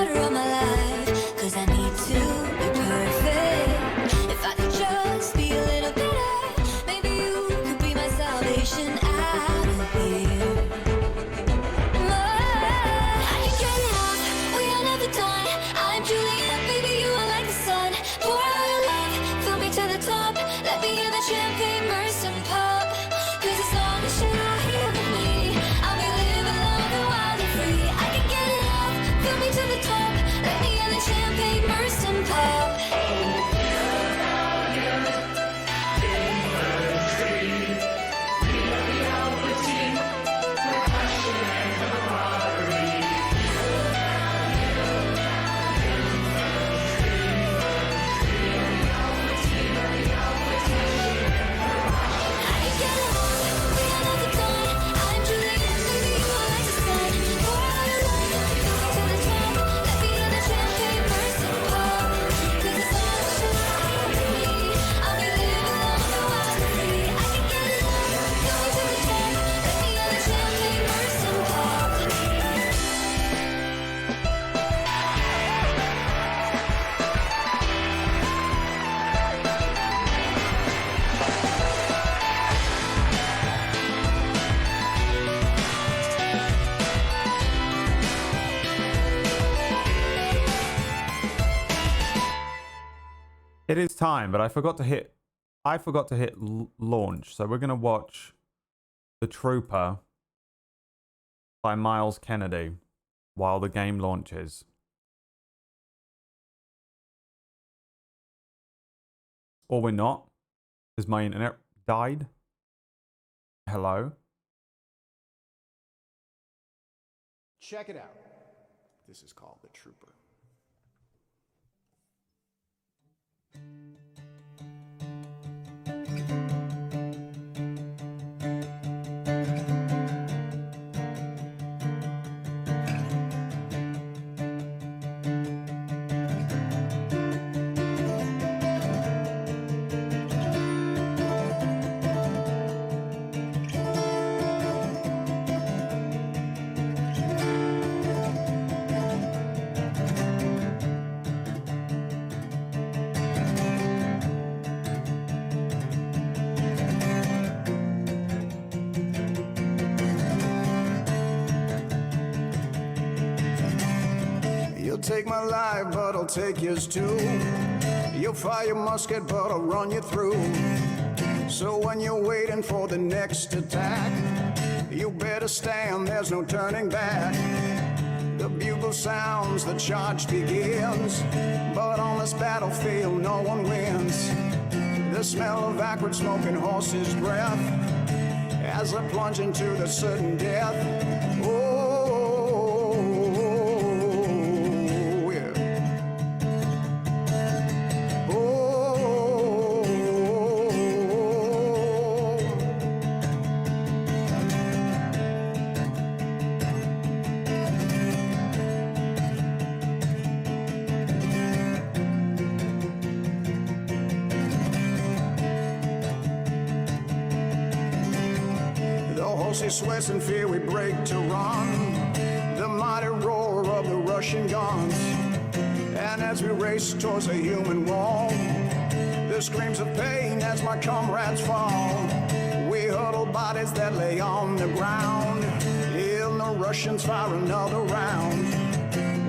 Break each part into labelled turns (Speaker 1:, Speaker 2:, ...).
Speaker 1: order of my life, 'cause I need to be perfect. If I could just be a little better, maybe you could be my salvation out of here. I can get enough, we are never done. I'm Juliet, baby, you are like the sun. Pour out your love, fill me to the top. Let me hear the champagne burst and pop. 'Cause as long as you're here with me, I'll be living long and wild and free. I can get enough, fill me to the top. Let me hear the champagne burst and pop.
Speaker 2: It is time, but I forgot to hit launch. So we're going to watch The Trooper by Miles Kennedy while the game launches. Or we're not, because my internet died. Hello?
Speaker 3: Check it out. This is called The Trooper. Take my life, but I'll take yours too. You'll fire your musket, but I'll run you through. So when you're waiting for the next attack, you better stand, there's no turning back. The bugle sounds, the charge begins, but on this battlefield no one wins. The smell of acrid smoke and horse's breath as I plunge into the sudden death. Oh, sweats and fear we break to run, the mighty roar of the Russian guns. And as we race towards a human wall, the screams of pain as my comrades fall. We huddle bodies that lay on the ground, and the Russians fire another round.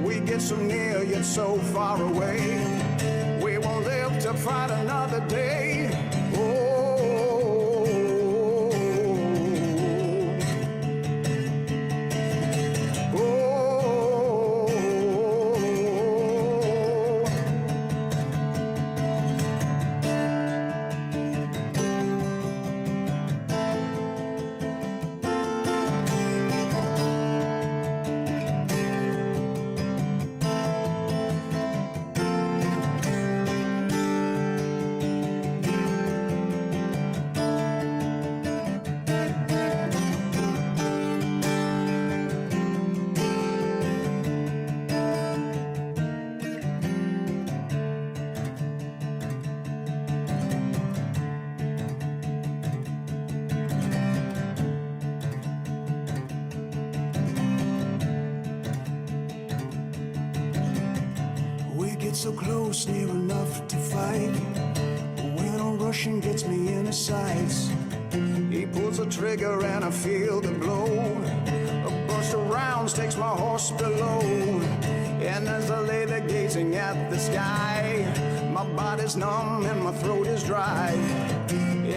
Speaker 3: We get so near yet so far away, we won't live to fight another day. Oh, get so close, near enough to fight. But when a Russian gets me in his sights, he pulls a trigger and I feel the blow. A burst of rounds takes my horse below. And as I lay there gazing at the sky, my body's numb and my throat is dry.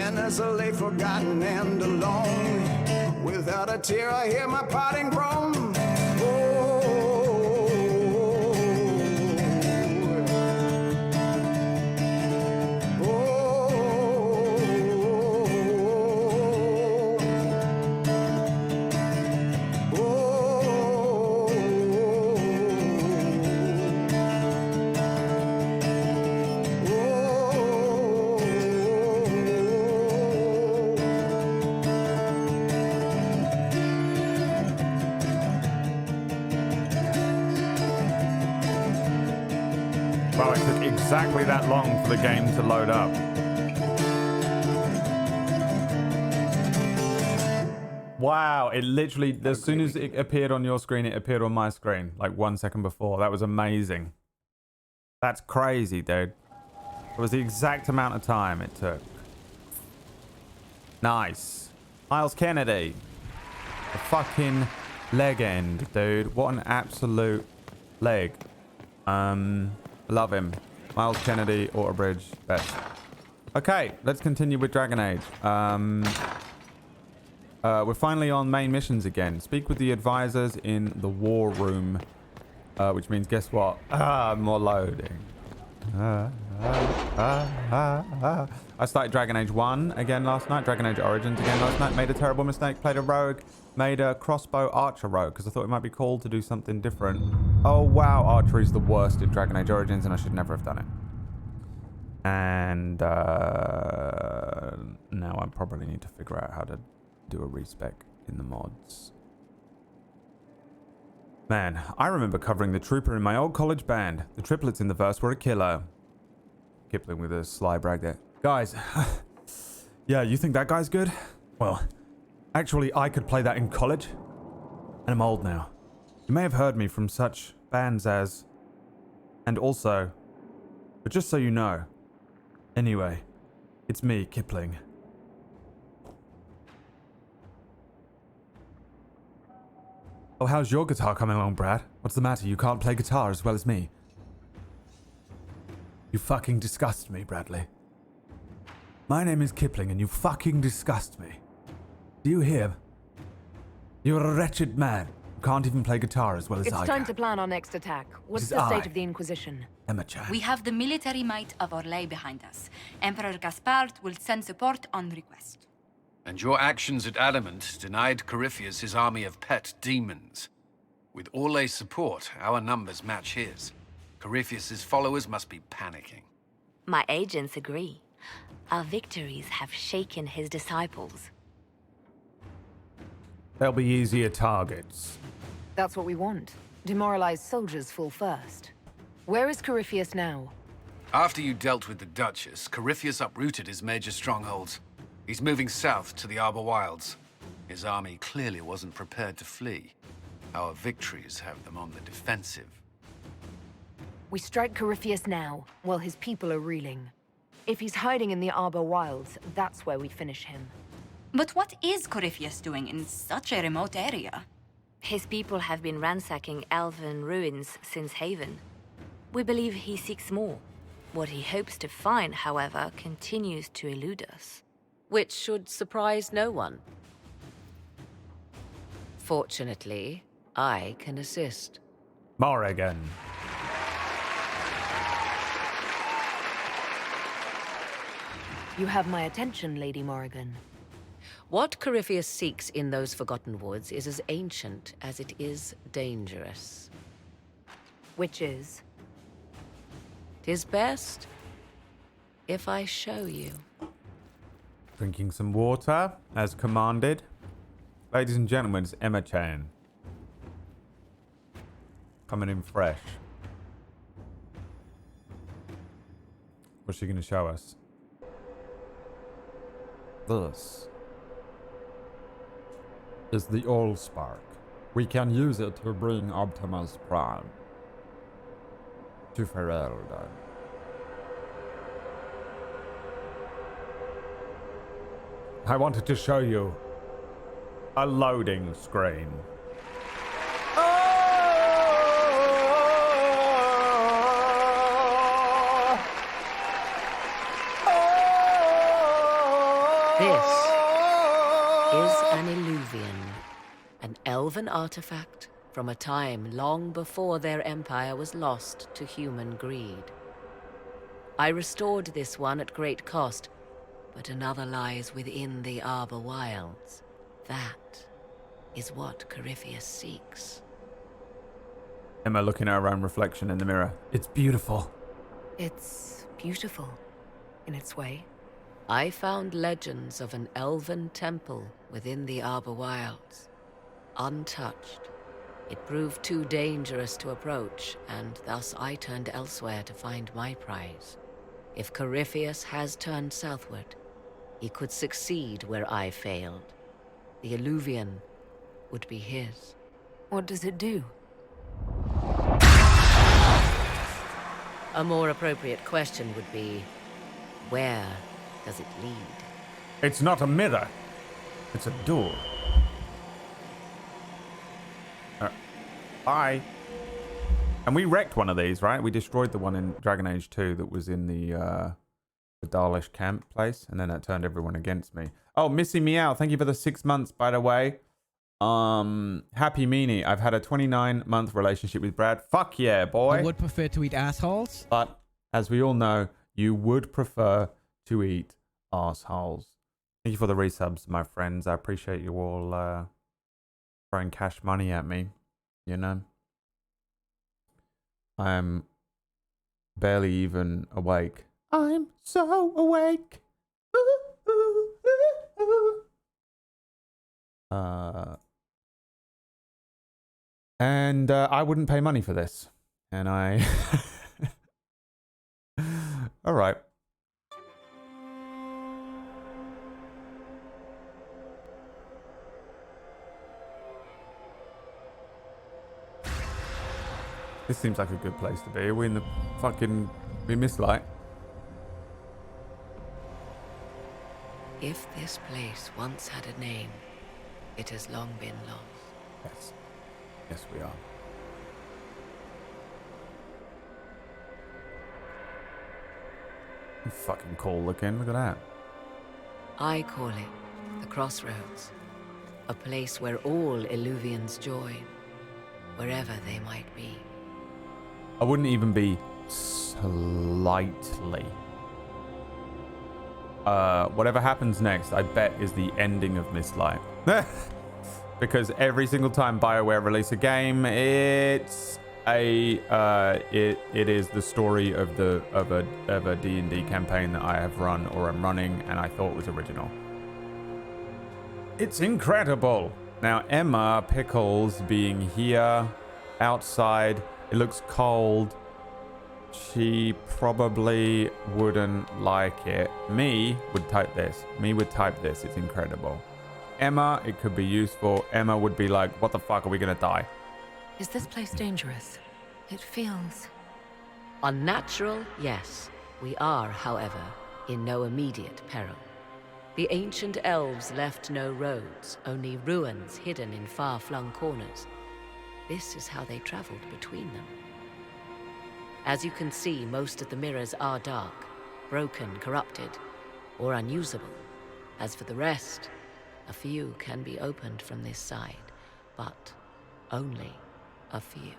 Speaker 3: And as I lay forgotten and alone, without a tear I hear my parting groan.
Speaker 2: Well, it took exactly that long for the game to load up. Wow, it literally, as soon as it appeared on your screen, it appeared on my screen, like 1 second before. That was amazing. That's crazy, dude. It was the exact amount of time it took. Nice. Miles Kennedy. The fucking leg end, dude. What an absolute leg. Love him. Miles Kennedy, Auto Bridge, best. Okay, let's continue with Dragon Age. We're finally on main missions again. Speak with the advisors in the war room. Which means, guess what? More loading. I started Dragon Age 1 again last night. Dragon Age Origins again last night. Made a terrible mistake. Played a rogue. Made a crossbow archer rogue because I thought it might be cool to do something different. Oh wow, archery is the worst in Dragon Age Origins and I should never have done it. And now I probably need to figure out how to do a respec in the mods. Man, I remember covering the trooper in my old college band. The triplets in the verse were a killer. Kipling with a sly brag there. Guys, yeah, you think that guy's good? Well, actually, I could play that in college. And I'm old now. You may have heard me from such bands as... And also... But just so you know... Anyway, it's me, Kipling. Oh, how's your guitar coming along, Brad? What's the matter? You can't play guitar as well as me. You fucking disgust me, Bradley. My name is Kipling and you fucking disgust me. Do you hear? You're a wretched man who can't even play guitar as well as I can.
Speaker 4: It's time to plan our next attack. What's the state of the Inquisition?
Speaker 2: Emma-chan.
Speaker 5: We have the military might of Orlais behind us. Emperor Gaspard will send support on request.
Speaker 6: And your actions at Adamant denied Corypheus his army of pet demons. With Orlais' support, our numbers match his. Corypheus' followers must be panicking.
Speaker 7: My agents agree. Our victories have shaken his disciples.
Speaker 2: They'll be easier targets.
Speaker 4: That's what we want. Demoralized soldiers fall first. Where is Corypheus now?
Speaker 6: After you dealt with the Duchess, Corypheus uprooted his major strongholds. He's moving south to the Arbor Wilds. His army clearly wasn't prepared to flee. Our victories have them on the defensive.
Speaker 4: We strike Corypheus now, while his people are reeling. If he's hiding in the Arbor Wilds, that's where we finish him.
Speaker 5: But what is Corypheus doing in such a remote area?
Speaker 7: His people have been ransacking elven ruins since Haven. We believe he seeks more. What he hopes to find, however, continues to elude us.
Speaker 8: Which should surprise no one. Fortunately, I can assist.
Speaker 2: Morrigan.
Speaker 4: You have my attention, Lady Morrigan.
Speaker 8: What Corypheus seeks in those Forgotten Woods is as ancient as it is dangerous.
Speaker 4: Which is?
Speaker 8: 'Tis best if I show you.
Speaker 2: Drinking some water, as commanded. Ladies and gentlemen, it's Emma-chan. Coming in fresh. What's she going to show us? This is the Allspark. We can use it to bring Optimus Prime To Ferelda. I wanted to show you a loading screen.
Speaker 8: This is an Illuvian, an elven artifact from a time long before their empire was lost to human greed. I restored this one at great cost, but another lies within the Arbor Wilds. That is what Corypheus seeks.
Speaker 2: Emma looking at her own reflection in the mirror. It's beautiful.
Speaker 4: It's beautiful, in its way.
Speaker 8: I found legends of an elven temple within the Arbor Wilds, untouched. It proved too dangerous to approach, and thus I turned elsewhere to find my prize. If Corypheus has turned southward, he could succeed where I failed. The Illuvian would be his.
Speaker 4: What does it do?
Speaker 8: A more appropriate question would be, where does it lead?
Speaker 2: It's not a mirror. It's a door. Hi. And we wrecked one of these, right? We destroyed the one in Dragon Age 2 that was in the Dalish camp place, and then that turned everyone against me. Oh, Missy Meow, thank you for the 6 months, by the way. Happy Meanie, I've had a 29-month relationship with Brad. Fuck yeah, boy.
Speaker 9: I would prefer to eat assholes.
Speaker 2: But as we all know, you would prefer to eat assholes. Thank you for the resubs, my friends. I appreciate you all throwing cash money at me. You know, I'm barely even awake. I'm so awake. And I wouldn't pay money for this. And I... All right. This seems like a good place to be. Are we in the fucking... We miss light?
Speaker 8: If this place once had a name, it has long been lost.
Speaker 2: Yes. Yes, we are. Fucking cool looking. Look at that.
Speaker 8: I call it the Crossroads. A place where all Illuvians join, wherever they might be.
Speaker 2: I wouldn't even be slightly. Whatever happens next, I bet is the ending of Mistlight. Because every single time BioWare release a game, it's it is the story of a D&D campaign that I have run or am running, and I thought was original. It's incredible. Now Emma Pickles being here outside. It looks cold. She probably wouldn't like it. Me would type this. It's incredible. Emma, it could be useful. Emma would be like, what the fuck, are we gonna die?
Speaker 4: Is this place dangerous? It feels...
Speaker 8: Unnatural, yes. We are, however, in no immediate peril. The ancient elves left no roads, only ruins hidden in far-flung corners. This is how they traveled between them. As you can see, most of the mirrors are dark, broken, corrupted, or unusable. As for the rest, a few can be opened from this side, but only a few.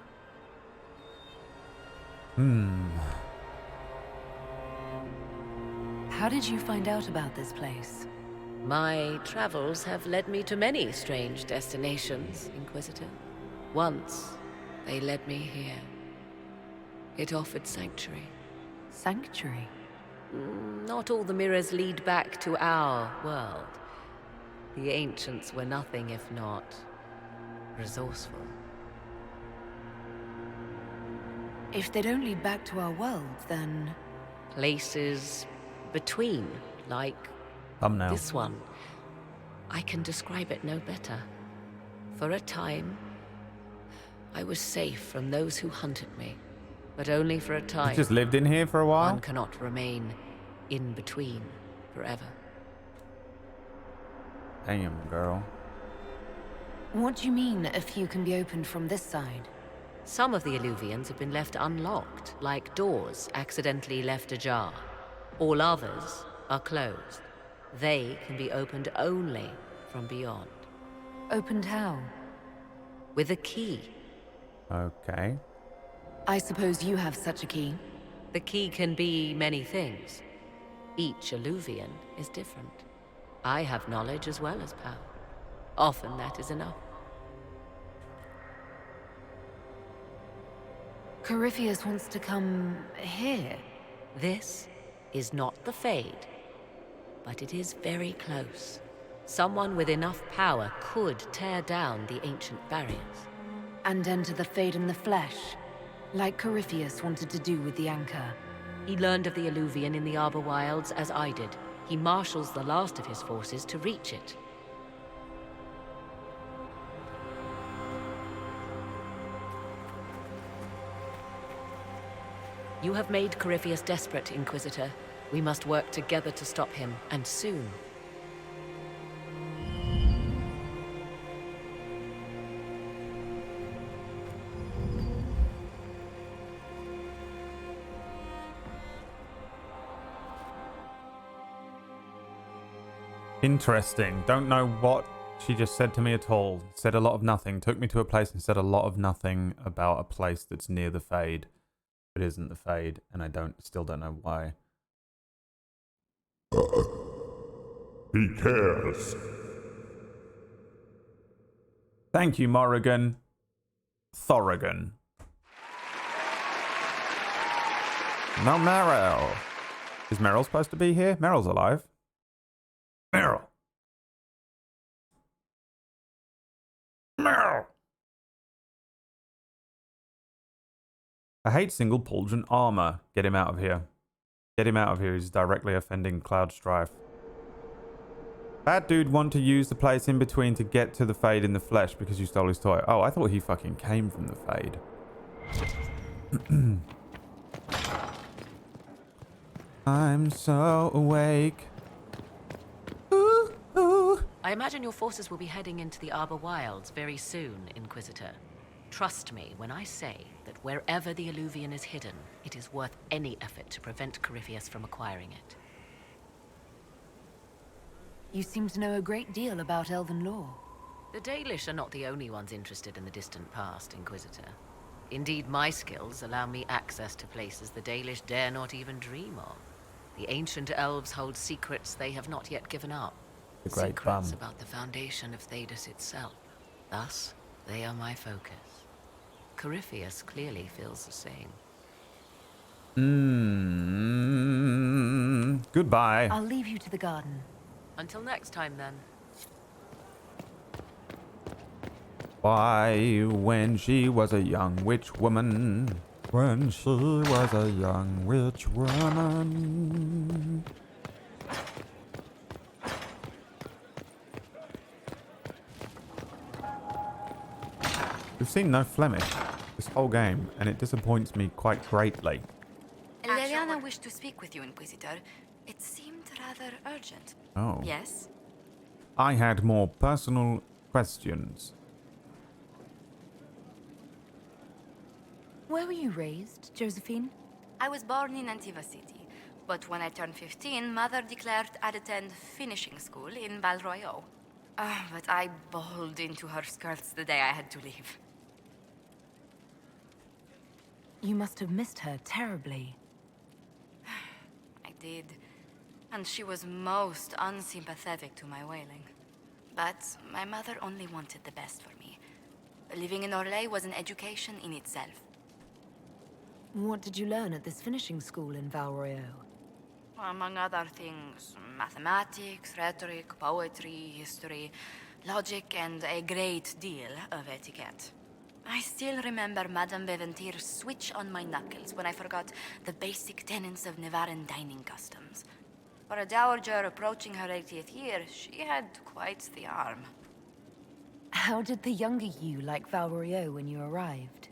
Speaker 4: How did you find out about this place?
Speaker 8: My travels have led me to many strange destinations, Inquisitor. Once, they led me here. It offered sanctuary.
Speaker 4: Sanctuary?
Speaker 8: Not all the mirrors lead back to our world. The ancients were nothing if not resourceful.
Speaker 4: If they don't lead back to our world, then...
Speaker 8: Places between, like
Speaker 2: Thumbnail.
Speaker 8: this one. I can describe it no better. For a time, I was safe from those who hunted me. but only for a
Speaker 2: You
Speaker 8: time.
Speaker 2: just lived in here for a while?
Speaker 8: One cannot remain in between forever.
Speaker 2: Damn, girl.
Speaker 4: What do you mean, a few can be opened from this side?
Speaker 8: Some of the Illuvians have been left unlocked, like doors accidentally left ajar. All others are closed. They can be opened only from beyond.
Speaker 4: Opened how?
Speaker 8: With a key.
Speaker 2: Okay.
Speaker 4: I suppose you have such a key.
Speaker 8: The key can be many things. Each Illuvian is different. I have knowledge as well as power. Often that is enough.
Speaker 4: Corypheus wants to come here.
Speaker 8: This is not the Fade, but it is very close. Someone with enough power could tear down the ancient barriers.
Speaker 4: And enter the Fade in the flesh, like Corypheus wanted to do with the Anchor.
Speaker 8: He learned of the Illuvian in the Arbor Wilds as I did. He marshals the last of his forces to reach it. You have made Corypheus desperate, Inquisitor. We must work together to stop him, and soon.
Speaker 2: Interesting. Don't know what she just said to me at all. Said a lot of nothing. Took me to a place and said a lot of nothing about a place that's near the Fade. It isn't the Fade, and I still don't know why.
Speaker 10: He cares.
Speaker 2: Thank you, Morrigan. Thorrigan. No, Meryl. Is Meryl supposed to be here? Meryl's alive. Meryl. Meryl. I hate single Pauldron armor. Get him out of here. Get him out of here. He's directly offending Cloud Strife. Bad dude want to use the place in between to get to the Fade in the flesh because you stole his toy. Oh, I thought he fucking came from the Fade. I'm so awake. Ooh, ooh.
Speaker 8: I imagine your forces will be heading into the Arbor Wilds very soon, Inquisitor. Trust me when I say that wherever the Illuvian is hidden, it is worth any effort to prevent Corypheus from acquiring it.
Speaker 4: You seem to know a great deal about elven lore.
Speaker 8: The Dalish are not the only ones interested in the distant past, Inquisitor. Indeed, my skills allow me access to places the Dalish dare not even dream of. The ancient elves hold secrets they have not yet given up.
Speaker 2: The great
Speaker 8: Secrets
Speaker 2: bum.
Speaker 8: about the foundation of Thedas itself. Thus, they are my focus. Corypheus clearly feels the same.
Speaker 2: Goodbye.
Speaker 4: I'll leave you to the garden.
Speaker 8: Until next time, then.
Speaker 2: Why, when she was a young witch woman. When she was a young witch woman. We've seen no Flemish this whole game, and it disappoints me quite greatly.
Speaker 5: Leliana wished to speak with you, Inquisitor. It seemed rather urgent.
Speaker 2: Oh.
Speaker 5: Yes?
Speaker 2: I had more personal questions.
Speaker 4: Where were you raised, Josephine?
Speaker 5: I was born in Antiva City, but when I turned 15, Mother declared I'd attend finishing school in Val Royeaux. But I bawled into her skirts the day I had to leave.
Speaker 4: You must have missed her terribly.
Speaker 5: I did. And she was most unsympathetic to my wailing. But my mother only wanted the best for me. Living in Orlais was an education in itself.
Speaker 4: What did you learn at this finishing school in Val Royeaux?
Speaker 5: Among other things, mathematics, rhetoric, poetry, history, logic, and a great deal of etiquette. I still remember Madame Beventir's switch on my knuckles when I forgot the basic tenets of Nevaran dining customs. For a dowager approaching her 80th year, she had quite the arm.
Speaker 4: How did the younger you like Val Royeaux when you arrived?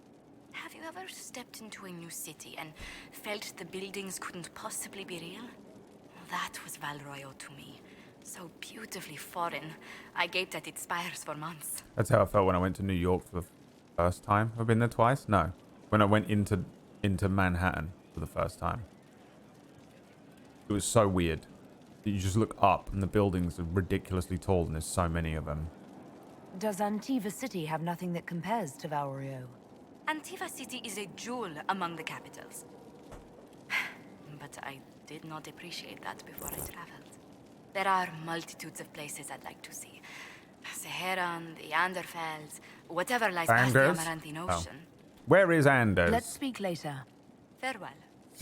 Speaker 5: Have you ever stepped into a new city and felt the buildings couldn't possibly be real? That was Val Royal to me. So beautifully foreign. I gaped at its spires for months.
Speaker 2: That's how I felt when I went to New York for the first time. I've been there twice? No. When I went into Manhattan for the first time. It was so weird. You just look up and the buildings are ridiculously tall and there's so many of them.
Speaker 4: Does Antiva City have nothing that compares to Valrio?
Speaker 5: Antiva City is a jewel among the capitals. But I did not appreciate that before I traveled. There are multitudes of places I'd like to see. Saharan, the Anderfels, whatever lies past the
Speaker 2: Anders?
Speaker 5: Amaranthine
Speaker 2: Oh.
Speaker 5: Ocean.
Speaker 2: Where is Anders?
Speaker 4: Let's speak later.
Speaker 5: Farewell.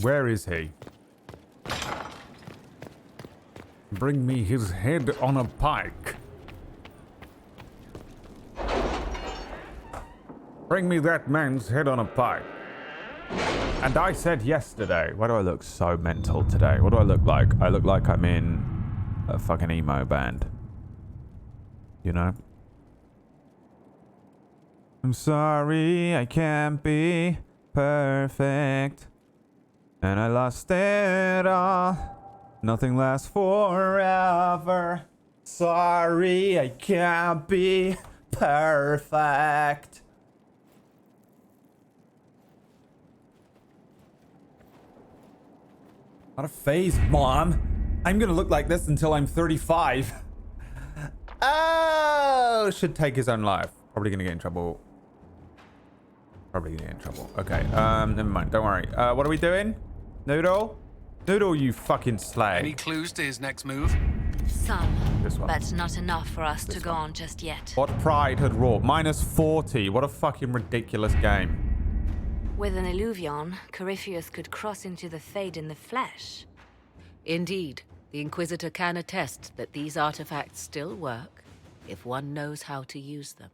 Speaker 2: Where is he? Bring me his head on a pike. Bring me that man's head on a pike. And I said yesterday, why do I look so mental today? What do I look like? I look like I'm in a fucking emo band. You know? I'm sorry, I can't be perfect. And I lost it all. Nothing lasts forever. Sorry, I can't be perfect. Not a phase, Mom. I'm gonna look like this until I'm 35. Oh, should take his own life. Probably gonna get in trouble. Probably gonna get in trouble. Okay, never mind. Don't worry. What are we doing? Noodle? Noodle, you fucking slag.
Speaker 6: Any clues to his next move?
Speaker 7: Some,
Speaker 2: This one.
Speaker 7: but not enough for us to
Speaker 2: This
Speaker 7: go
Speaker 2: one.
Speaker 7: on just yet.
Speaker 2: What pride had wrought? Minus 40. What a fucking ridiculous game.
Speaker 7: With an Illuvion, Corypheus could cross into the Fade in the flesh.
Speaker 8: Indeed, the Inquisitor can attest that these artifacts still work if one knows how to use them.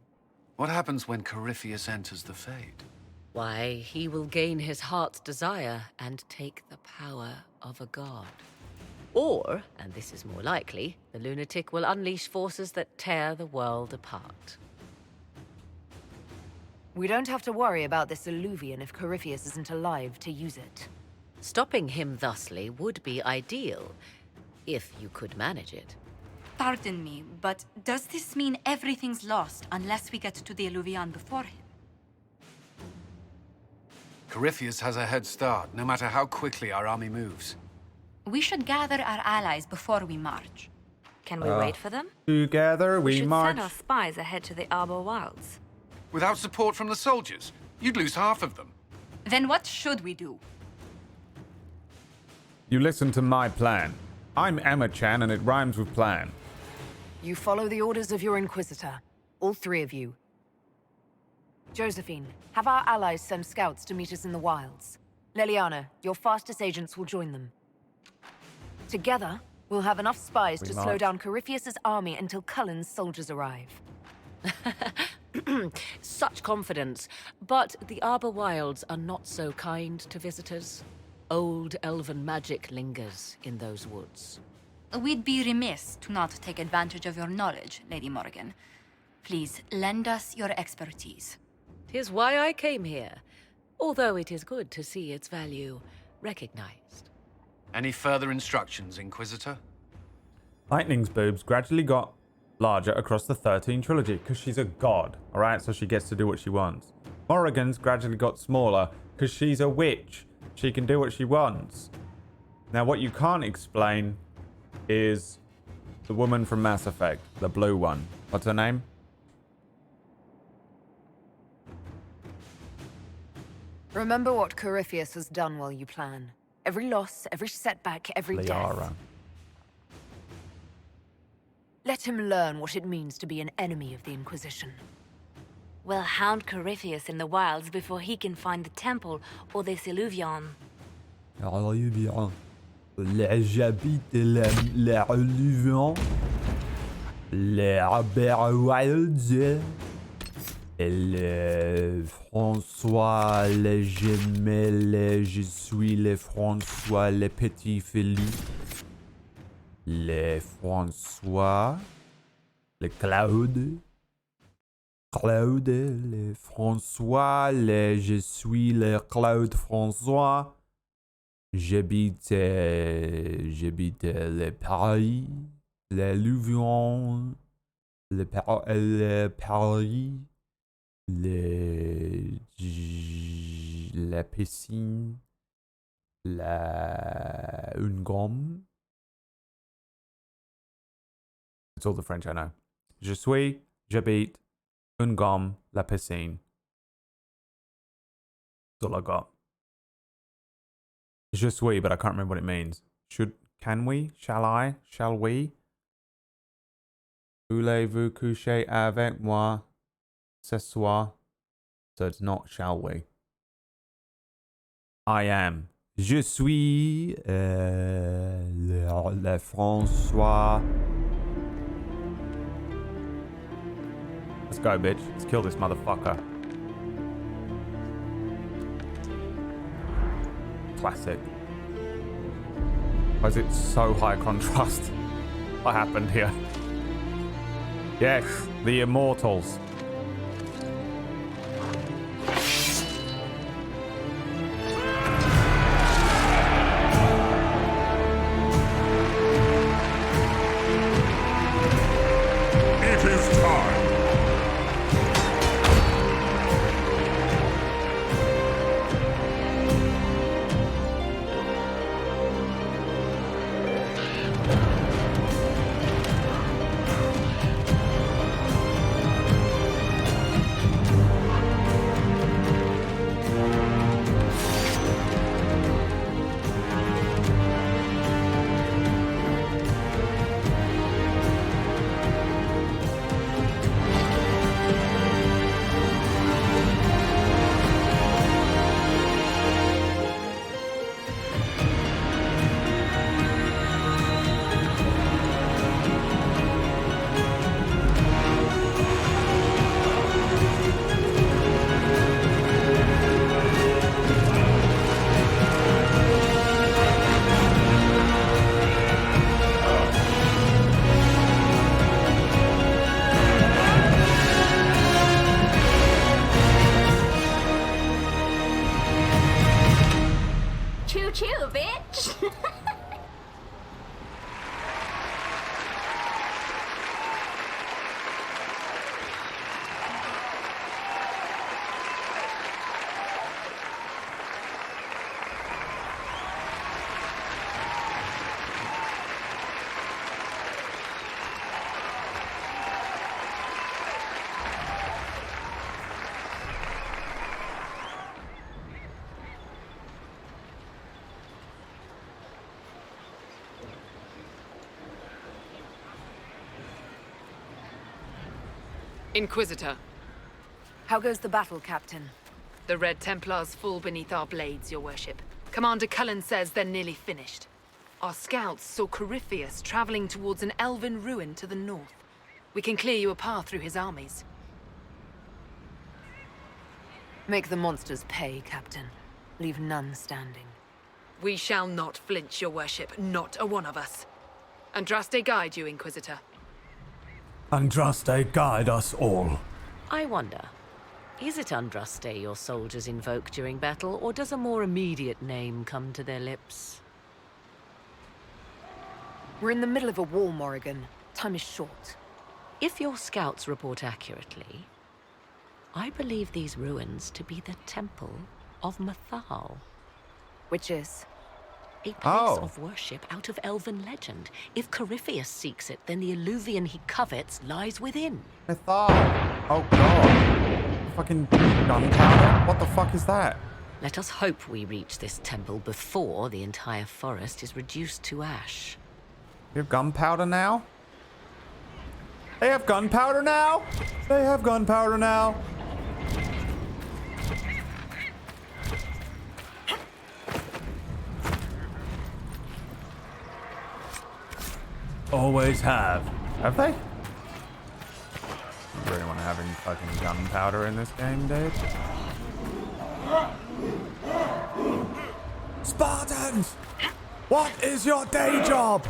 Speaker 6: What happens when Corypheus enters the Fade?
Speaker 8: Why, he will gain his heart's desire and take the power of a god. Or, and this is more likely, the lunatic will unleash forces that tear the world apart.
Speaker 4: We don't have to worry about this Illuvian if Corypheus isn't alive to use it.
Speaker 8: Stopping him thusly would be ideal, if you could manage it.
Speaker 5: Pardon me, but does this mean everything's lost unless we get to the Illuvian before him?
Speaker 6: Corypheus has a head start, no matter how quickly our army moves.
Speaker 5: We should gather our allies before we march.
Speaker 7: Can we wait for them?
Speaker 2: Together
Speaker 7: We
Speaker 2: we
Speaker 7: should
Speaker 2: march.
Speaker 7: send our spies ahead to the Arbor Wilds.
Speaker 6: Without support from the soldiers, you'd lose half of them.
Speaker 5: Then what should we do?
Speaker 2: You listen to my plan. I'm Emma-chan and it rhymes with plan.
Speaker 4: You follow the orders of your Inquisitor. All three of you. Josephine, have our allies send scouts to meet us in the wilds. Leliana, your fastest agents will join them. Together, we'll have enough spies to slow
Speaker 2: march.
Speaker 4: down Corypheus' army until Cullen's soldiers arrive.
Speaker 8: Such confidence, but the Arbor Wilds are not so kind to visitors. Old elven magic lingers in those woods.
Speaker 5: We'd be remiss to not take advantage of your knowledge, Lady Morgan. Please, lend us your expertise.
Speaker 8: 'Tis why I came here, although it is good to see its value recognized.
Speaker 6: Any further instructions, Inquisitor?
Speaker 2: Lightning's boobs gradually got larger across the 13 trilogy because she's a god, alright? So she gets to do what she wants. Morrigan's gradually got smaller because she's a witch. She can do what she wants. Now, what you can't explain is the woman from Mass Effect, the blue one. What's her name?
Speaker 4: Remember what Corypheus has done while you plan. Every loss, every setback, every death.
Speaker 2: Liara.
Speaker 4: Let him learn what it means to be an enemy of the Inquisition.
Speaker 7: We'll hound Corypheus in the wilds before he can find the temple or this Illuvion.
Speaker 2: J'habite la Illuvion. Les Aberwilds. Le François, le Gemelle, je suis le François, le petit Philippe. Le François, le Claude. Claude, le François, je suis le Claude François. J'habite le Paris, le Louvain, le Paris, la piscine, une gomme. It's all the French I know. Je suis, j'habite, une gomme, la piscine. That's all I got. Je suis, but I can't remember what it means. Can we? Shall I? Shall we? Voulez-vous coucher avec moi ce soir? So it's not shall we. I am. Je suis le François. Let's go, bitch. Let's kill this motherfucker. Classic. Why is it so high contrast? What happened here? Yes, the immortals.
Speaker 10: It is time.
Speaker 1: Choo-choo, bitch!
Speaker 4: Inquisitor. How goes the battle, Captain? The Red Templars fall beneath our blades, your worship. Commander Cullen says they're nearly finished. Our scouts saw Corypheus traveling towards an elven ruin to the north. We can clear you a path through his armies. Make the monsters pay, Captain. Leave none standing. We shall not flinch, your worship. Not a one of us. Andraste guide you, Inquisitor.
Speaker 2: Andraste, guide us all.
Speaker 8: I wonder, is it Andraste your soldiers invoke during battle, or does a more immediate name come to their lips?
Speaker 4: We're in the middle of a war, Morrigan. Time is short.
Speaker 8: If your scouts report accurately, I believe these ruins to be the Temple of Mathal.
Speaker 4: Which is?
Speaker 8: A place of worship out of elven legend. If Corypheus seeks it, then the Illuvian he covets lies within.
Speaker 2: Mathal. Oh god. Fucking gunpowder? What the fuck is that?
Speaker 8: Let us hope we reach this temple before the entire forest is reduced to ash.
Speaker 2: You have gunpowder now? They have gunpowder now? They have gunpowder now. Always have. Have they? You really want to have any fucking gunpowder in this game, dude? Spartans! What is your day job?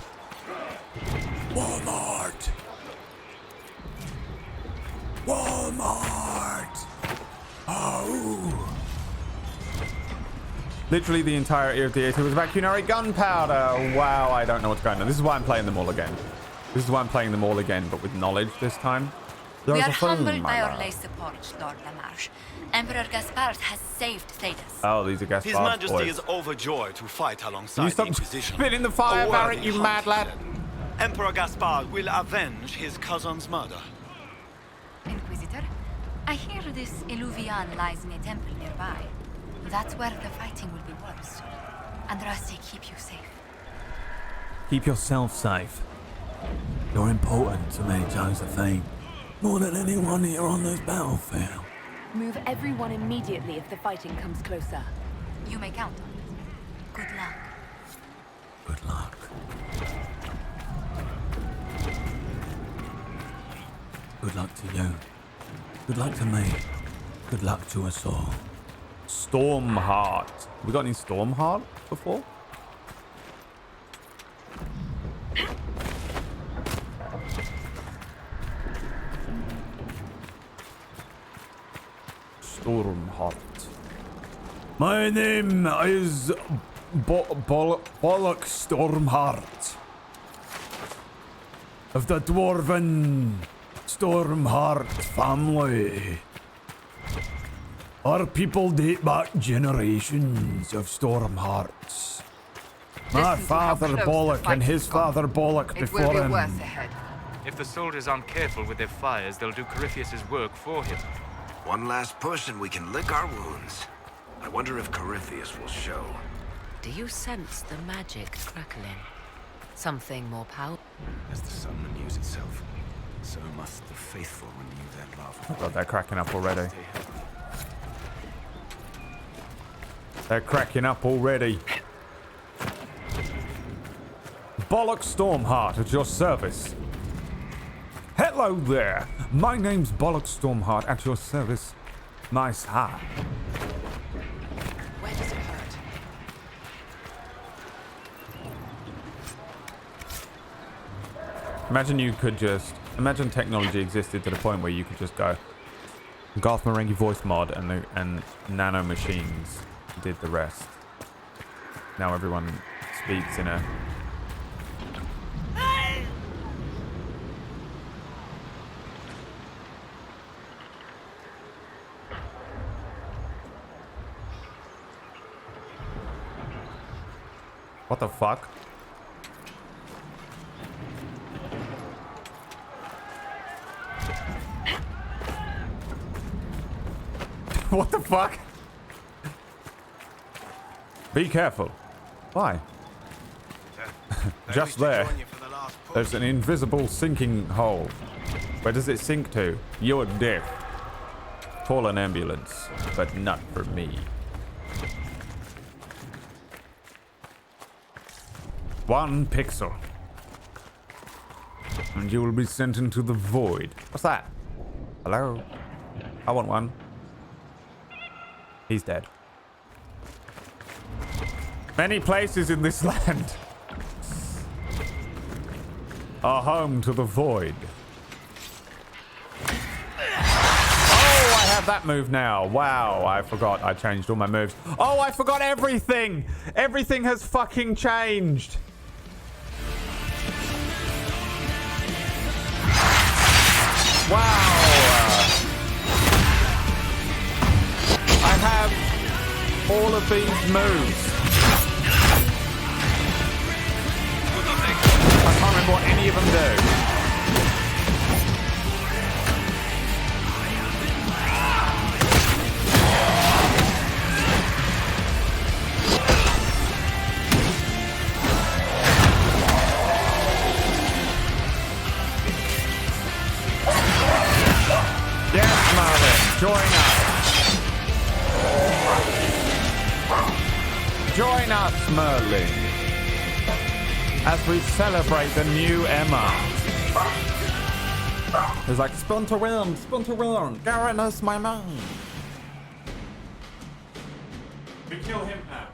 Speaker 2: Walmart. Walmart! Oh! Literally the entirety of the 80 was vacunary gunpowder. Wow, I don't know what's going on. This is why I'm playing them all again. This is why I'm playing them all again, but with knowledge this time.
Speaker 5: We
Speaker 2: There's
Speaker 5: are
Speaker 2: a thing,
Speaker 5: humbled
Speaker 2: my
Speaker 5: by
Speaker 2: love.
Speaker 5: your lay support, Lord Lamarche. Emperor Gaspard has saved Thedas.
Speaker 2: Oh, these are Gaspard's
Speaker 11: His Majesty
Speaker 2: boys.
Speaker 11: is overjoyed to fight
Speaker 2: Can you
Speaker 11: alongside the
Speaker 2: stop
Speaker 11: Inquisition.
Speaker 2: spitting the fire,
Speaker 11: A
Speaker 2: Barrett,
Speaker 11: worthy
Speaker 2: you
Speaker 11: hunt,
Speaker 2: mad
Speaker 11: he
Speaker 2: lad?
Speaker 11: said. Emperor Gaspard will avenge his cousin's murder.
Speaker 5: Inquisitor, I hear this Illuvian lies in a temple nearby. That's where the fighting will be worst. Andraste, keep you safe.
Speaker 2: Keep yourself safe. You're important to me, Josephine. More than anyone here on this battlefield.
Speaker 4: Move everyone immediately if the fighting comes closer.
Speaker 5: You may count on it. Good luck.
Speaker 2: Good luck. Good luck to you. Good luck to me. Good luck to us all. Stormheart. We got any Stormheart before? Stormheart. My name is Bollock Stormheart of the Dwarven Stormheart family. Our people date back generations of Stormhearts. My
Speaker 4: Listen to how
Speaker 2: father
Speaker 4: close the
Speaker 2: Bollock
Speaker 4: fight
Speaker 2: and his
Speaker 4: has gone.
Speaker 2: father Bollock
Speaker 4: It
Speaker 2: before
Speaker 4: will be
Speaker 2: him.
Speaker 4: worse ahead.
Speaker 12: If the soldiers aren't careful with their fires, they'll do Corypheus's work for him.
Speaker 13: One last push and we can lick our wounds. I wonder if Corypheus will show.
Speaker 8: Do you sense the magic crackling? Something more powerful?
Speaker 13: As the sun renews itself, so must the faithful renew their love.
Speaker 2: Oh God, they're cracking up already. They're cracking up already. Bollock Stormheart at your service. Hello there. My name's Bollock Stormheart at your service. Nice hat.
Speaker 4: Where does it hurt?
Speaker 2: Imagine you could just... Imagine technology existed to the point where you could just go... Garth Marenghi voice mod and nano machines did the rest. Now everyone speaks in a... What the fuck? What the fuck? Be careful. Why? Just there. There's an invisible sinking hole. Where does it sink to? You're deaf. Call an ambulance, but not for me. One pixel. And you will be sent into the void. What's that? Hello? I want one. He's dead. Many places in this land are home to the void. Oh, I have that move now. Wow, I forgot. I changed all my moves. Oh, I forgot everything. Everything has fucking changed. Wow. I have all of these moves. I can't remember what any of them do. Yes, Merlin, join us. Join us, Merlin, as we celebrate the new Emma. He's like, Splinter Wind, Garen is my man. We kill him now.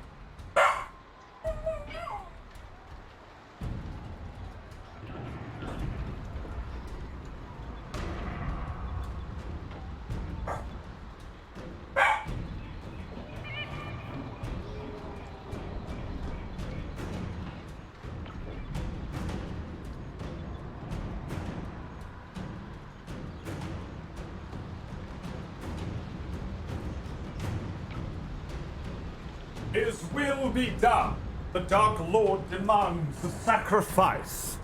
Speaker 10: His will be done. The Dark Lord demands the sacrifice.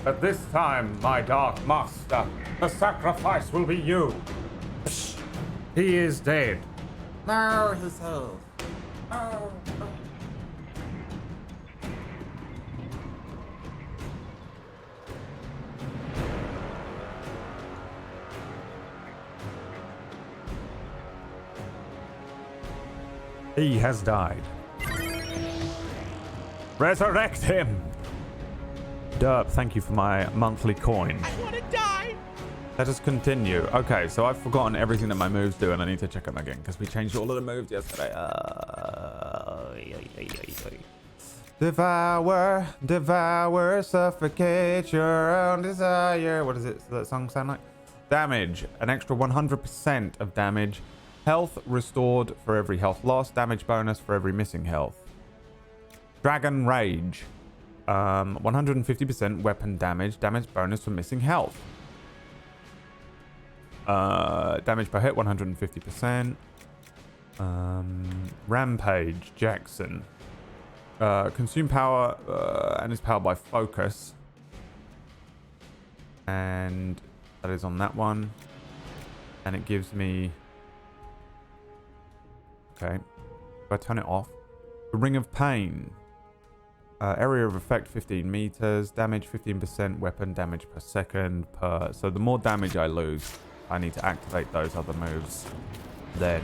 Speaker 10: At this time, my Dark Master, the sacrifice will be you. He is dead.
Speaker 14: No, he says. No.
Speaker 10: He has died. Resurrect him! Derp, thank you for my monthly coin.
Speaker 14: I want to die.
Speaker 2: Let us continue. Okay, so I've forgotten everything that my moves do, and I need to check them again because we changed all of the moves yesterday. Devour, devour, suffocate your own desire. What does that song sound like? Damage, an extra 100% of damage. Health restored for every health lost. Damage bonus for every missing health. Dragon Rage, 150% weapon damage. Damage bonus for missing health. Damage per hit, 150%. Rampage, Jackson. Consume power and is powered by focus. And that is on that one. And it gives me... Okay. If I turn it off. The Ring of Pain. Area of effect 15 meters. Damage 15%. Weapon damage per second. So the more damage I lose, I need to activate those other moves. Then.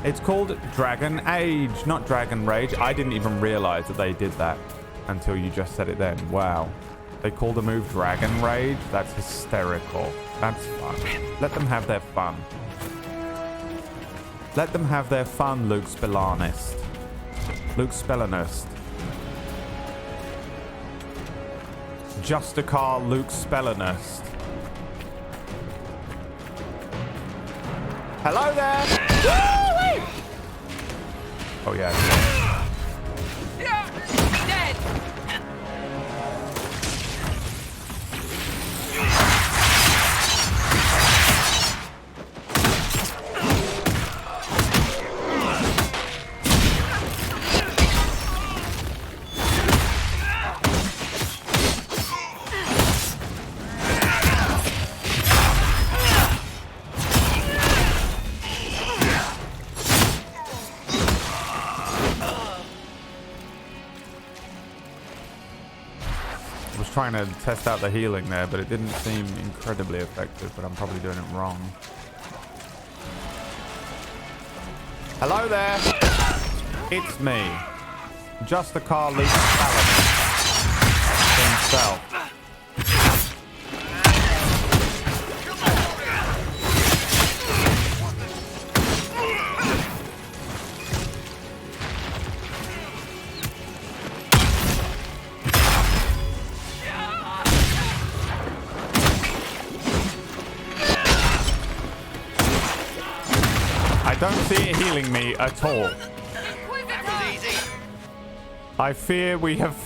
Speaker 2: It's called Dragon Age, not Dragon Rage. I didn't even realize that they did that until you just said it then. Wow. They call the move Dragon Rage? That's hysterical. That's fun. Let them have their fun. Let them have their fun, Luke Spellanist. Luke Spellanist. Justicar Luke Spellanist. Hello there! Oh yeah.
Speaker 14: Dead.
Speaker 2: Trying to test out the healing there, but it didn't seem incredibly effective, but I'm probably doing it wrong. Hello there! It's me. Justicar Luke Spellanist himself. I don't see it healing me at all. I fear we have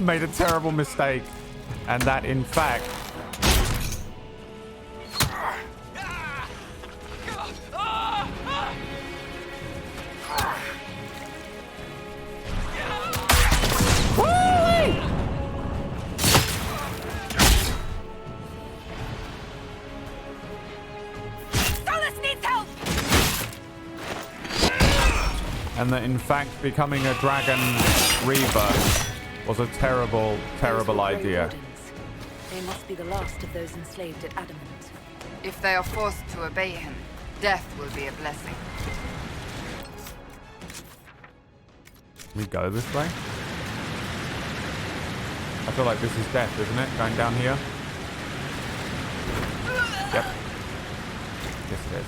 Speaker 2: made a terrible mistake, and that in fact... And that in fact becoming a Dragon Reaver was a terrible, terrible idea.
Speaker 4: They must be the last of those enslaved at Adamant.
Speaker 15: If they are forced to obey him, death will be a blessing.
Speaker 2: Can we go this way? I feel like this is death, isn't it? Going down here? Yep. Yes, it is.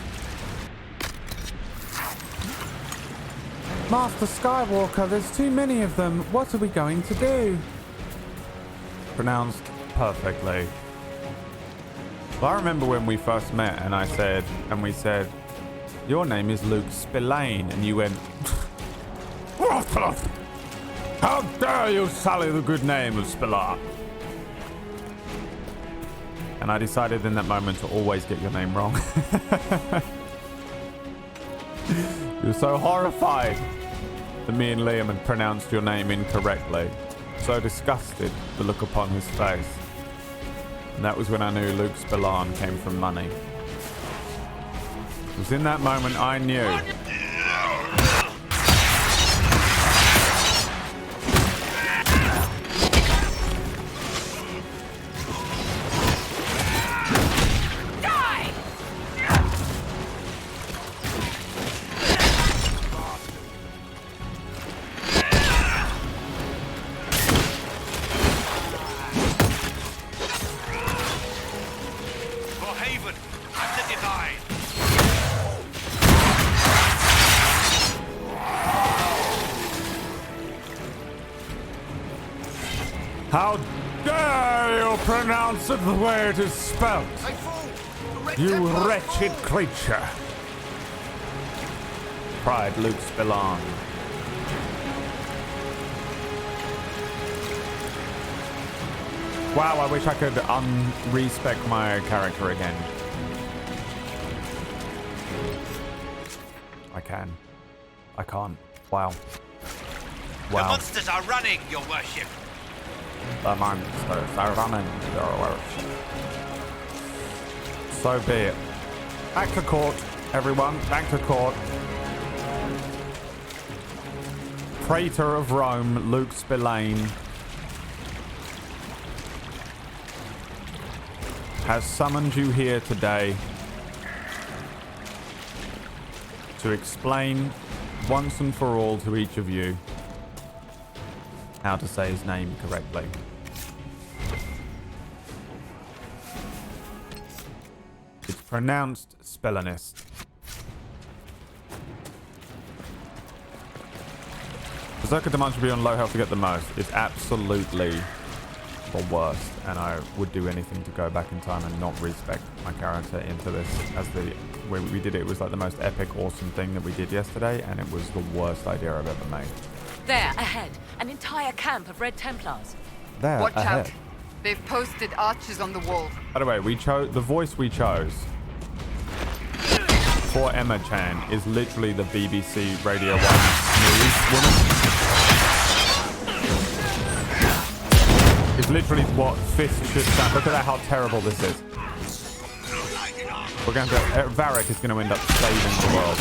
Speaker 2: Master Skywalker, there's too many of them. What are we going to do? Pronounced perfectly. Well, I remember when we first met and we said, your name is Luke Spillane, and you went, how dare you sully the good name of Spillar? And And I decided in that moment to always get your name wrong. You were so horrified that me and Liam had pronounced your name incorrectly. So disgusted, the look upon his face. And that was when I knew Luke Spillan came from money. It was in that moment I knew. How dare you pronounce it the way it is spelt? You wretched creature. Cried Luke Spillan. Wow, I wish I could respec my character again. I can. I can't. Wow.
Speaker 11: The monsters are running, your worship.
Speaker 2: The monsters are running, your worship. So be it. Back to court, everyone. Back to court. Praetor of Rome, Luke Spillane, has summoned you here today to explain once and for all to each of you how to say his name correctly. It's pronounced Spellanist. Berserker demand should be on low health to get the most. It's absolutely the worst, and I would do anything to go back in time and not respec my character into this. As the way we did it, it was like the most epic, awesome thing that we did yesterday, and it was the worst idea I've ever made.
Speaker 4: There, ahead. An entire camp of Red Templars.
Speaker 2: There,
Speaker 15: Watch
Speaker 2: ahead.
Speaker 15: out. They've posted archers on the wall.
Speaker 2: By the way, we chose the voice we chose for Emma Chan is literally the BBC Radio 1 news woman. It's literally what Fist should sound. Look at that, how terrible this is. We're going to Varric is going to end up saving the world.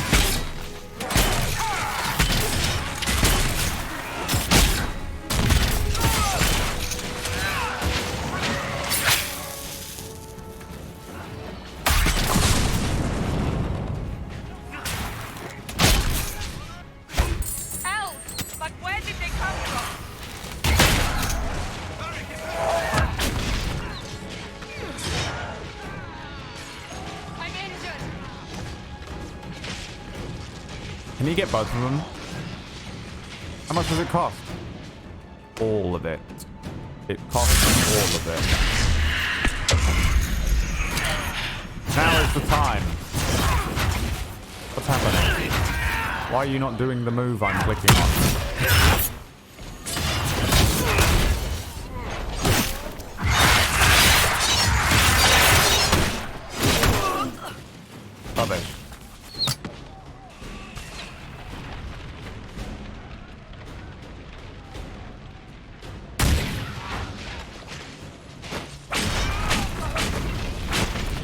Speaker 2: Can you get both of them? How much does it cost? All of it. It costs all of it. Now is the time. What's happening? Why are you not doing the move I'm clicking on? Rubbish.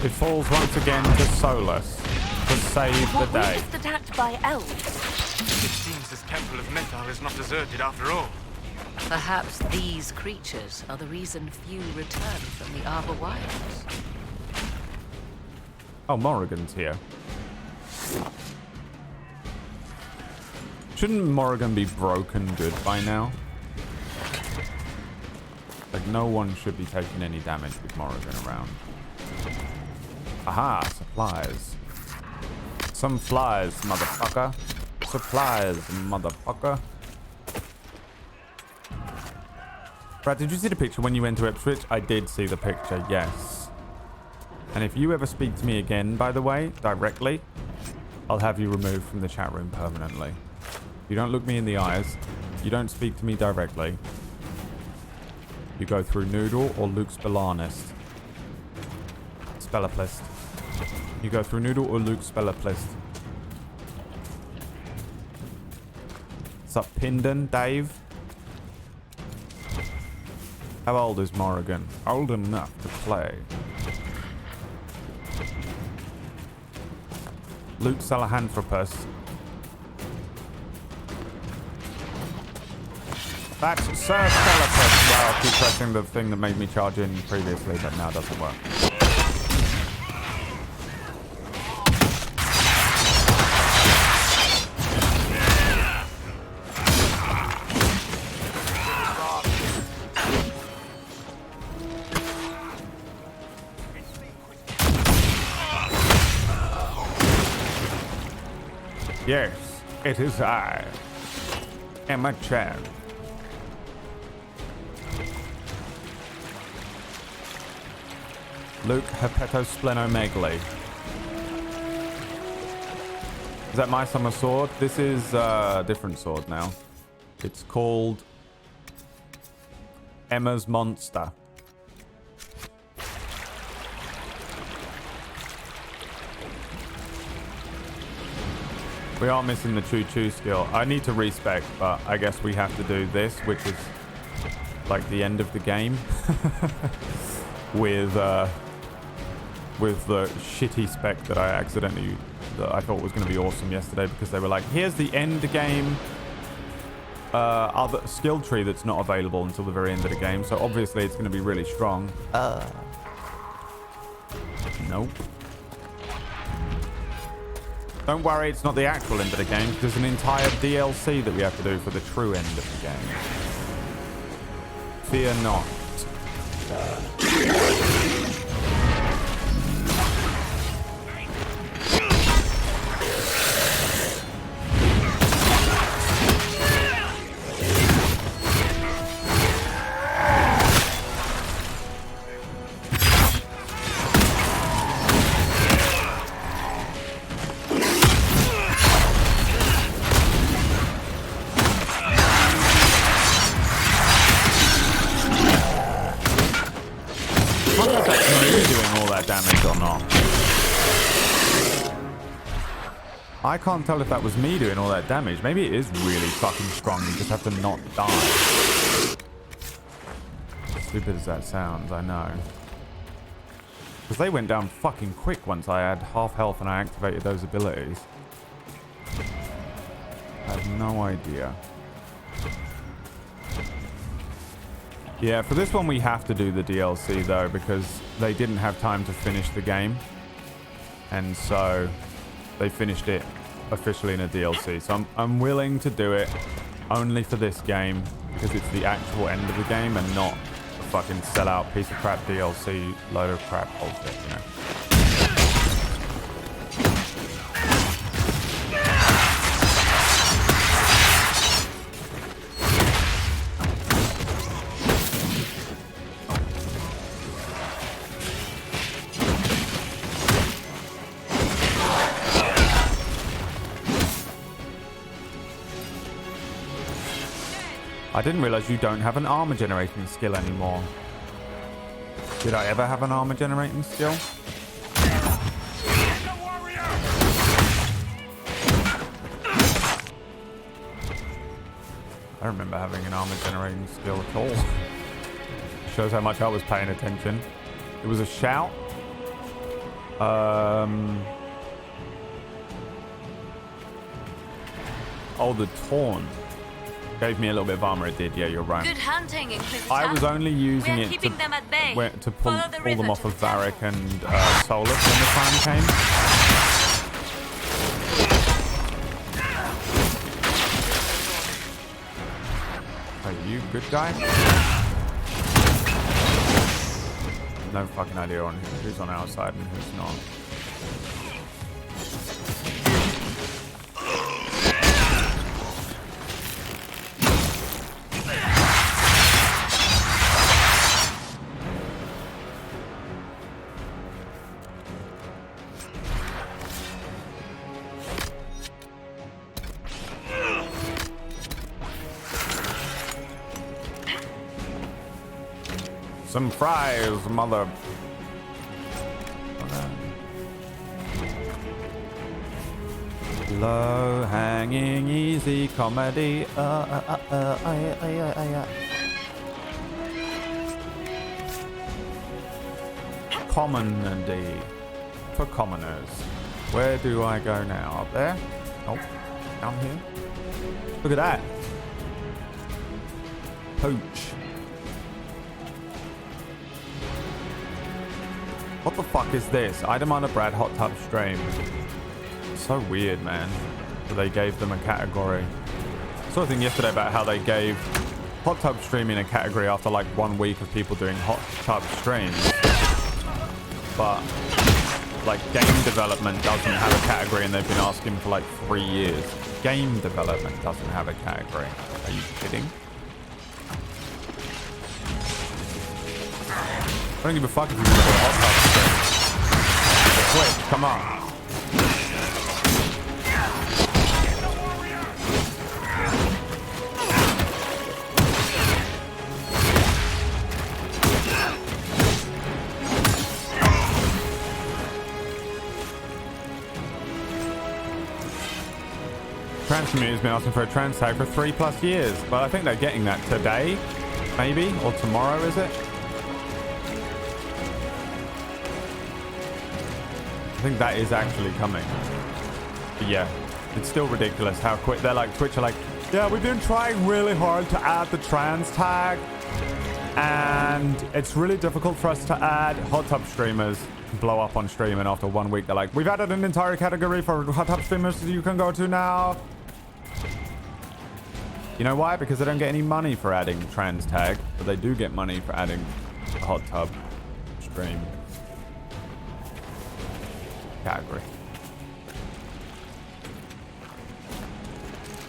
Speaker 2: It falls once again to Solus to save the day.
Speaker 4: Just attacked by elves.
Speaker 12: It seems this temple of Mythal is not deserted after all.
Speaker 8: Perhaps these creatures are the reason few return from the Arbor Wilds.
Speaker 2: Oh, Morrigan's here. Shouldn't Morrigan be broken good by now? Like, no one should be taking any damage with Morrigan around. Aha, supplies. Some flies, motherfucker. Supplies, motherfucker. Brad, did you see the picture when you went to Ipswich? I did see the picture, yes. And if you ever speak to me again, by the way, directly, I'll have you removed from the chat room permanently. You don't look me in the eyes. You don't speak to me directly. You go through Noodle or Luke Spillanist. Spellerplist. You go through Noodle or Luke Spellerplist. What's up, Pindon? Dave? How old is Morrigan? Old enough to play. Luke Salahanthropus. That's Sir Spellerplist. Well, I keep pressing the thing that made me charge in previously, but now it doesn't work. Yes, it is I, Emma Chan. Luke Hepatosplenomegaly. Is that my summer sword? This is a different sword now. It's called Emma's Monster. We are missing the choo-choo skill. I need to respec, but I guess we have to do this, which is like the end of the game. with the shitty spec that I accidentally, that I thought was going to be awesome yesterday, because they were like, here's the end game other skill tree that's not available until the very end of the game. So obviously it's going to be really strong. Nope. Don't worry, it's not the actual end of the game. There's an entire DLC that we have to do for the true end of the game. Fear not. I can't tell if that was me doing all that damage. Maybe it is really fucking strong. You just have to not die. Stupid as that sounds, I know. Because they went down fucking quick once I had half health and I activated those abilities. I have no idea. Yeah, for this one we have to do the DLC though, because they didn't have time to finish the game. And so they finished it officially in a DLC. So I'm willing to do it only for this game, because it's the actual end of the game and not a fucking sellout piece of crap DLC load of crap bullshit, you know. I didn't realize you don't have an armor generating skill anymore. Did I ever have an armor generating skill? I don't remember having an armor generating skill at all. Shows how much I was paying attention. It was a shout. Oh, the taunt. Gave me a little bit of armor, it did. Yeah, you're right.
Speaker 7: Good hunting, Inquisitor.
Speaker 2: I was only using it to pull them off of Varric and Solus when the time came. Are you a good guy? No fucking idea on who's on our side and who's not. Some fries, mother. Oh, no, Low hanging easy comedy. Commonity for commoners. Where do I go now? Up there? Oh, down here. Look at that. Pooch. What the fuck is this? Item on a Brad hot tub stream. So weird, man. So they gave them a category. I saw a thing yesterday about how they gave hot tub streaming a category after like 1 week of people doing hot tub streams. But like game development doesn't have a category and they've been asking for like 3 years. Game development doesn't have a category. Are you kidding? I don't give a fuck if you do a hot tub stream. Quick, come on. Trans community's been asking for a trans tag for 3+ years, but I think they're getting that today, maybe, or tomorrow, is it? I think that is actually coming. But yeah, it's still ridiculous how quick they're like, Twitch are like, yeah, we've been trying really hard to add the trans tag, and it's really difficult for us to add hot tub streamers. Blow up on stream, and after 1 week they're like, we've added an entire category for hot tub streamers you can go to now. You know why? Because they don't get any money for adding trans tag, but they do get money for adding a hot tub stream category.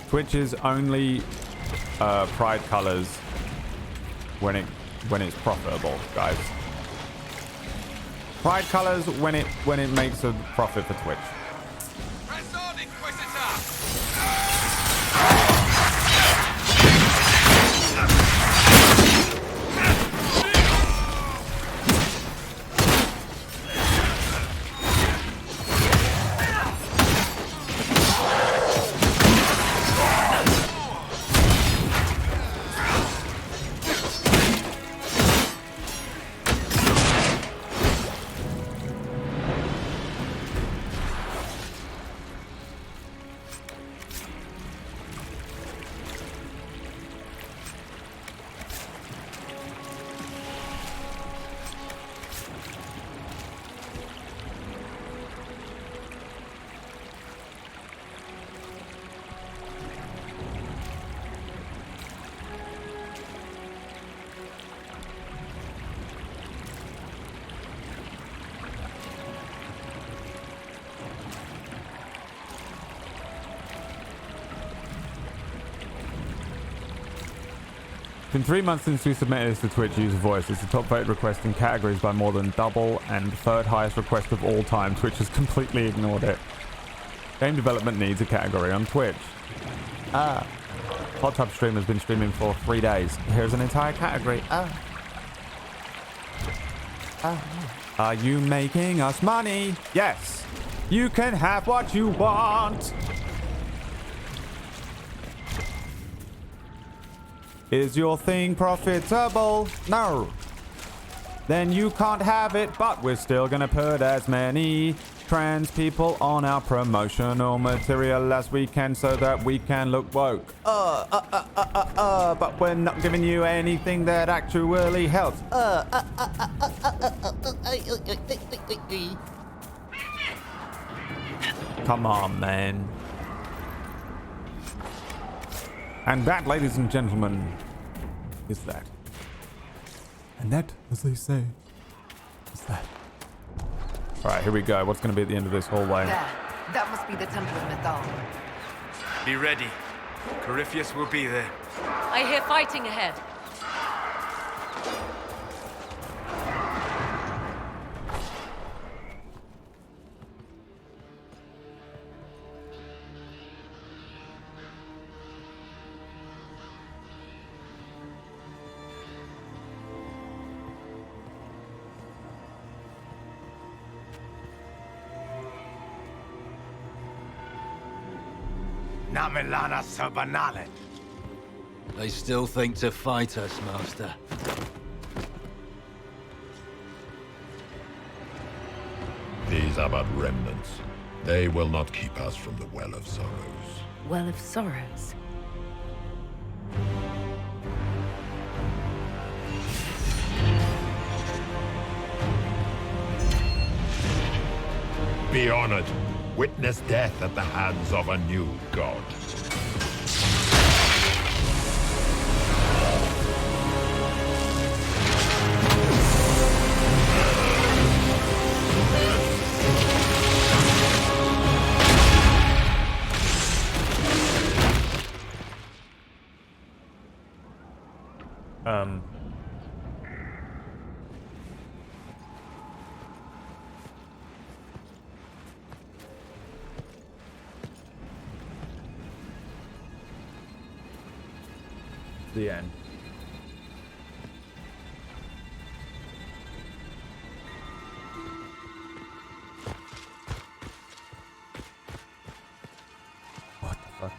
Speaker 2: Twitch is only pride colors when it's profitable, guys. Pride colors when it makes a profit for Twitch. In 3 months since we submitted this to Twitch user voice, it's the top voted request in categories by more than double and third highest request of all time. Twitch has completely ignored it. Game development needs a category on Twitch. Hot tub stream has been streaming for 3 days. Here's an entire category. Are you making us money? Yes. You can have what you want. Is your thing profitable? No. Then you can't have it, but we're still gonna put as many trans people on our promotional material as we can so that we can look woke. But we're not giving you anything that actually helps. Come on, man. And that, ladies and gentlemen, is that. And that, as they say, is that. Alright, here we go. What's going to be at the end of this hallway?
Speaker 4: There. That must be the Temple of Mythal.
Speaker 12: Be ready. Corypheus will be there.
Speaker 8: I hear fighting ahead.
Speaker 13: Namelana Sabanale.
Speaker 16: They still think to fight us, Master.
Speaker 17: These are but remnants. They will not keep us from the Well of Sorrows.
Speaker 4: Well of Sorrows.
Speaker 17: Be honored. Witness death at the hands of a new god.
Speaker 2: The end. What the fuck?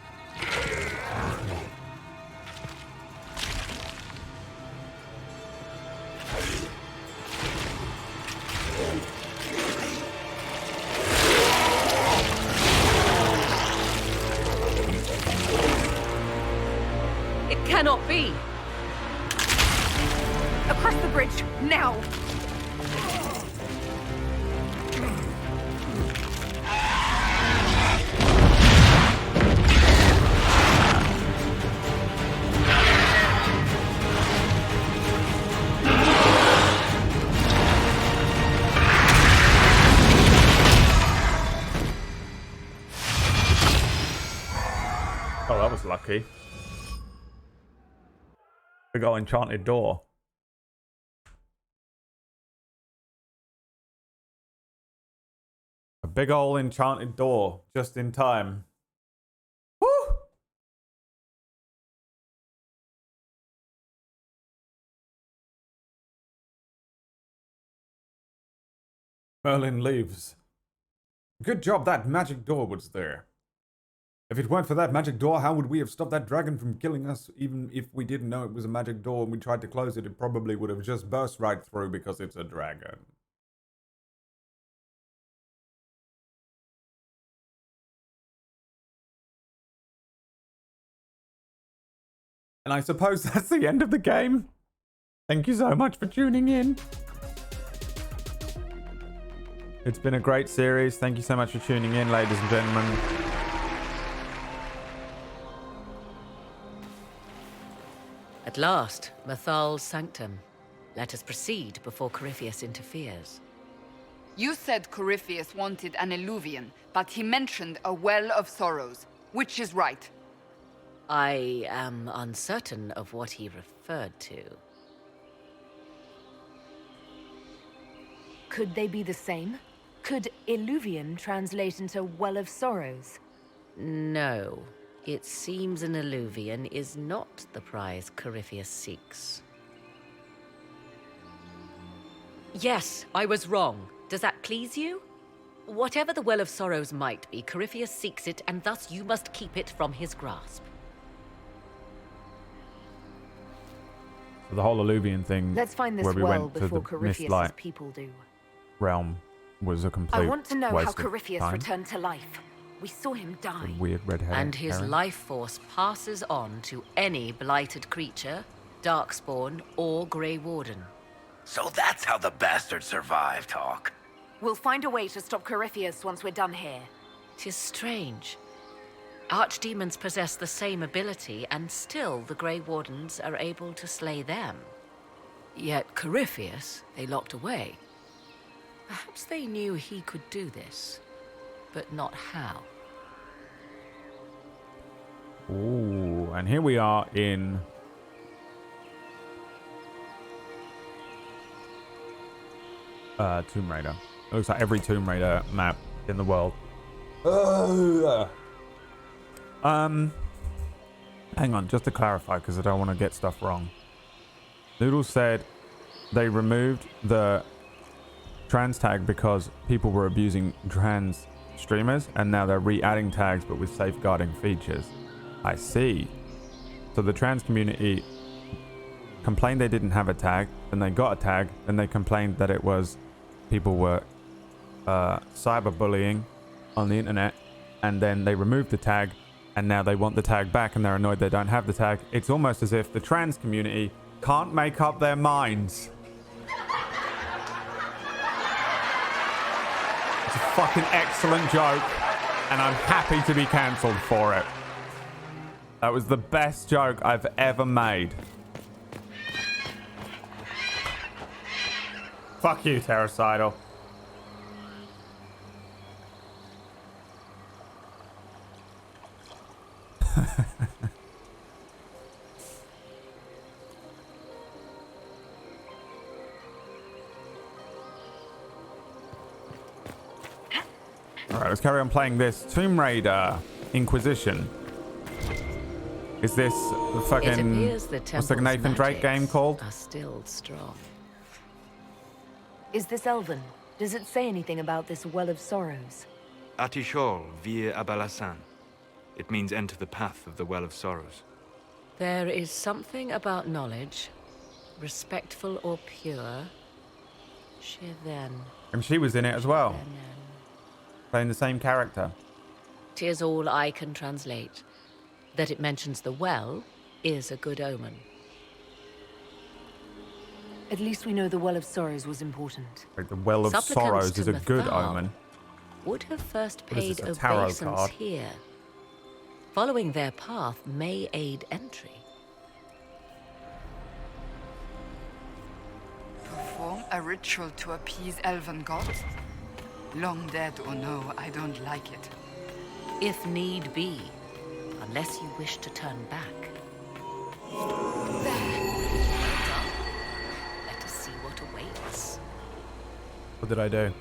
Speaker 8: It cannot be!
Speaker 4: Across the bridge, now!
Speaker 2: Oh, that was lucky. Big old enchanted door. A big old enchanted door, just in time. Woo! Merlin leaves. Good job that magic door was there. If it weren't for that magic door, how would we have stopped that dragon from killing us? Even if we didn't know it was a magic door and we tried to close it, it probably would have just burst right through because it's a dragon. And I suppose that's the end of the game. Thank you so much for tuning in. It's been a great series. Thank you so much for tuning in, ladies and gentlemen.
Speaker 8: At last, Mathal's sanctum. Let us proceed before Corypheus interferes.
Speaker 15: You said Corypheus wanted an Eluvian, but he mentioned a Well of Sorrows. Which is right?
Speaker 8: I am uncertain of what he referred to.
Speaker 4: Could they be the same? Could Eluvian translate into Well of Sorrows?
Speaker 8: No. It seems an Eluvian is not the prize Corypheus seeks. Yes, I was wrong. Does that please you? Whatever the Well of Sorrows might be, Corypheus seeks it, and thus you must keep it from his grasp.
Speaker 2: So the whole Eluvian thing.
Speaker 4: Let's find this
Speaker 2: where we
Speaker 4: well
Speaker 2: went to
Speaker 4: before
Speaker 2: the
Speaker 4: Corypheus'
Speaker 2: Mistlight
Speaker 4: people do.
Speaker 2: realm was a complete
Speaker 4: I want to know
Speaker 2: waste
Speaker 4: how
Speaker 2: of
Speaker 4: Corypheus
Speaker 2: time.
Speaker 4: returned to life. We saw him die.
Speaker 2: Weird red hair.
Speaker 8: And his life force passes on to any blighted creature, darkspawn, or Grey Warden.
Speaker 13: So that's how the bastard survived, Hawk.
Speaker 4: We'll find a way to stop Corypheus once we're done here.
Speaker 8: 'Tis strange. Archdemons possess the same ability, and still the Grey Wardens are able to slay them. Yet Corypheus they locked away. Perhaps they knew he could do this, but not how.
Speaker 2: Ooh, and here we are in Tomb Raider. It looks like every Tomb Raider map in the world. Hang on, just to clarify, because I don't want to get stuff wrong. Noodles said they removed the trans tag because people were abusing trans streamers, and now they're re-adding tags but with safeguarding features. I see. So the trans community complained they didn't have a tag, then they got a tag, then they complained that it was people were cyberbullying on the internet, and then they removed the tag, and now they want the tag back and they're annoyed they don't have the tag. It's almost as if the trans community can't make up their minds. It's a fucking excellent joke, and I'm happy to be cancelled for it. That was the best joke I've ever made. Fuck you, Terracidal. Alright, let's carry on playing this Tomb Raider Inquisition. Is this the fucking... what's the Nathan Drake game called?
Speaker 8: Are still strong.
Speaker 4: Is this Elven? Does it say anything about this Well of Sorrows?
Speaker 12: Atishol vir Abalasan. It means enter the path of the Well of Sorrows.
Speaker 8: There is something about knowledge, respectful or pure. Shiven.
Speaker 2: And she was in it as well. Playing the same character.
Speaker 8: 'Tis all I can translate. That it mentions the well is a good omen.
Speaker 4: At least we know the Well of Sorrows was important.
Speaker 2: Like the Well of
Speaker 8: Supplicants
Speaker 2: Sorrows
Speaker 8: to
Speaker 2: is a good
Speaker 8: Mathal
Speaker 2: omen.
Speaker 8: would have first
Speaker 2: What is
Speaker 8: paid
Speaker 2: this, a tarot
Speaker 8: obeisance
Speaker 2: card?
Speaker 8: here. Following their path may aid entry.
Speaker 15: Perform a ritual to appease elven gods? Long dead or no, I don't like it.
Speaker 8: If need be, unless you wish to turn back. Let us see what awaits.
Speaker 2: What did I do?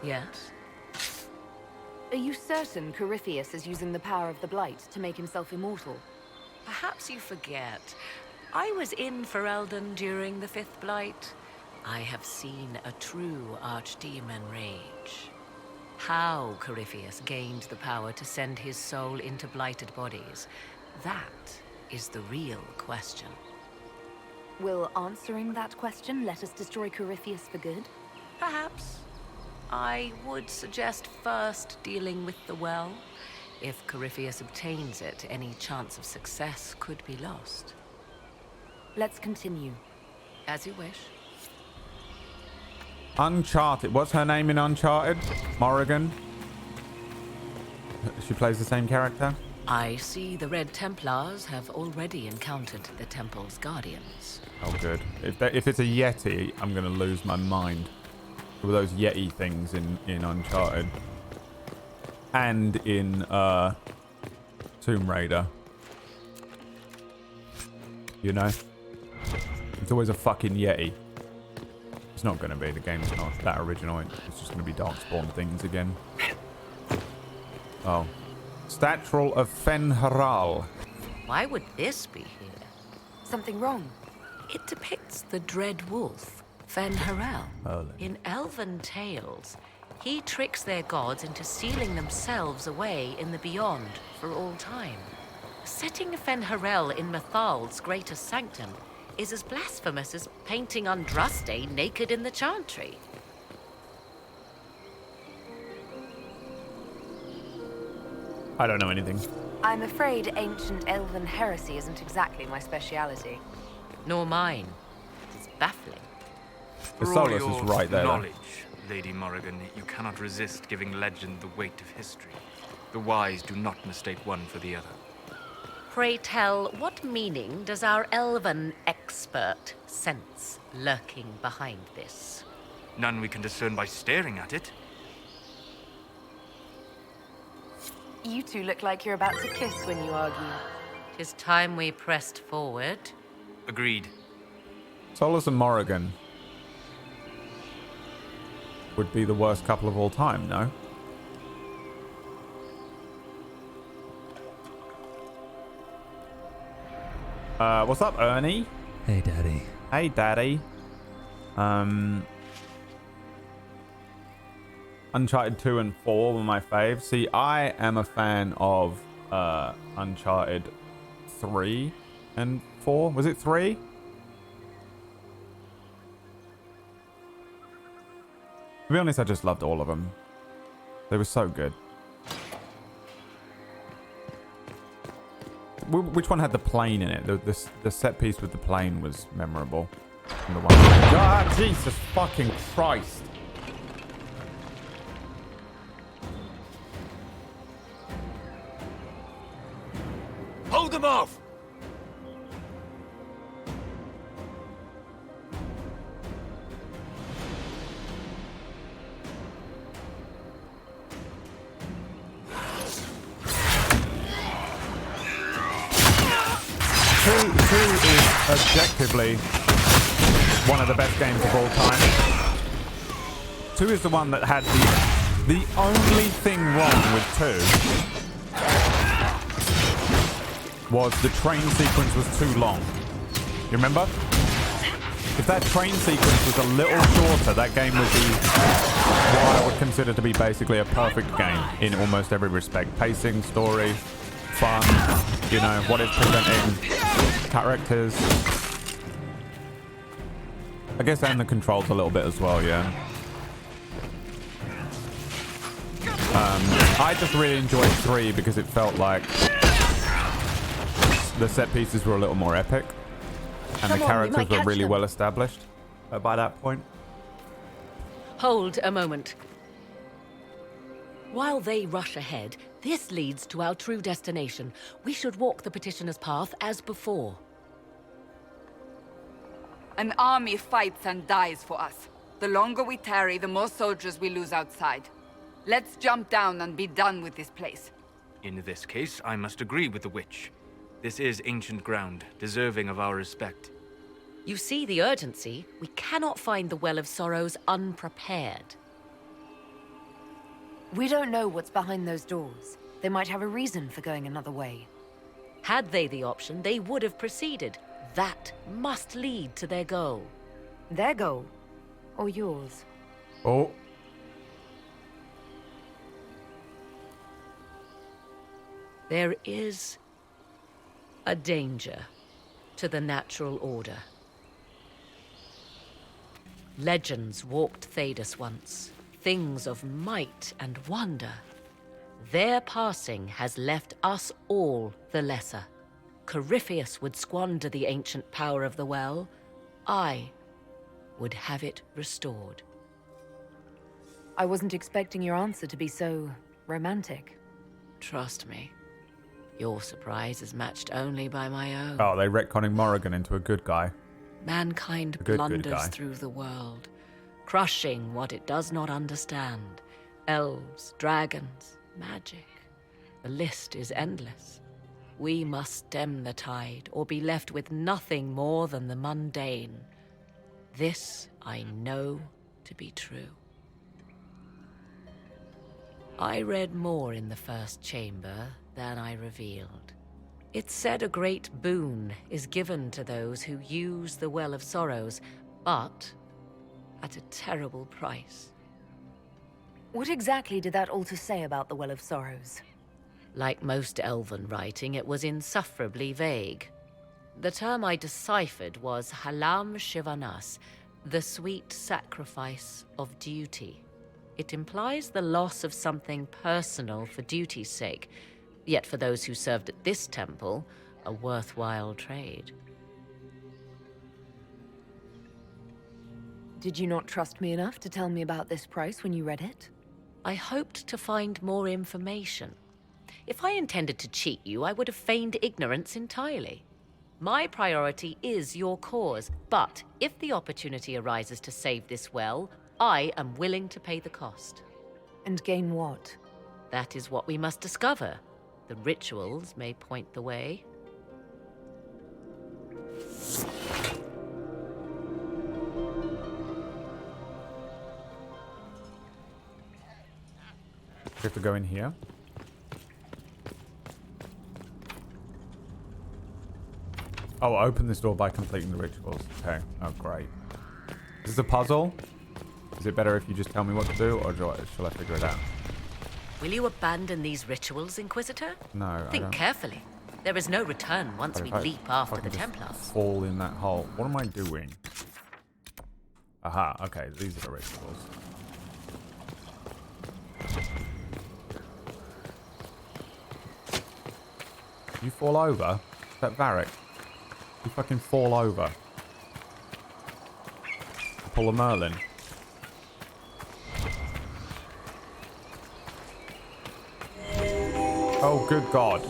Speaker 8: Yes?
Speaker 4: Are you certain Corypheus is using the power of the Blight to make himself immortal?
Speaker 8: Perhaps you forget. I was in Ferelden during the Fifth Blight. I have seen a true archdemon rage. How Corypheus gained the power to send his soul into blighted bodies, that is the real question.
Speaker 4: Will answering that question let us destroy Corypheus for good?
Speaker 8: Perhaps. I would suggest first dealing with the well. If Corypheus obtains it, any chance of success could be lost.
Speaker 4: Let's continue.
Speaker 8: As you wish.
Speaker 2: Uncharted. What's her name in Uncharted? Morrigan? She plays the same character?
Speaker 8: I see the Red Templars have already encountered the temple's guardians.
Speaker 2: Oh, good. If it's a Yeti, I'm going to lose my mind. With those Yeti things in Uncharted. And in Tomb Raider. You know? It's always a fucking Yeti. It's not going to be. The game's not that original. It's just going to be Darkspawn things again. Oh. Statual of Fenharal.
Speaker 8: Why would this be here?
Speaker 4: Something wrong?
Speaker 8: It depicts the Dread Wolf, Fenharel.
Speaker 2: Oh,
Speaker 8: In elven tales, he tricks their gods into sealing themselves away in the beyond for all time. Setting Fenharel in Mathal's greatest sanctum is as blasphemous as painting Andraste naked in the chantry.
Speaker 2: I don't know anything.
Speaker 4: I'm afraid ancient elven heresy isn't exactly my speciality.
Speaker 8: Nor mine. It's baffling.
Speaker 2: The
Speaker 12: For all
Speaker 2: Solus
Speaker 12: your
Speaker 2: is right there.
Speaker 12: knowledge, Lady Morrigan, you cannot resist giving legend the weight of history. The wise do not mistake one for the other.
Speaker 8: Pray tell, what meaning does our elven expert sense lurking behind this?
Speaker 12: None we can discern by staring at it.
Speaker 4: You two look like you're about to kiss when you argue.
Speaker 8: 'Tis time we pressed forward.
Speaker 12: Agreed.
Speaker 2: Solus and Morrigan would be the worst couple of all time, no? What's up, Ernie?
Speaker 18: Hey, Daddy.
Speaker 2: Hey, Daddy. Uncharted 2 and 4 were my faves. See, I am a fan of Uncharted 3 and 4. Was it 3? To be honest, I just loved all of them. They were so good. Which one had the plane in it? The set piece with the plane was memorable. And the one... Ah, Jesus fucking Christ.
Speaker 16: Hold them off!
Speaker 2: Two is objectively one of the best games of all time. 2 is the one that had the only thing wrong with 2 was the train sequence was too long. You remember? If that train sequence was a little shorter, that game would be what I would consider to be basically a perfect game in almost every respect. Pacing, story, fun, you know, what it's presenting, characters. I guess and the controls a little bit as well, yeah. I just really enjoyed 3 because it felt like the set pieces were a little more epic. And the characters were really well established by that point.
Speaker 8: Hold a moment. While they rush ahead, this leads to our true destination. We should walk the petitioner's path as before.
Speaker 15: An army fights and dies for us. The longer we tarry, the more soldiers we lose outside. Let's jump down and be done with this place.
Speaker 12: In this case, I must agree with the witch. This is ancient ground, deserving of our respect.
Speaker 8: You see the urgency? We cannot find the Well of Sorrows unprepared.
Speaker 4: We don't know what's behind those doors. They might have a reason for going another way.
Speaker 8: Had they the option, they would have proceeded. That must lead to their goal.
Speaker 4: Their goal? Or yours?
Speaker 2: Oh.
Speaker 8: There is a danger to the natural order. Legends walked Thedas once, things of might and wonder. Their passing has left us all the lesser. Corypheus would squander the ancient power of the well. I would have it restored.
Speaker 4: I wasn't expecting your answer to be so romantic.
Speaker 8: Trust me. Your surprise is matched only by my own.
Speaker 2: Oh, they retconning Morrigan into a good guy.
Speaker 8: Mankind blunders through the world, crushing what it does not understand. Elves, dragons, magic. The list is endless. We must stem the tide, or be left with nothing more than the mundane. This I know to be true. I read more in the first chamber than I revealed. It said a great boon is given to those who use the Well of Sorrows, but at a terrible price.
Speaker 4: What exactly did that altar say about the Well of Sorrows?
Speaker 8: Like most elven writing, it was insufferably vague. The term I deciphered was Halam Shivanas, the sweet sacrifice of duty. It implies the loss of something personal for duty's sake, yet for those who served at this temple, a worthwhile trade.
Speaker 4: Did you not trust me enough to tell me about this price when you read it?
Speaker 8: I hoped to find more information. If I intended to cheat you, I would have feigned ignorance entirely. My priority is your cause, but if the opportunity arises to save this well, I am willing to pay the cost.
Speaker 4: And gain what?
Speaker 8: That is what we must discover. The rituals may point the way.
Speaker 2: We have to go in here. Oh, open this door by completing the rituals. Okay. Oh, great. Is Is this a puzzle? Is it better if you just tell me what to do, or shall I figure it out?
Speaker 8: Will you abandon these rituals, Inquisitor?
Speaker 2: No, I
Speaker 8: Think
Speaker 2: don't.
Speaker 8: carefully. There is no return once
Speaker 2: But
Speaker 8: we
Speaker 2: if I
Speaker 8: leap after the
Speaker 2: fucking just
Speaker 8: Templars.
Speaker 2: fall in that hole. What am I doing? Aha, okay, these are the rituals. You fall over? Is that Varric? You fucking fall over. Pull a Merlin. Oh, good God.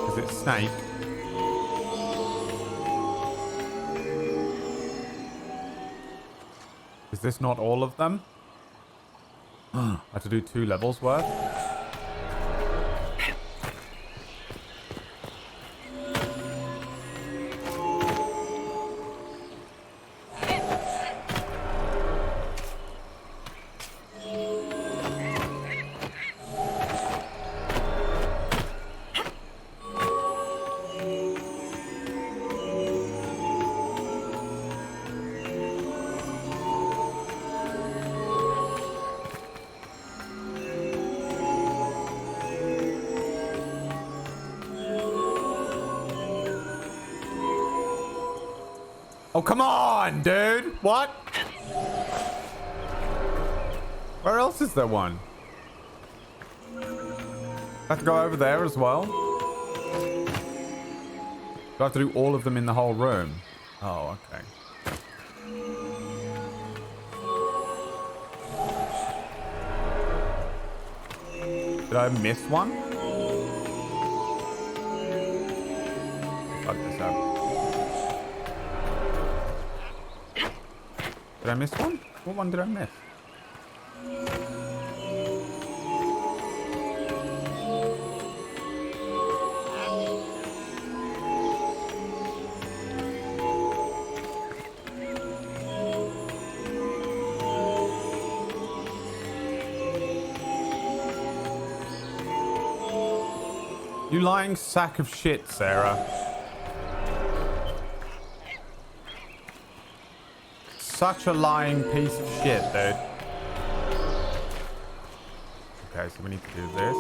Speaker 2: Is it Snake? Is this not all of them? I have to do 2 levels worth? Oh, come on, dude. What? Where else is there one? I have to go over there as well? Do I have to do all of them in the whole room? Oh, okay. Did I miss one? Fuck this up. Did I miss one? What one did I miss? You lying sack of shit, Sarah. Such a lying piece of shit, dude. Okay, so we need to do this.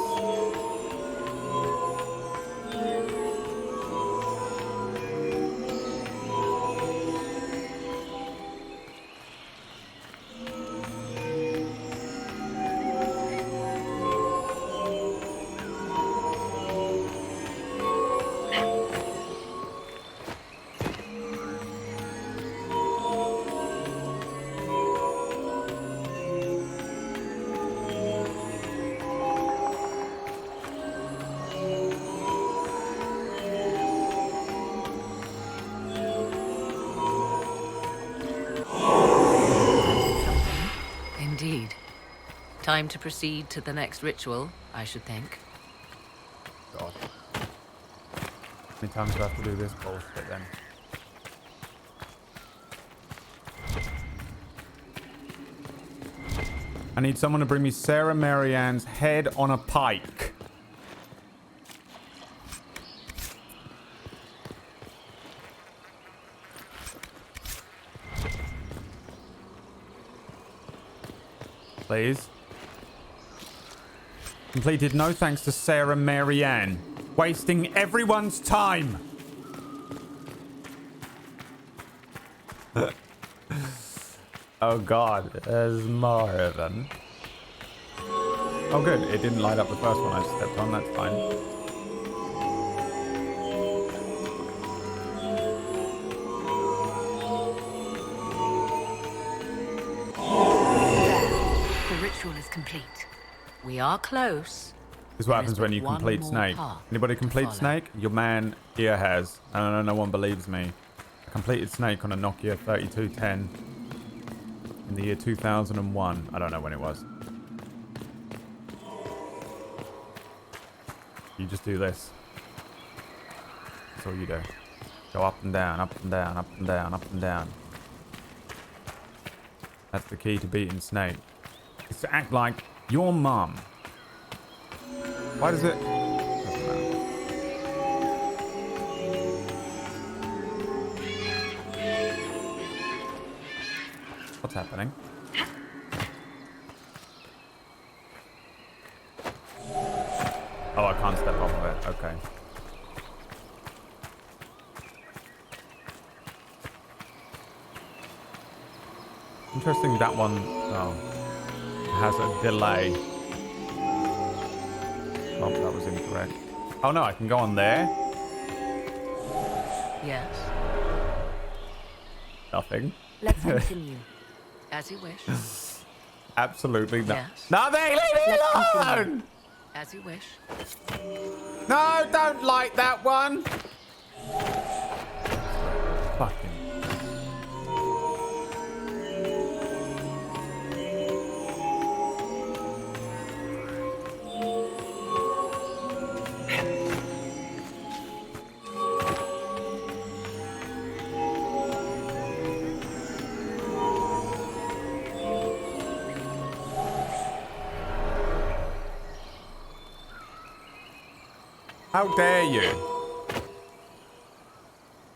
Speaker 8: Indeed. Time to proceed to the next ritual, I should think.
Speaker 2: God. How many times do I have to do this bullshit then? I need someone to bring me Sarah Marianne's head on a pike. Please. Completed no thanks to Sarah Marianne. Wasting everyone's time. Oh God, there's more of them. Oh good, it didn't light up the first one I stepped on, that's fine.
Speaker 4: The ritual is complete.
Speaker 8: We are close.
Speaker 2: This is what happens when you complete Snake. Anybody complete Snake? Your man here has. I don't know, no one believes me. I completed Snake on a Nokia 3210 in the year 2001. I don't know when it was. You just do this. That's all you do. Go up and down, up and down, up and down, up and down. That's the key to beating Snape. It's to act like your mum. Why does it... Doesn't matter. What's happening? Oh, I can't step off of it. Okay. Interesting that one, oh, has a delay. Oh, that was incorrect. Oh no, I can go on there.
Speaker 8: Yes.
Speaker 2: Nothing.
Speaker 4: Let's continue.
Speaker 8: As you wish.
Speaker 2: Absolutely not.
Speaker 8: Yes.
Speaker 2: Nothing! Leave me alone!
Speaker 8: As you wish.
Speaker 2: No, don't like that one! Fucking... How dare you?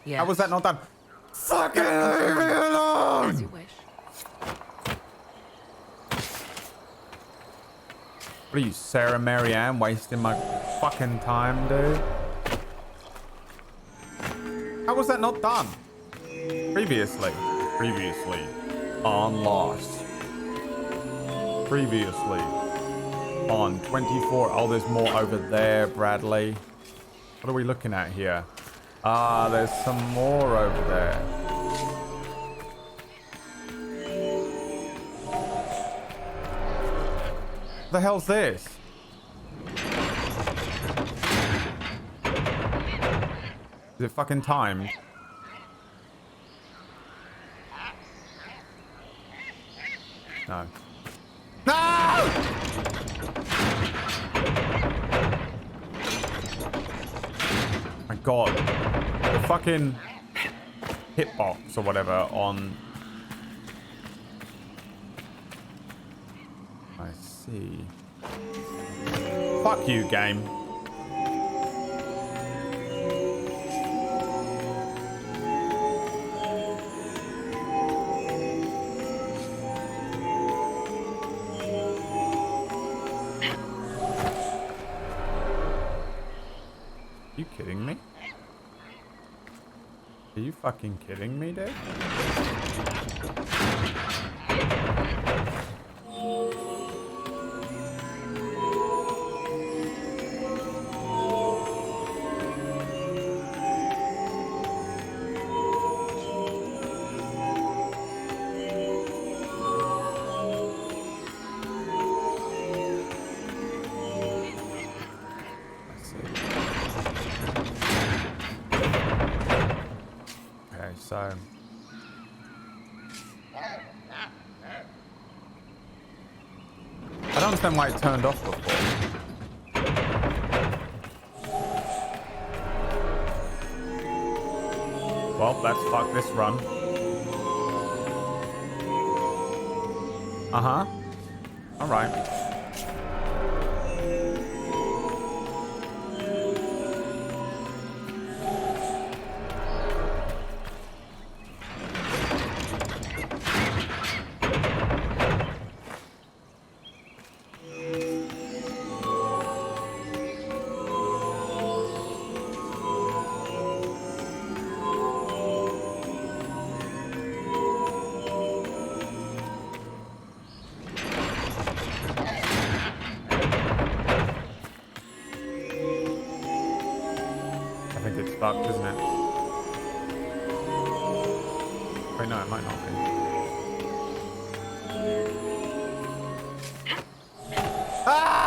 Speaker 8: Yes.
Speaker 2: How was that not done? Fucking leave me alone!
Speaker 8: As you wish.
Speaker 2: What are you, Sarah Mary Ann, wasting my fucking time, dude? How was that not done? Previously on Lost. Previously on 24. Oh, there's more over there, Bradley. What are we looking at here? Ah, there's some more over there. What the hell's this? Is it fucking timed? No. No! My God. The fucking hitbox or whatever on... I see. Fuck you, game. You kidding me? Are you fucking kidding me, dude? So I don't understand why it turned off before. Well, let's fuck this run. Uh-huh. All right. I think it's fucked, isn't it? Wait, no, it might not be. Ah!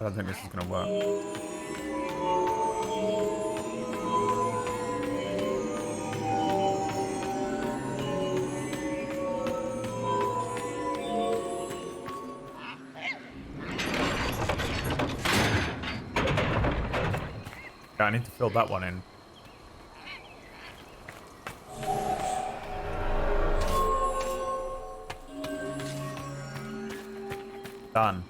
Speaker 2: don't think this is gonna work. Yeah, I need to fill that one in. Done.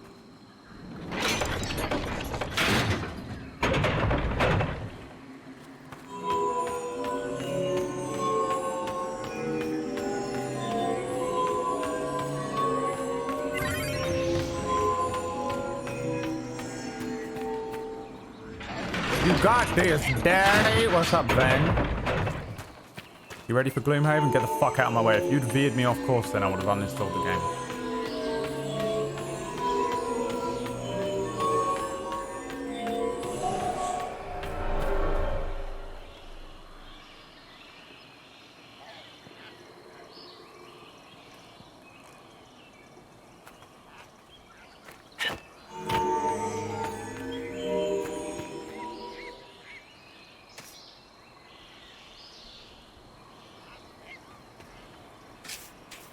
Speaker 2: You got this, Daddy. What's up, Ben? You ready for Gloomhaven? Get the fuck out of my way. If you'd veered me off course, then I would have uninstalled the game.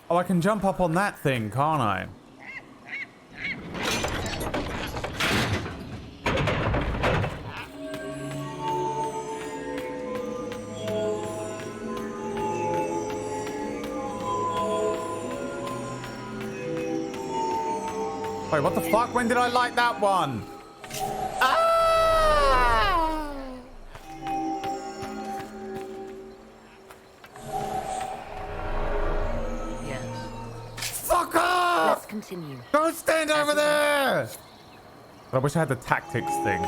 Speaker 2: Oh, I can jump up on that thing, can't I? Wait, what the fuck? When did I like that one? Fuck off!
Speaker 8: Let's continue.
Speaker 2: Don't stand over there! But I wish I had the tactics thing.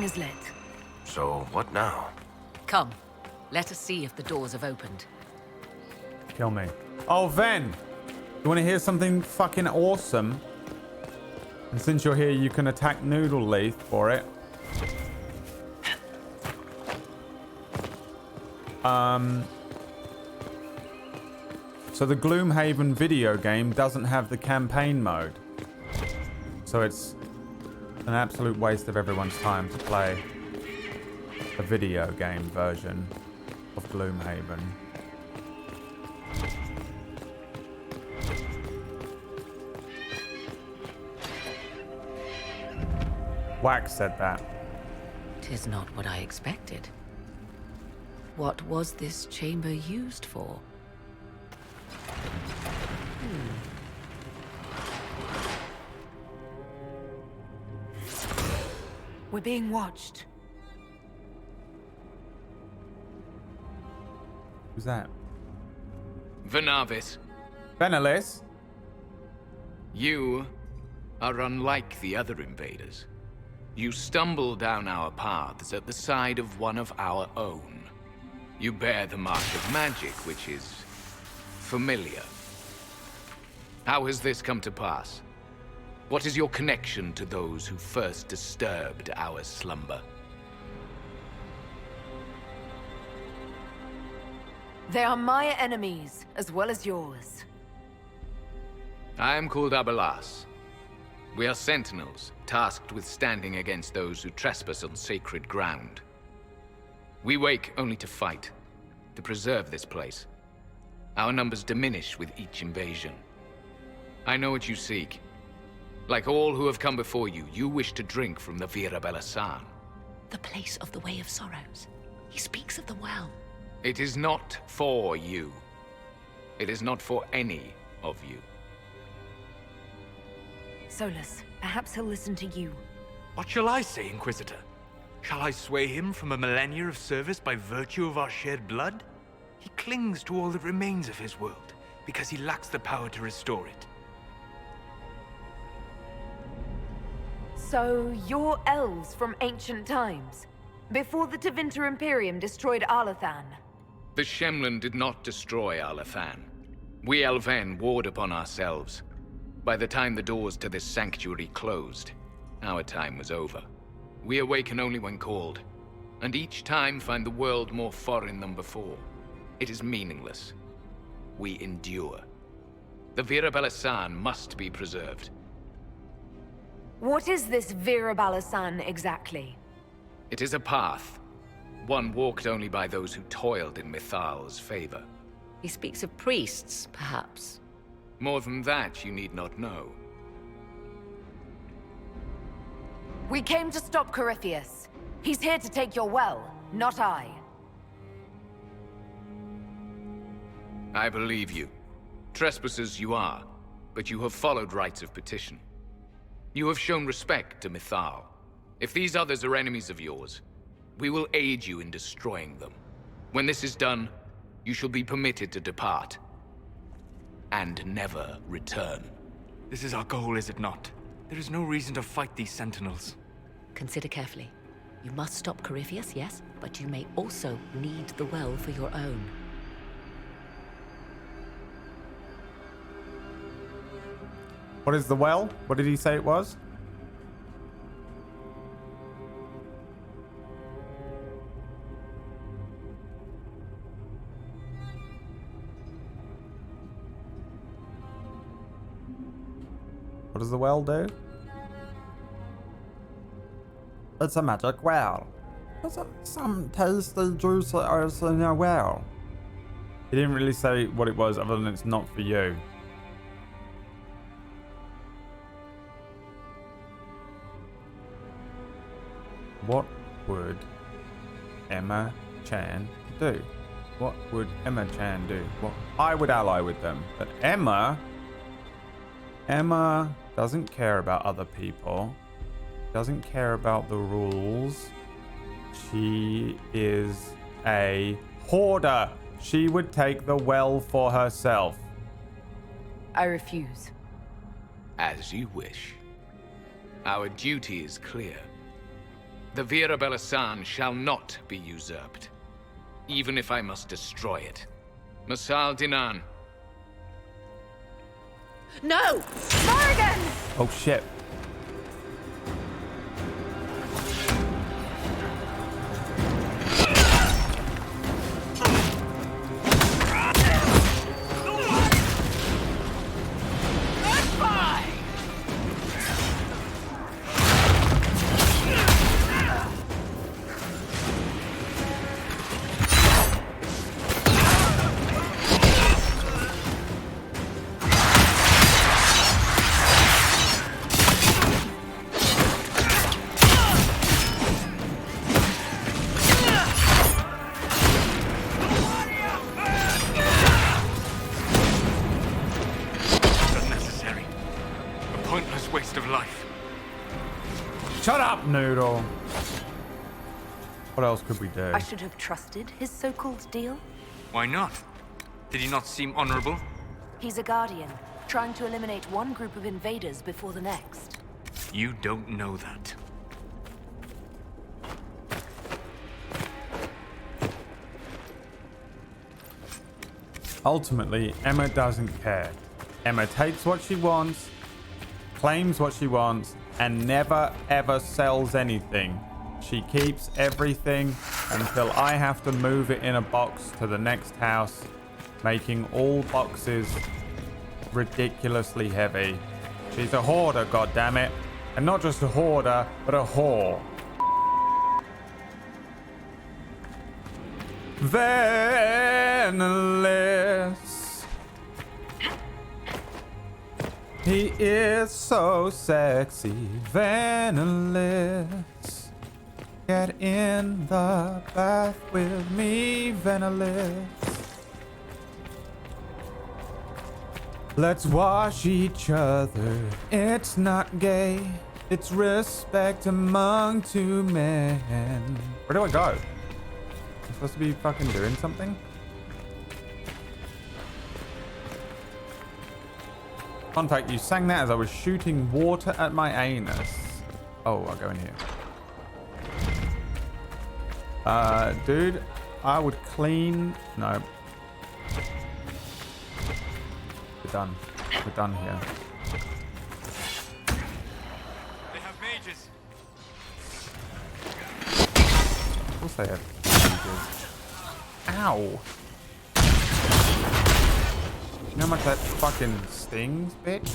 Speaker 4: Is lit.
Speaker 13: So, what now?
Speaker 8: Come, let us see if the doors have opened.
Speaker 2: Kill me. Oh, Ven! You want to hear something fucking awesome? And since you're here, you can attack Noodle Leaf for it. So the Gloomhaven video game doesn't have the campaign mode. So it's an absolute waste of everyone's time to play a video game version of Gloomhaven. Wax said that.
Speaker 8: 'Tis not what I expected. What was this chamber used for?
Speaker 4: We're being watched.
Speaker 2: Who's that?
Speaker 12: Venavis.
Speaker 2: Venalis?
Speaker 12: You are unlike the other invaders. You stumble down our paths at the side of one of our own. You bear the mark of magic, which is familiar. How has this come to pass? What is your connection to those who first disturbed our slumber?
Speaker 4: They are my enemies, as well as yours.
Speaker 12: I am called Abelas. We are sentinels, tasked with standing against those who trespass on sacred ground. We wake only to fight, to preserve this place. Our numbers diminish with each invasion. I know what you seek. Like all who have come before you, you wish to drink from the Vira Belasan.
Speaker 8: The place of the Way of Sorrows. He speaks of the well.
Speaker 12: It is not for you. It is not for any of you.
Speaker 4: Solus, perhaps he'll listen to you.
Speaker 18: What shall I say, Inquisitor? Shall I sway him from a millennia of service by virtue of our shared blood? He clings to all that remains of his world, because he lacks the power to restore it.
Speaker 4: So, you're elves from ancient times, before the Tevinter Imperium destroyed Arlathan.
Speaker 12: The Shemlin did not destroy Arlathan. We Elven warred upon ourselves. By the time the doors to this sanctuary closed, our time was over. We awaken only when called, and each time find the world more foreign than before. It is meaningless. We endure. The Vira Balasan must be preserved.
Speaker 4: What is this Vira Balasan exactly?
Speaker 12: It is a path, one walked only by those who toiled in Mithal's favor.
Speaker 8: He speaks of priests, perhaps.
Speaker 12: More than that, you need not know.
Speaker 4: We came to stop Corypheus. He's here to take your well, not I.
Speaker 12: I believe you. Trespassers you are, but you have followed rites of petition. You have shown respect to Mithal. If these others are enemies of yours, we will aid you in destroying them. When this is done, you shall be permitted to depart. And never return.
Speaker 18: This is our goal, is it not? There is no reason to fight these sentinels.
Speaker 8: Consider carefully. You must stop Corypheus, yes, but you may also need the well for your own.
Speaker 2: What is the well? What did he say it was? What does the well do? It's a magic well. There's some tasty juice in a well. He didn't really say what it was other than it's not for you. What would Emma Chan do? What would Emma Chan do? Well, I would ally with them, but Emma doesn't care about other people, doesn't care about the rules. She is a hoarder. She would take the well for herself.
Speaker 4: I refuse.
Speaker 12: As you wish. Our duty is clear. The Vira Balasan shall not be usurped, even if I must destroy it. Masal Dinan.
Speaker 8: No!
Speaker 4: Morrigan!
Speaker 2: Oh shit. Shut up, Noodle. What else could we do?
Speaker 4: I should have trusted his so-called deal.
Speaker 18: Why not? Did he not seem honorable?
Speaker 4: He's a guardian, trying to eliminate one group of invaders before the next.
Speaker 18: You don't know that.
Speaker 2: Ultimately, Emma doesn't care. Emma takes what she wants, claims what she wants, and never ever sells anything. She keeps everything until I have to move it in a box to the next house, making all boxes ridiculously heavy. She's a hoarder, goddammit. And not just a hoarder, but a whore. Venomless. He is so sexy, Venomless. Get in the bath with me, Venomless. Let's wash each other, it's not gay. It's respect among two men. Where do I go? I'm supposed to be fucking doing something? Fun fact, you sang that as I was shooting water at my anus. Oh, I'll go in here. Dude, I would clean... No. We're done. We're done here.
Speaker 18: They have mages.
Speaker 2: Of course they have mages. Ow! You know how much that fucking stings, bitch?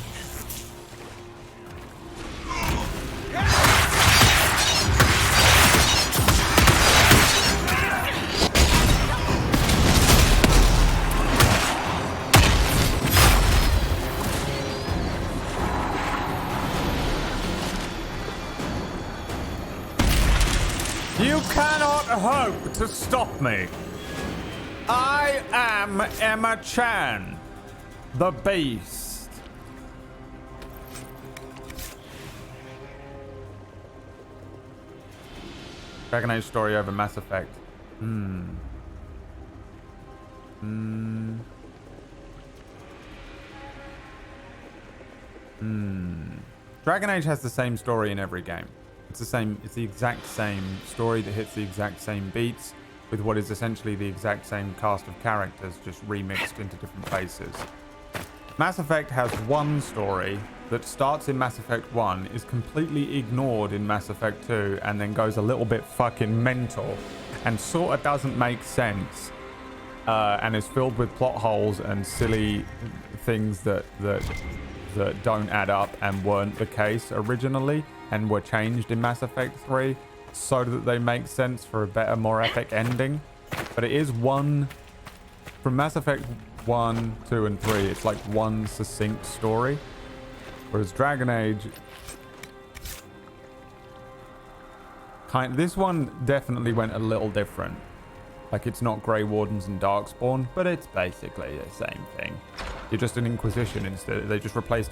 Speaker 2: You cannot hope to stop me. I am Emma Chan, the Beast. Dragon Age story over Mass Effect. Dragon Age has the same story in every game. It's the exact same story that hits the exact same beats with what is essentially the exact same cast of characters just remixed into different places. Mass Effect has one story that starts in Mass Effect 1, is completely ignored in Mass Effect 2, and then goes a little bit fucking mental and sort of doesn't make sense, and is filled with plot holes and silly things that don't add up and weren't the case originally and were changed in Mass Effect 3 so that they make sense for a better, more epic ending. But it is one... From Mass Effect 1, 2, and 3, it's like one succinct story. Whereas Dragon Age... This one definitely went a little different. Like, it's not Grey Wardens and Darkspawn, but it's basically the same thing. You're just an Inquisition instead. They just replaced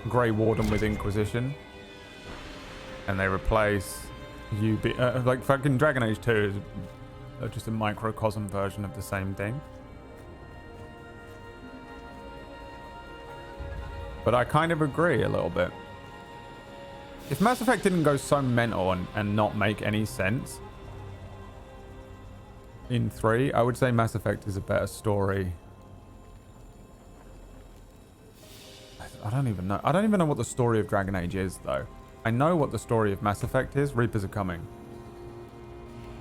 Speaker 2: Grey Warden with Inquisition. And they replace you... like, fucking Dragon Age 2 is just a microcosm version of the same thing. But I kind of agree a little bit. If Mass Effect didn't go so mental and not make any sense in 3, I would say Mass Effect is a better story. I don't even know. I don't even know what the story of Dragon Age is, though. I know what the story of Mass Effect is. Reapers are coming.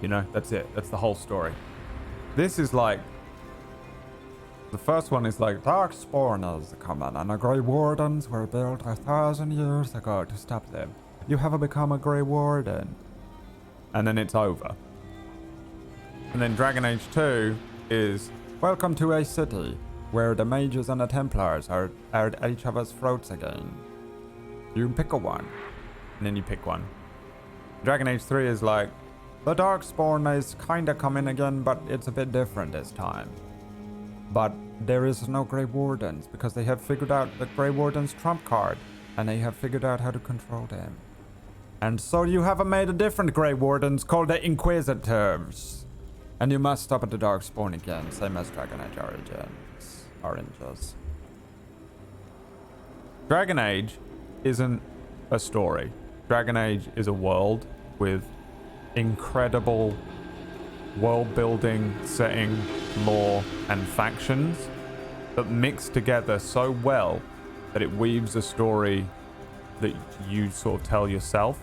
Speaker 2: You know, that's it. That's the whole story. This is like... The first one is like, Darkspawners are coming, and the Grey Wardens were built 1,000 years ago to stop them. You have become a Grey Warden. And then it's over. And then Dragon Age 2 is, welcome to a city where the mages and the Templars are at each other's throats again. You pick a one. And then you pick one. Dragon Age 3 is like, the Darkspawn is kinda coming again, but it's a bit different this time. But there is no Grey Wardens because they have figured out the Grey Warden's trump card, and they have figured out how to control them. And so you have made a different Grey Wardens called the Inquisitors. And you must stop at the Darkspawn again, same as Dragon Age Origins. Dragon Age isn't a story. Dragon Age is a world with incredible world building, setting, lore, and factions that mix together so well that it weaves a story that you sort of tell yourself.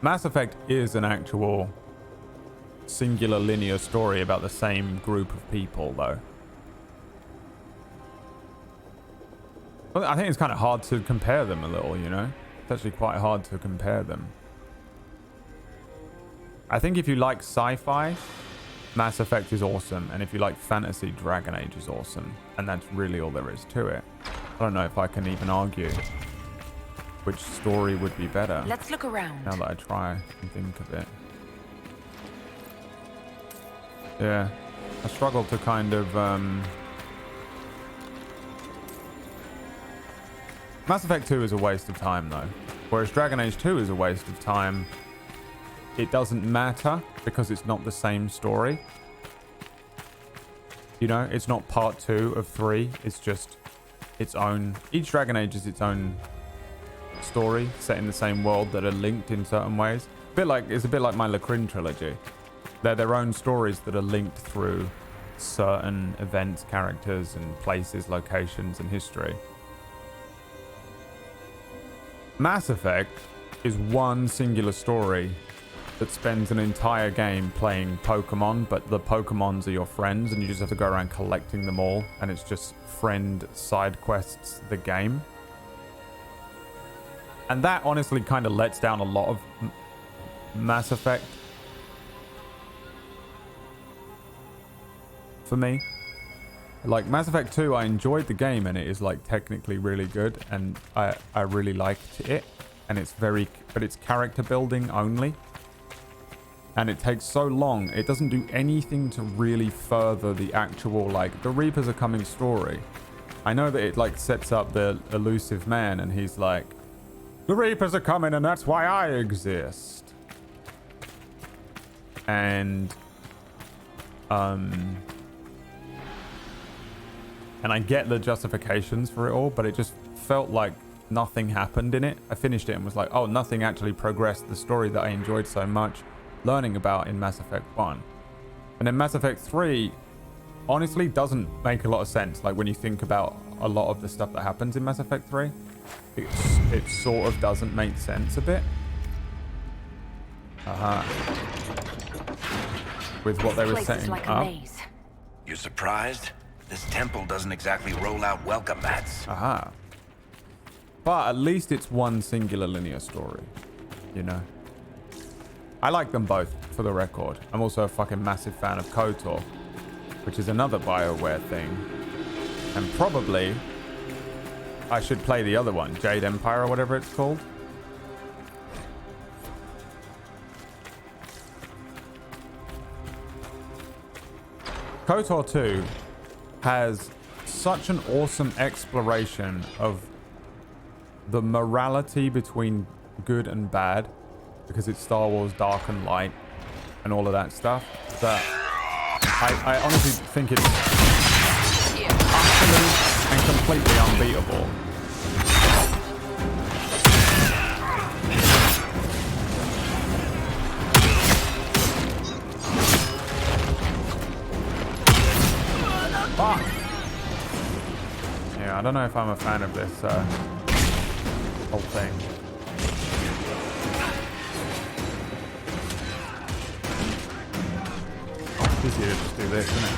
Speaker 2: Mass Effect is an actual singular linear story about the same group of people, though. Well, I think it's kind of hard to compare them a little, you know? It's actually quite hard to compare them. I think if you like sci-fi, Mass Effect is awesome. And if you like fantasy, Dragon Age is awesome. And that's really all there is to it. I don't know if I can even argue which story would be better.
Speaker 4: Let's look around.
Speaker 2: Now that I try and think of it. Yeah. I struggle to kind of... Mass Effect 2 is a waste of time though. Whereas Dragon Age 2 is a waste of time. It doesn't matter because it's not the same story. You know, it's not part 2 of 3. It's just its own. Each Dragon Age is its own story set in the same world that are linked in certain ways. It's a bit like my Lacrin trilogy. They're their own stories that are linked through certain events, characters, and places, locations, and history. Mass Effect is one singular story that spends an entire game playing Pokemon, but the Pokemons are your friends and you just have to go around collecting them all, and it's just friend side quests the game. And that honestly kind of lets down a lot of Mass Effect for me. Like Mass Effect 2, I enjoyed the game and it is like technically really good and I really liked it, and it's but it's character building only. And it takes so long. It doesn't do anything to really further the actual, like, the Reapers are coming story. I know that it, like, sets up the elusive man and he's like, the Reapers are coming and that's why I exist. And, and I get the justifications for it all, but it just felt like nothing happened in it. I finished it and was like, oh, nothing actually progressed the story that I enjoyed so much learning about in Mass Effect 1. And then Mass Effect 3 honestly doesn't make a lot of sense. Like when you think about a lot of the stuff that happens in Mass Effect 3, it sort of doesn't make sense a bit. With what they were setting up.
Speaker 13: You're surprised? This temple doesn't exactly roll out welcome mats.
Speaker 2: But at least it's one singular linear story, you know? I like them both, for the record. I'm also a fucking massive fan of KOTOR, which is another BioWare thing. And probably I should play the other one, Jade Empire or whatever it's called. KOTOR 2 has such an awesome exploration of the morality between good and bad, because it's Star Wars Dark and Light and all of that stuff, that I honestly think it's utterly and completely unbeatable. Fuck! Yeah, I don't know if I'm a fan of this whole thing. It's easier to just do this, isn't it?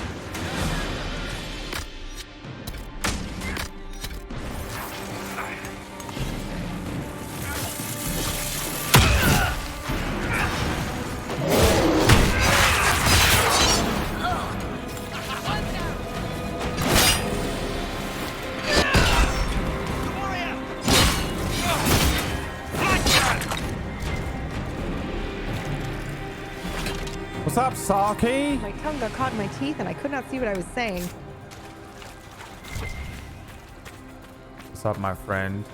Speaker 2: What's up, Saki?
Speaker 19: My tongue got caught in my teeth and I could not see what I was saying.
Speaker 2: What's up, my friend?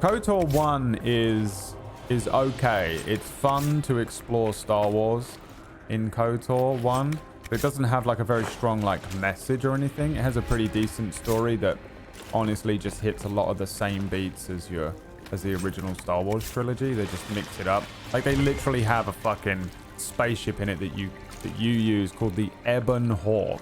Speaker 2: KOTOR 1 is okay. It's fun to explore Star Wars in KOTOR 1. But it doesn't have like a very strong like message or anything. It has a pretty decent story that honestly just hits a lot of the same beats as the original Star Wars trilogy. They just mix it up. Like they literally have a fucking spaceship in it that you use called the Ebon Hawk,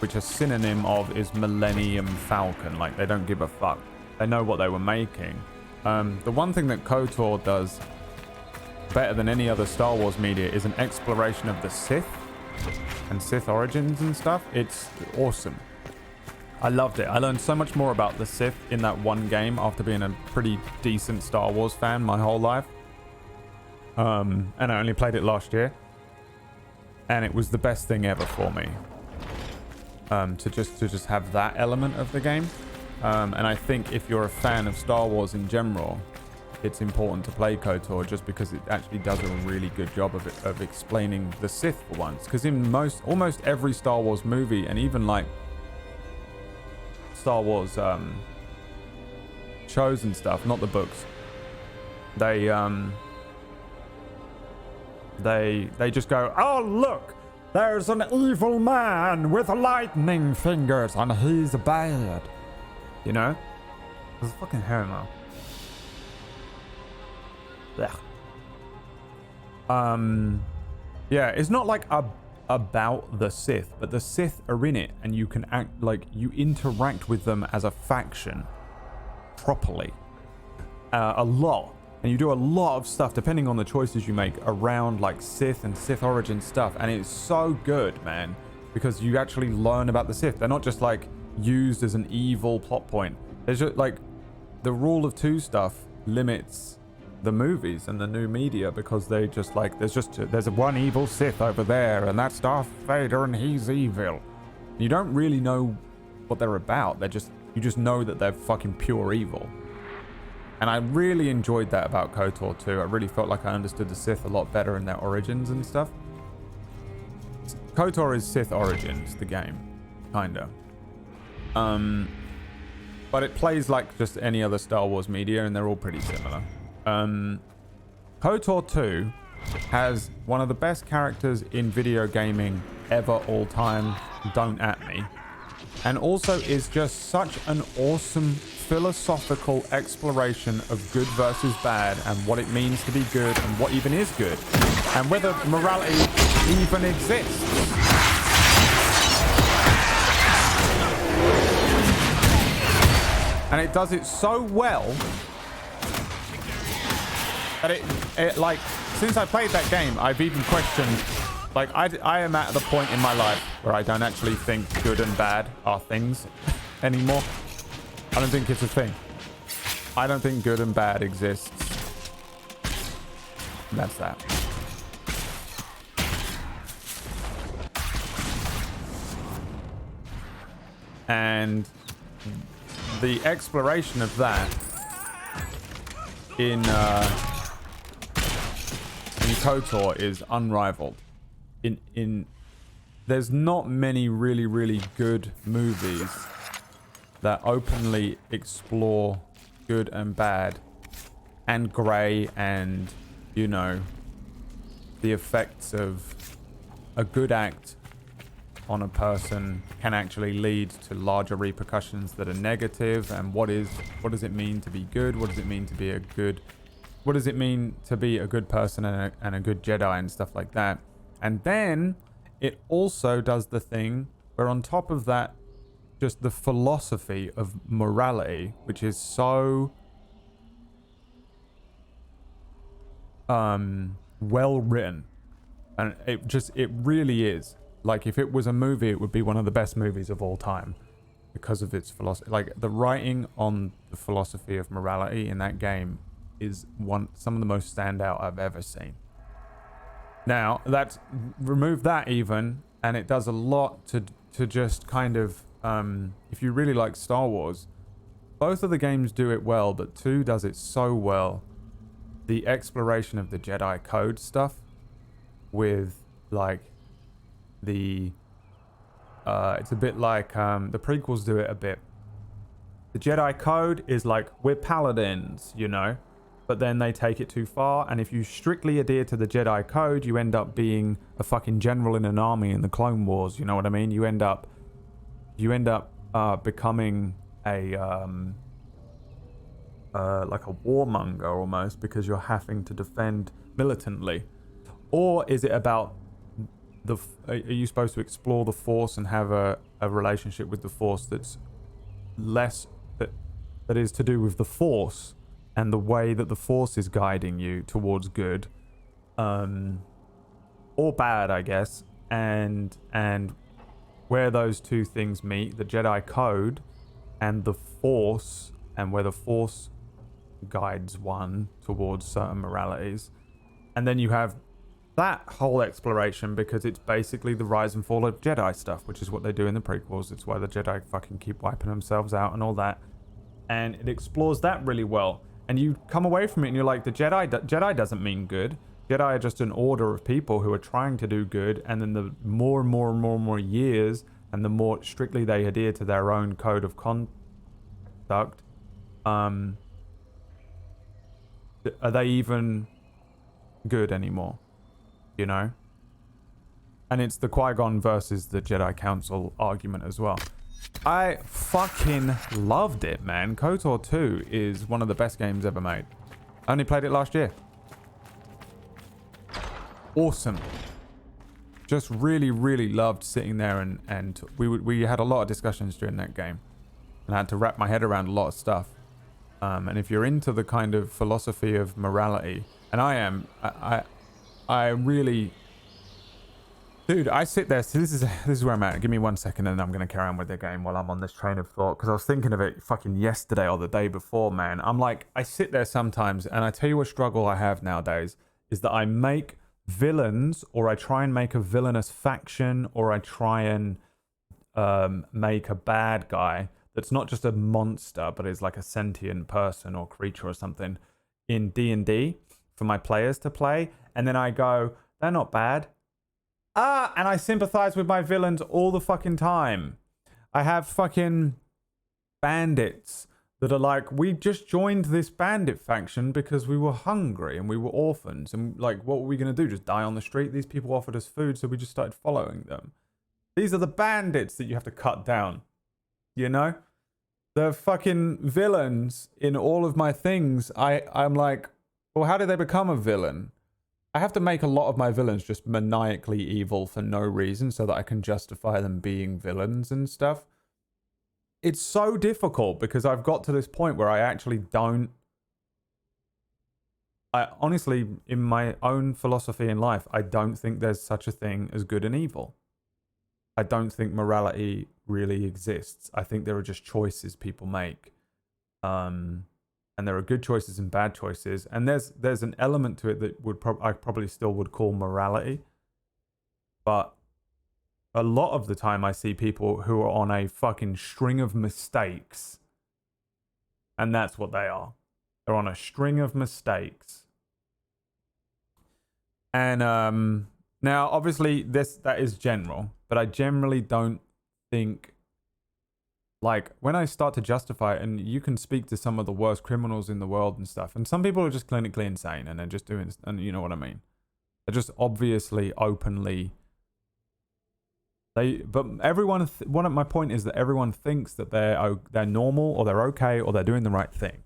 Speaker 2: which a synonym of is Millennium Falcon. Like they don't give a fuck. They know what they were making. The one thing that KOTOR does better than any other Star Wars media is an exploration of the Sith and Sith origins and stuff. It's awesome. I loved it. I learned so much more about the Sith in that one game after being a pretty decent Star Wars fan my whole life. And I only played it last year. And it was the best thing ever for me. To just have that element of the game. And I think if you're a fan of Star Wars in general, it's important to play KOTOR just because it actually does a really good job of explaining the Sith for once. Because in almost every Star Wars movie, and even like Star Wars shows and stuff, not the books, they just go, oh look, there's an evil man with lightning fingers and he's bad. You know? There's a fucking hair now. Yeah, it's not like about the Sith, but the Sith are in it, and you can act like you interact with them as a faction properly a lot, and you do a lot of stuff depending on the choices you make around like Sith and Sith origin stuff, and it's so good, man, because you actually learn about the Sith. They're not just like used as an evil plot point. There's just like the rule of two stuff limits the movies and the new media, because they just like there's one evil Sith over there, and that's Darth Vader, and he's evil. You don't really know what they're about. You just know that they're fucking pure evil. And I really enjoyed that about KOTOR 2. I really felt like I understood the Sith a lot better in their origins and stuff. KOTOR is Sith Origins, the game, kinda. But it plays like just any other Star Wars media, and they're all pretty similar. KOTOR 2 has one of the best characters in video gaming ever, all time. Don't at me. And also is just such an awesome philosophical exploration of good versus bad, and what it means to be good, and what even is good, and whether morality even exists. And it does it so well that it like, since I played that game, I've even questioned, like, I am at the point in my life where I don't actually think good and bad are things anymore. I don't think it's a thing. I don't think good and bad exists. And that's that. And the exploration of that in KOTOR is unrivaled. There's not many really good movies that openly explore good and bad and grey, and, you know, the effects of a good act on a person can actually lead to larger repercussions that are negative. And what does it mean to be good? What does it mean to be a good person and a good Jedi and stuff like that? And then it also does the thing where, on top of that, just the philosophy of morality, which is so well written, and it really is. Like, if it was a movie, it would be one of the best movies of all time because of its philosophy. Like, the writing on the philosophy of morality in that game is some of the most standout I've ever seen. Now, remove that even, and it does a lot to just kind of, if you really like Star Wars, both of the games do it well, but 2 does it so well. The exploration of the Jedi Code stuff with, like, it's a bit like, the prequels do it a bit. The Jedi Code is like, we're paladins, you know, but then they take it too far, and if you strictly adhere to the Jedi Code, you end up being a fucking general in an army in the Clone Wars, you know what I mean? You end up becoming a like a warmonger almost, because you're having to defend militantly. Or is it about are you supposed to explore the Force and have a relationship with the Force that's less, that is to do with the Force and the way that the Force is guiding you towards good, or bad, I guess, and where those two things meet, the Jedi Code and the Force, and where the Force guides one towards certain moralities. And then you have that whole exploration, because it's basically the rise and fall of Jedi stuff, which is what they do in the prequels. It's why the Jedi fucking keep wiping themselves out and all that. And it explores that really well. And you come away from it and you're like, the Jedi doesn't mean good. Jedi are just an order of people who are trying to do good. And then the more and more years, and the more strictly they adhere to their own code of conduct, are they even good anymore? You know? And it's the Qui-Gon versus the Jedi Council argument as well. I fucking loved it, man. KOTOR 2 is one of the best games ever made. I only played it last year. Awesome. Just really, really loved sitting there and we had a lot of discussions during that game. And I had to wrap my head around a lot of stuff. And if you're into the kind of philosophy of morality, and I am, I really... Dude, I sit there, so this is where I'm at. Give me 1 second and I'm going to carry on with the game while I'm on this train of thought. Because I was thinking of it fucking yesterday or the day before, man. I'm like, I sit there sometimes and I tell you what struggle I have nowadays is that I make villains, or I try and make a villainous faction, or I try and make a bad guy that's not just a monster, but is like a sentient person or creature or something in D&D for my players to play. And then I go, they're not bad. And I sympathize with my villains all the fucking time. I have fucking bandits that are like, we just joined this bandit faction because we were hungry and we were orphans. And like, what were we going to do? Just die on the street? These people offered us food, so we just started following them. These are the bandits that you have to cut down. You know? The fucking villains in all of my things. I'm like, well, how did they become a villain? I have to make a lot of my villains just maniacally evil for no reason so that I can justify them being villains and stuff. It's so difficult because I've got to this point where I actually don't... I honestly, in my own philosophy in life, I don't think there's such a thing as good and evil. I don't think morality really exists. I think there are just choices people make. And there are good choices and bad choices. And there's an element to it that I probably still would call morality. But a lot of the time I see people who are on a fucking string of mistakes. And that's what they are. They're on a string of mistakes. And now, obviously, that is general. But I generally don't think... Like, when I start to justify it, and you can speak to some of the worst criminals in the world and stuff, and some people are just clinically insane, and they're just doing, and you know what I mean? They're just obviously, openly... But everyone... my point is that everyone thinks that they're normal, or they're okay, or they're doing the right thing.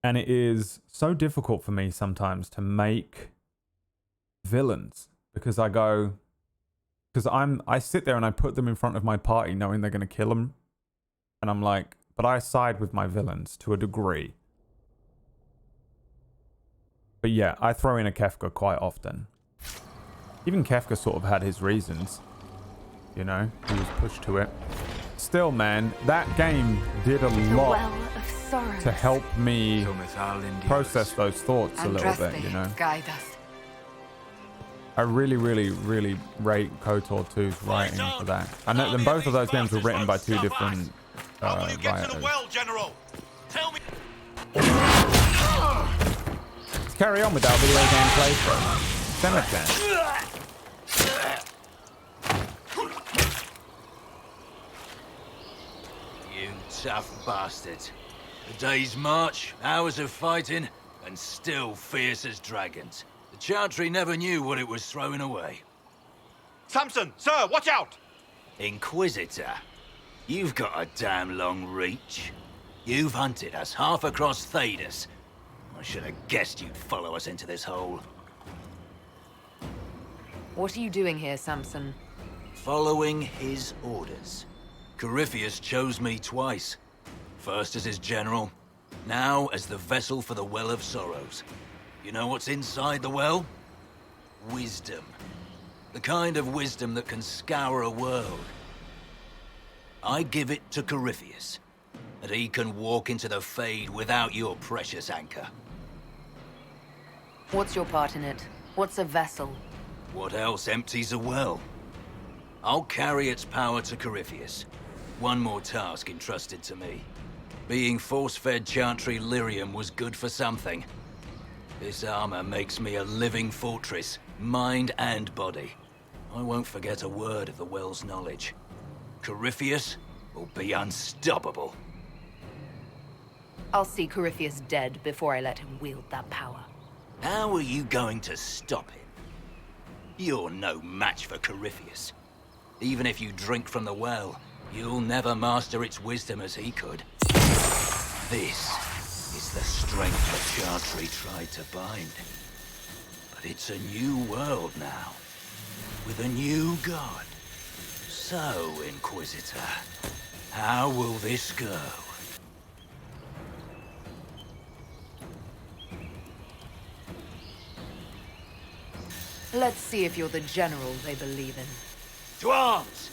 Speaker 2: And it is so difficult for me sometimes to make villains, because I go... Because I sit there and I put them in front of my party knowing they're going to kill them. And I'm like, but I side with my villains to a degree. But yeah, I throw in a Kefka quite often. Even Kefka sort of had his reasons. You know, he was pushed to it. Still, man, that game did a lot to help me process those thoughts a little bit, you know.
Speaker 15: Guide us.
Speaker 2: I really, really, really rate KOTOR 2's writing for that. I know them both of those games were written by two different writers. Let's carry on with our video game playthrough.
Speaker 16: You tough bastard. A day's march, hours of fighting, and still fierce as dragons. The Chantry never knew what it was throwing away.
Speaker 11: Samson, sir, watch out!
Speaker 16: Inquisitor, you've got a damn long reach. You've hunted us half across Thedas. I should have guessed you'd follow us into this hole.
Speaker 4: What are you doing here, Samson?
Speaker 16: Following his orders. Corypheus chose me twice. First as his general, now as the vessel for the Well of Sorrows. You know what's inside the well? Wisdom. The kind of wisdom that can scour a world. I give it to Corypheus, that he can walk into the Fade without your precious anchor.
Speaker 4: What's your part in it? What's a vessel?
Speaker 16: What else empties a well? I'll carry its power to Corypheus. One more task entrusted to me. Being force-fed Chantry lyrium was good for something. This armor makes me a living fortress, mind and body. I won't forget a word of the well's knowledge. Corypheus will be unstoppable.
Speaker 4: I'll see Corypheus dead before I let him wield that power.
Speaker 16: How are you going to stop him? You're no match for Corypheus. Even if you drink from the well, you'll never master its wisdom as he could. This is the strength that Chantry tried to bind. But it's a new world now, with a new god. So, Inquisitor, how will this go?
Speaker 4: Let's see if you're the general they believe in.
Speaker 16: To arms!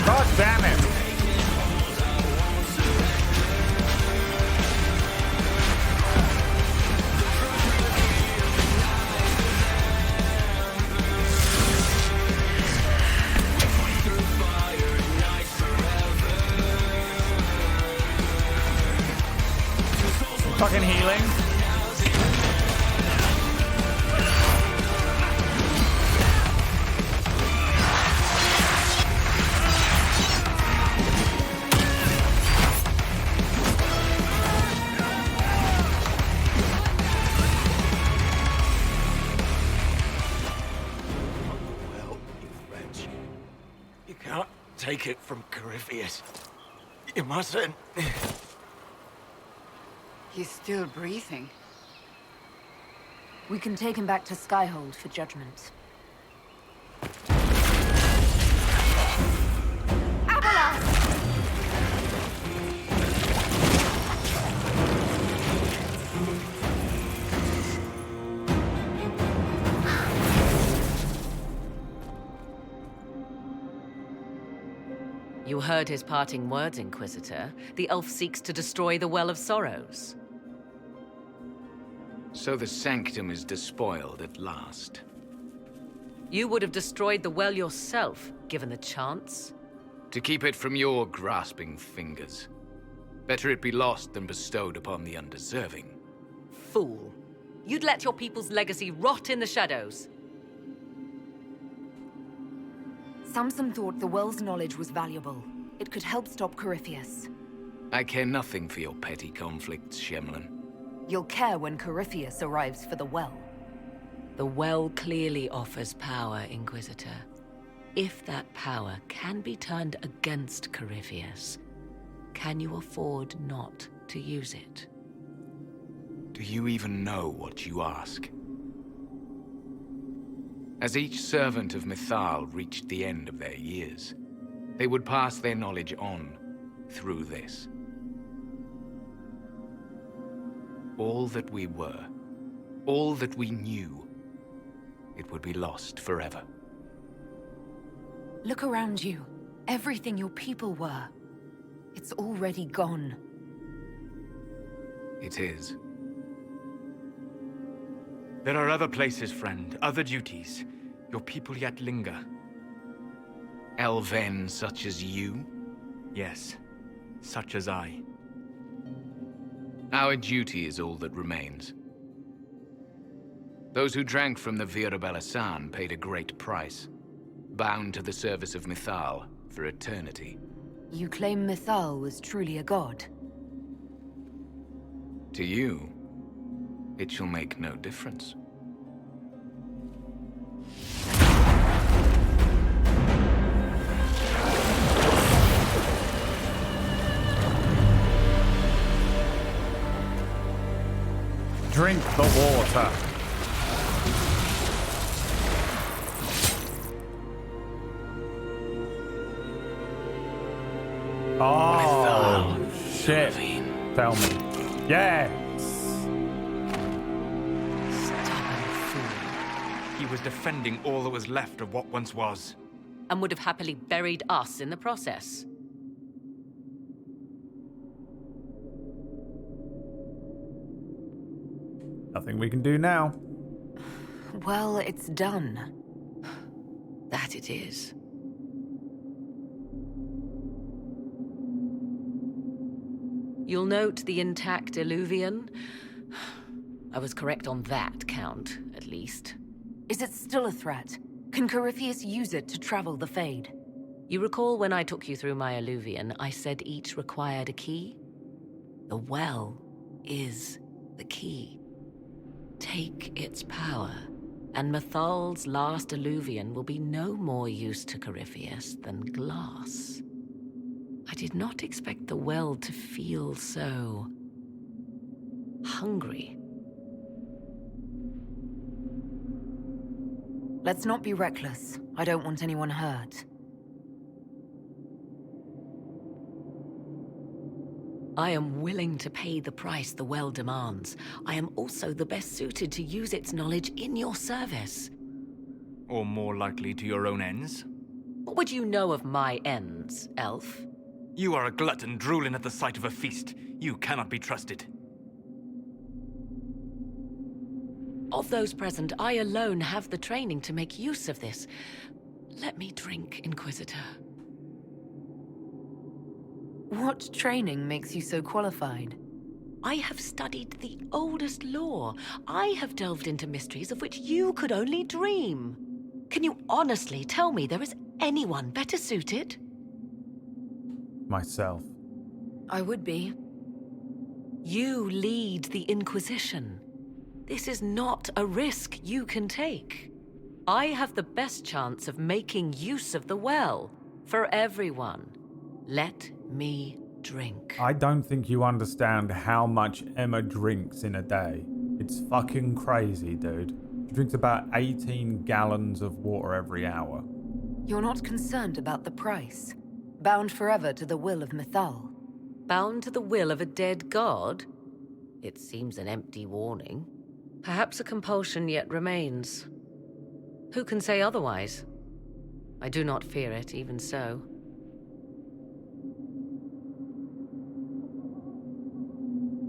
Speaker 10: God damn it! Fucking healing.
Speaker 11: Take it from Corypheus. You mustn't.
Speaker 15: He's still breathing.
Speaker 4: We can take him back to Skyhold for judgment.
Speaker 8: You heard his parting words, Inquisitor. The elf seeks to destroy the Well of Sorrows.
Speaker 12: So the Sanctum is despoiled at last.
Speaker 8: You would have destroyed the well yourself, given the chance.
Speaker 12: To keep it from your grasping fingers. Better it be lost than bestowed upon the undeserving.
Speaker 8: Fool. You'd let your people's legacy rot in the shadows.
Speaker 4: Samson thought the well's knowledge was valuable. It could help stop Corypheus.
Speaker 12: I care nothing for your petty conflicts, Shemlin.
Speaker 4: You'll care when Corypheus arrives for the well.
Speaker 8: The well clearly offers power, Inquisitor. If that power can be turned against Corypheus, can you afford not to use it?
Speaker 12: Do you even know what you ask? As each servant of Mythal reached the end of their years, they would pass their knowledge on through this. All that we were, all that we knew, it would be lost forever.
Speaker 4: Look around you. Everything your people were. It's already gone.
Speaker 12: It is.
Speaker 18: There are other places, friend, other duties. Your people yet linger.
Speaker 12: Elven such as you?
Speaker 18: Yes, such as I.
Speaker 12: Our duty is all that remains. Those who drank from the Vira Belasan paid a great price, bound to the service of Mythal for eternity.
Speaker 4: You claim Mythal was truly a god?
Speaker 12: To you, it shall make no difference.
Speaker 10: Drink the water. Oh, shit. Tell me. Yes!
Speaker 18: He was defending all that was left of what once was.
Speaker 8: And would have happily buried us in the process.
Speaker 2: Nothing we can do now.
Speaker 4: Well, it's done.
Speaker 8: That it is. You'll note the intact Illuvian. I was correct on that count, at least.
Speaker 4: Is it still a threat? Can Corypheus use it to travel the Fade?
Speaker 8: You recall when I took you through my Illuvian, I said each required a key? The well is the key. Take its power, and Mythal's last Illuvian will be no more use to Corypheus than glass. I did not expect the well to feel so hungry.
Speaker 4: Let's not be reckless. I don't want anyone hurt.
Speaker 8: I am willing to pay the price the well demands. I am also the best suited to use its knowledge in your service.
Speaker 18: Or more likely to your own ends?
Speaker 8: What would you know of my ends, elf?
Speaker 18: You are a glutton drooling at the sight of a feast. You cannot be trusted.
Speaker 8: Of those present, I alone have the training to make use of this. Let me drink, Inquisitor.
Speaker 4: What training makes you so qualified?
Speaker 8: I have studied the oldest lore. I have delved into mysteries of which you could only dream. Can you honestly tell me there is anyone better suited?
Speaker 2: Myself.
Speaker 4: I would be.
Speaker 8: You lead the Inquisition. This is not a risk you can take. I have the best chance of making use of the well for everyone. Let me drink.
Speaker 2: I don't think you understand how much Emma drinks in a day. It's fucking crazy, dude. She drinks about 18 gallons of water every hour.
Speaker 4: You're not concerned about the price? Bound forever to the will of Mythal?
Speaker 8: Bound to the will of a dead god? It seems an empty warning. Perhaps a compulsion yet remains. Who can say otherwise? I do not fear it, even so.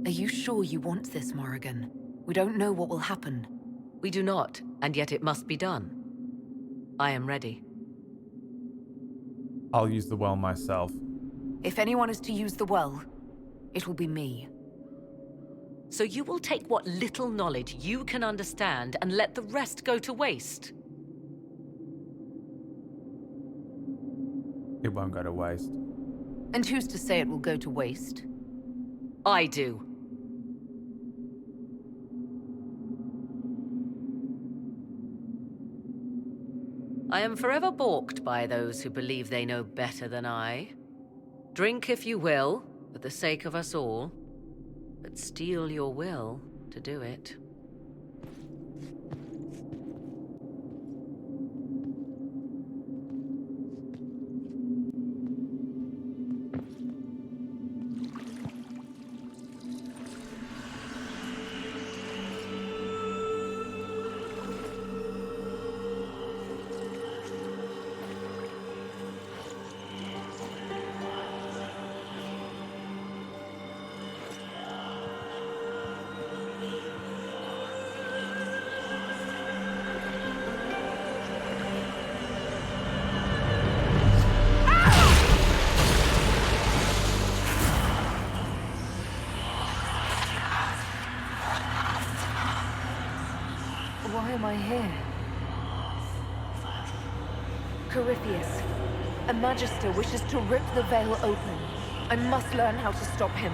Speaker 4: Are you sure you want this, Morrigan? We don't know what will happen.
Speaker 8: We do not, and yet it must be done. I am ready.
Speaker 2: I'll use the well myself.
Speaker 4: If anyone is to use the well, it will be me.
Speaker 8: So you will take what little knowledge you can understand and let the rest go to waste?
Speaker 2: It won't go to waste.
Speaker 4: And who's to say it will go to waste?
Speaker 8: I do. I am forever balked by those who believe they know better than I. Drink if you will, for the sake of us all, but steel your will to do it.
Speaker 4: Why am I here? Corypheus, a Magister wishes to rip the veil open. I must learn how to stop him.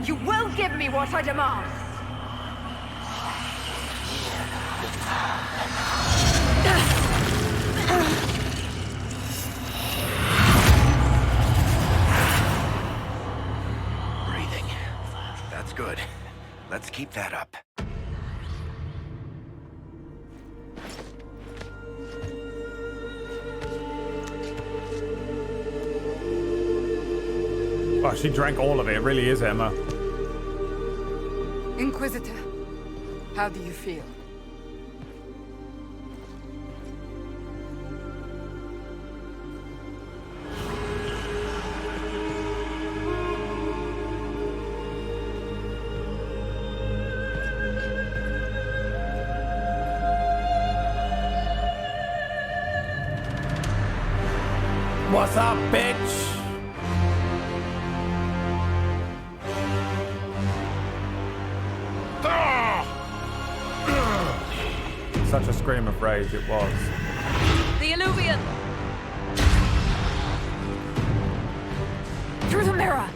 Speaker 4: You will give me what I demand!
Speaker 13: Breathing. That's good. Let's keep that up.
Speaker 2: Oh, she drank all of it. It really is Emma.
Speaker 15: Inquisitor, how do you feel?
Speaker 2: What's up, bitch? Such a scream of rage it was.
Speaker 4: The Illuvian! Through the mirror!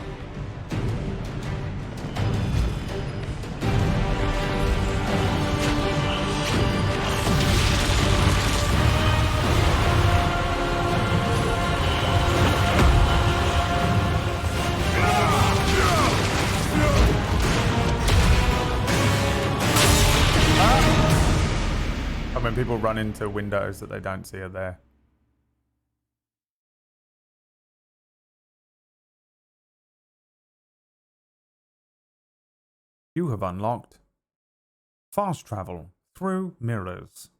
Speaker 2: When people run into windows that they don't see are there. You have unlocked fast travel through mirrors.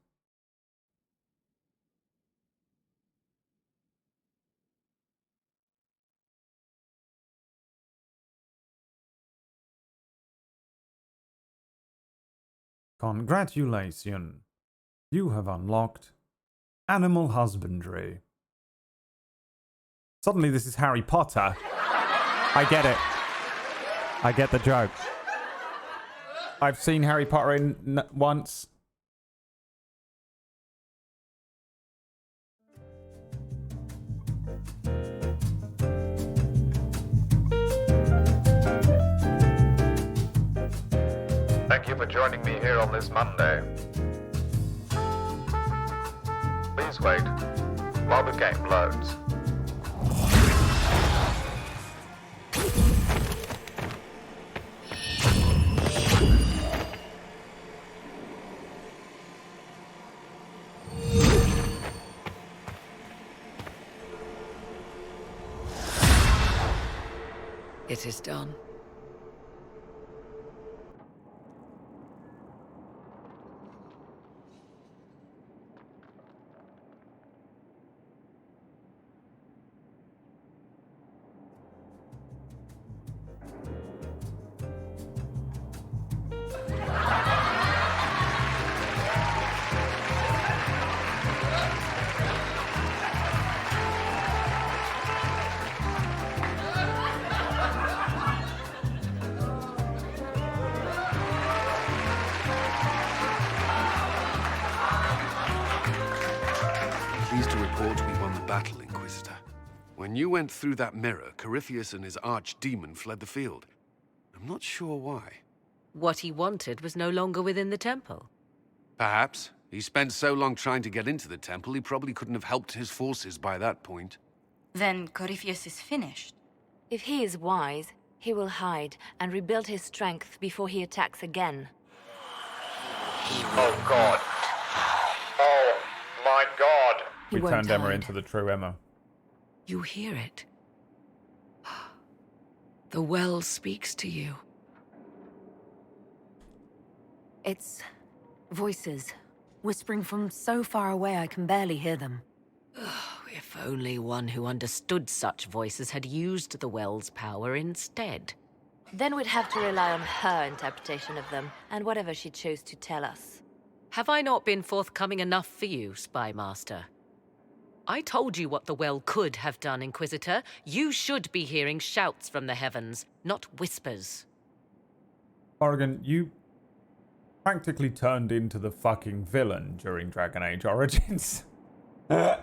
Speaker 2: Congratulations. You have unlocked animal husbandry. Suddenly this is Harry Potter. I get it. I get the joke. I've seen Harry Potter in once.
Speaker 20: Thank you for joining me here on this Monday. Please wait while the game loads.
Speaker 8: It is done.
Speaker 6: Pleased to report we won the battle, Inquisitor. When you went through that mirror, Corypheus and his archdemon fled the field. I'm not sure why.
Speaker 8: What he wanted was no longer within the temple.
Speaker 6: Perhaps. He spent so long trying to get into the temple, he probably couldn't have helped his forces by that point.
Speaker 5: Then Corypheus is finished.
Speaker 7: If he is wise, he will hide and rebuild his strength before he attacks again.
Speaker 20: Oh God. Oh my God.
Speaker 2: We turned Emma into the true Emma.
Speaker 8: You hear it. The well speaks to you.
Speaker 4: It's voices, whispering from so far away I can barely hear them.
Speaker 8: If only one who understood such voices had used the well's power instead.
Speaker 7: Then we'd have to rely on her interpretation of them, and whatever she chose to tell us.
Speaker 8: Have I not been forthcoming enough for you, Spy Master? I told you what the well could have done, Inquisitor. You should be hearing shouts from the heavens, not whispers.
Speaker 2: Oregon, you practically turned into the fucking villain during Dragon Age Origins. You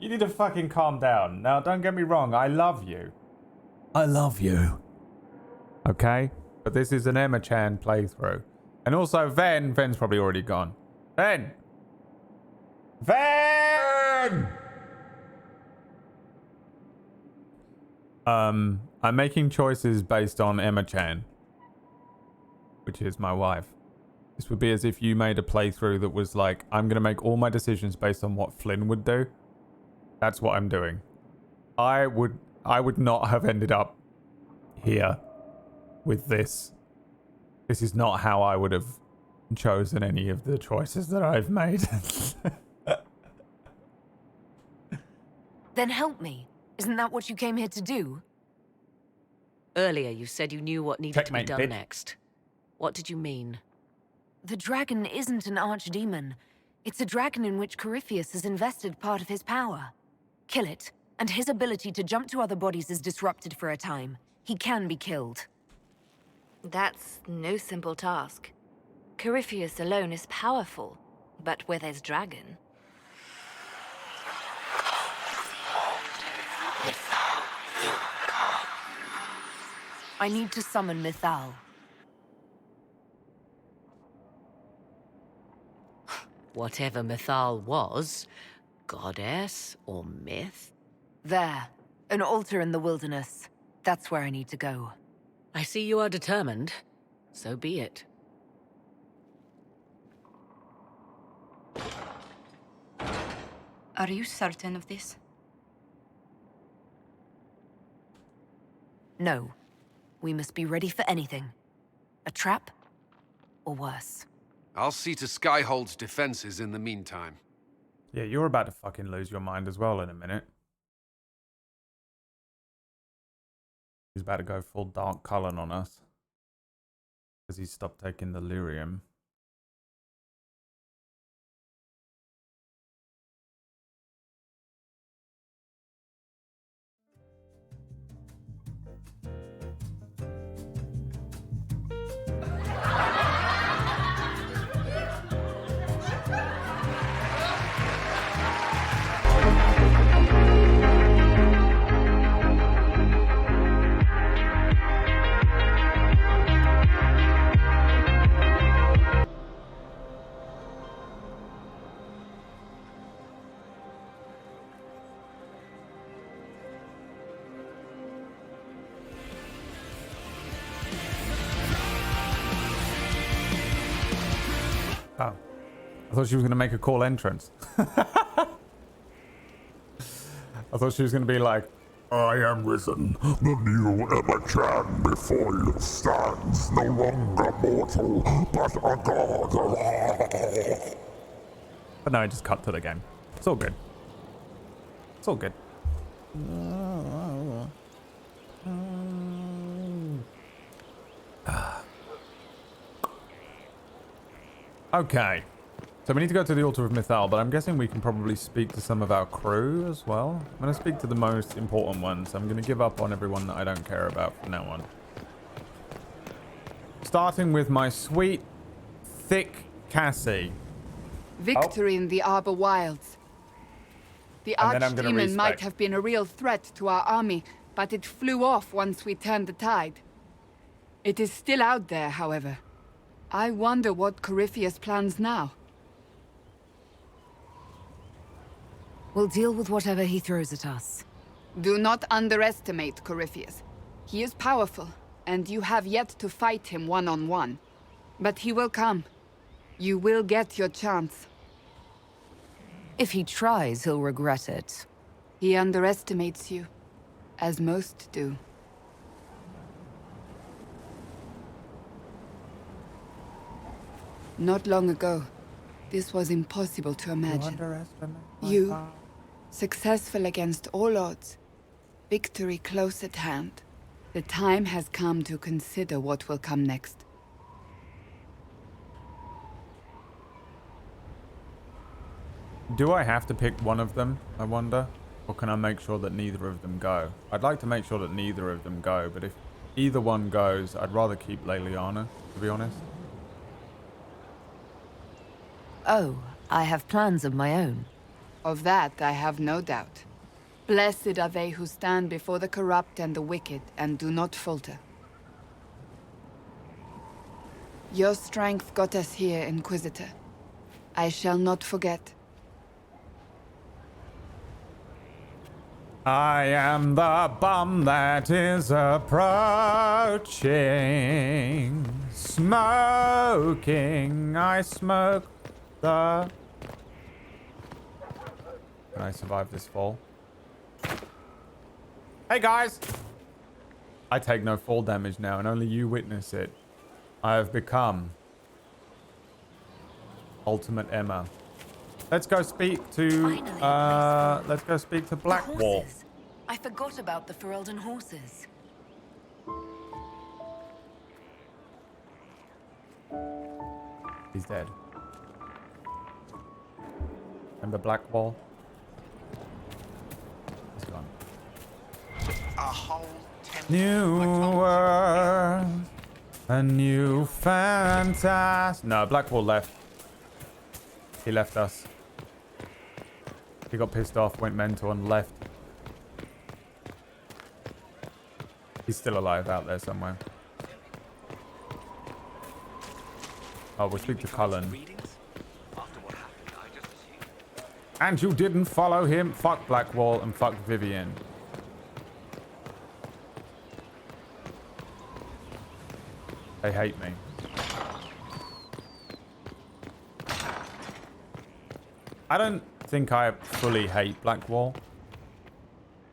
Speaker 2: need to fucking calm down. Now, don't get me wrong, I love you. I love you. Okay? But this is an Emma-chan playthrough. And also, Ven's probably already gone. Ven! I'm making choices based on Emma-chan, which is my wife. This would be as if you made a playthrough that was like, I'm going to make all my decisions based on what Flynn would do. That's what I'm doing. I would not have ended up here with this. This is not how I would have chosen any of the choices that I've made.
Speaker 4: Then help me. Isn't that what you came here to do?
Speaker 8: Earlier, you said you knew what needed
Speaker 2: Checkmate,
Speaker 8: to be done
Speaker 2: bitch.
Speaker 8: next. What did you mean?
Speaker 4: The dragon isn't an archdemon. It's a dragon in which Corypheus has invested part of his power. Kill it, and his ability to jump to other bodies is disrupted for a time. He can be killed.
Speaker 7: That's no simple task. Corypheus alone is powerful, but where there's dragon...
Speaker 4: I need to summon Mythal.
Speaker 8: Whatever Mythal was, goddess or myth?
Speaker 4: There. An altar in the wilderness. That's where I need to go.
Speaker 8: I see you are determined. So be it.
Speaker 5: Are you certain of this?
Speaker 4: No. We must be ready for anything. A trap, or worse.
Speaker 6: I'll see to Skyhold's defenses in the meantime.
Speaker 2: Yeah, you're about to fucking lose your mind as well in a minute. He's about to go full Dark Cullen on us. Because he's stopped taking the lyrium. Oh. I thought she was going to make a cool entrance. I thought she was going to be like,
Speaker 17: I am risen. The new Emma-chan before you stands, no longer mortal, but a god.
Speaker 2: But no, I just cut to the game. It's all good. It's all good. Okay. So we need to go to the altar of Mythal, but I'm guessing we can probably speak to some of our crew as well. I'm going to speak to the most important ones. I'm going to give up on everyone that I don't care about from now on. Starting with my sweet, thick Cassie.
Speaker 15: Victory in the Arbor Wilds. The Archdemon might have been a real threat to our army, but it flew off once we turned the tide. It is still out there, however. I wonder what Corypheus plans now.
Speaker 4: We'll deal with whatever he throws at us.
Speaker 15: Do not underestimate Corypheus. He is powerful, and you have yet to fight him one-on-one. But he will come. You will get your chance.
Speaker 4: If he tries, he'll regret it.
Speaker 15: He underestimates you, as most do. Not long ago, this was impossible to imagine. You, successful against all odds, victory close at hand. The time has come to consider what will come next.
Speaker 2: Do I have to pick one of them, I wonder? Or can I make sure that neither of them go? I'd like to make sure that neither of them go, but if either one goes, I'd rather keep Leliana, to be honest.
Speaker 4: Oh, I have plans of my own.
Speaker 15: Of that, I have no doubt. Blessed are they who stand before the corrupt and the wicked, and do not falter. Your strength got us here, Inquisitor. I shall not forget.
Speaker 2: I am the bum that is approaching. Smoking, I smoke the... Can I survive this fall? Hey guys! I take no fall damage now, and only you witness it. I have become Ultimate Emma. Let's go speak to let's go speak to Blackwall.
Speaker 4: I forgot about the Ferelden horses.
Speaker 2: He's dead. Remember Blackwall? He's gone.
Speaker 11: A whole
Speaker 2: New world, a new fantasy. No, Blackwall left. He left us. He got pissed off, went mental, and left. He's still alive out there somewhere. Oh, we'll speak to Cullen. And you didn't follow him? Fuck Blackwall and fuck Vivian. They hate me. I don't think I fully hate Blackwall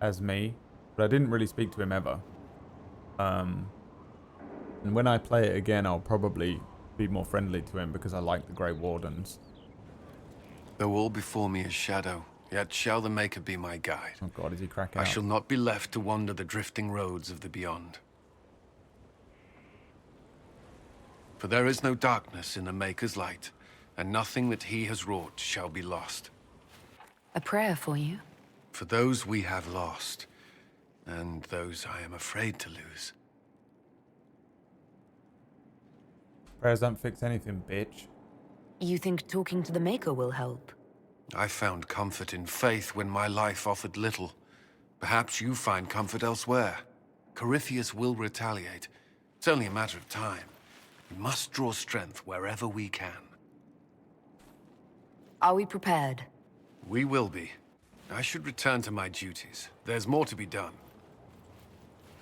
Speaker 2: as me, but I didn't really speak to him ever. And when I play it again, I'll probably be more friendly to him because I like the Grey Wardens.
Speaker 6: Though all before me is shadow, yet shall the Maker be my guide.
Speaker 2: Oh God, is he cracking
Speaker 6: I
Speaker 2: out?
Speaker 6: shall not be left to wander the drifting roads of the beyond. For there is no darkness in the Maker's light, and nothing that he has wrought shall be lost.
Speaker 4: A prayer for you.
Speaker 6: For those we have lost, and those I am afraid to lose.
Speaker 2: Prayers don't fix anything, bitch.
Speaker 4: You think talking to the Maker will help?
Speaker 6: I found comfort in faith when my life offered little. Perhaps you find comfort elsewhere. Corypheus will retaliate. It's only a matter of time. We must draw strength wherever we can.
Speaker 4: Are we prepared?
Speaker 6: We will be. I should return to my duties. There's more to be done.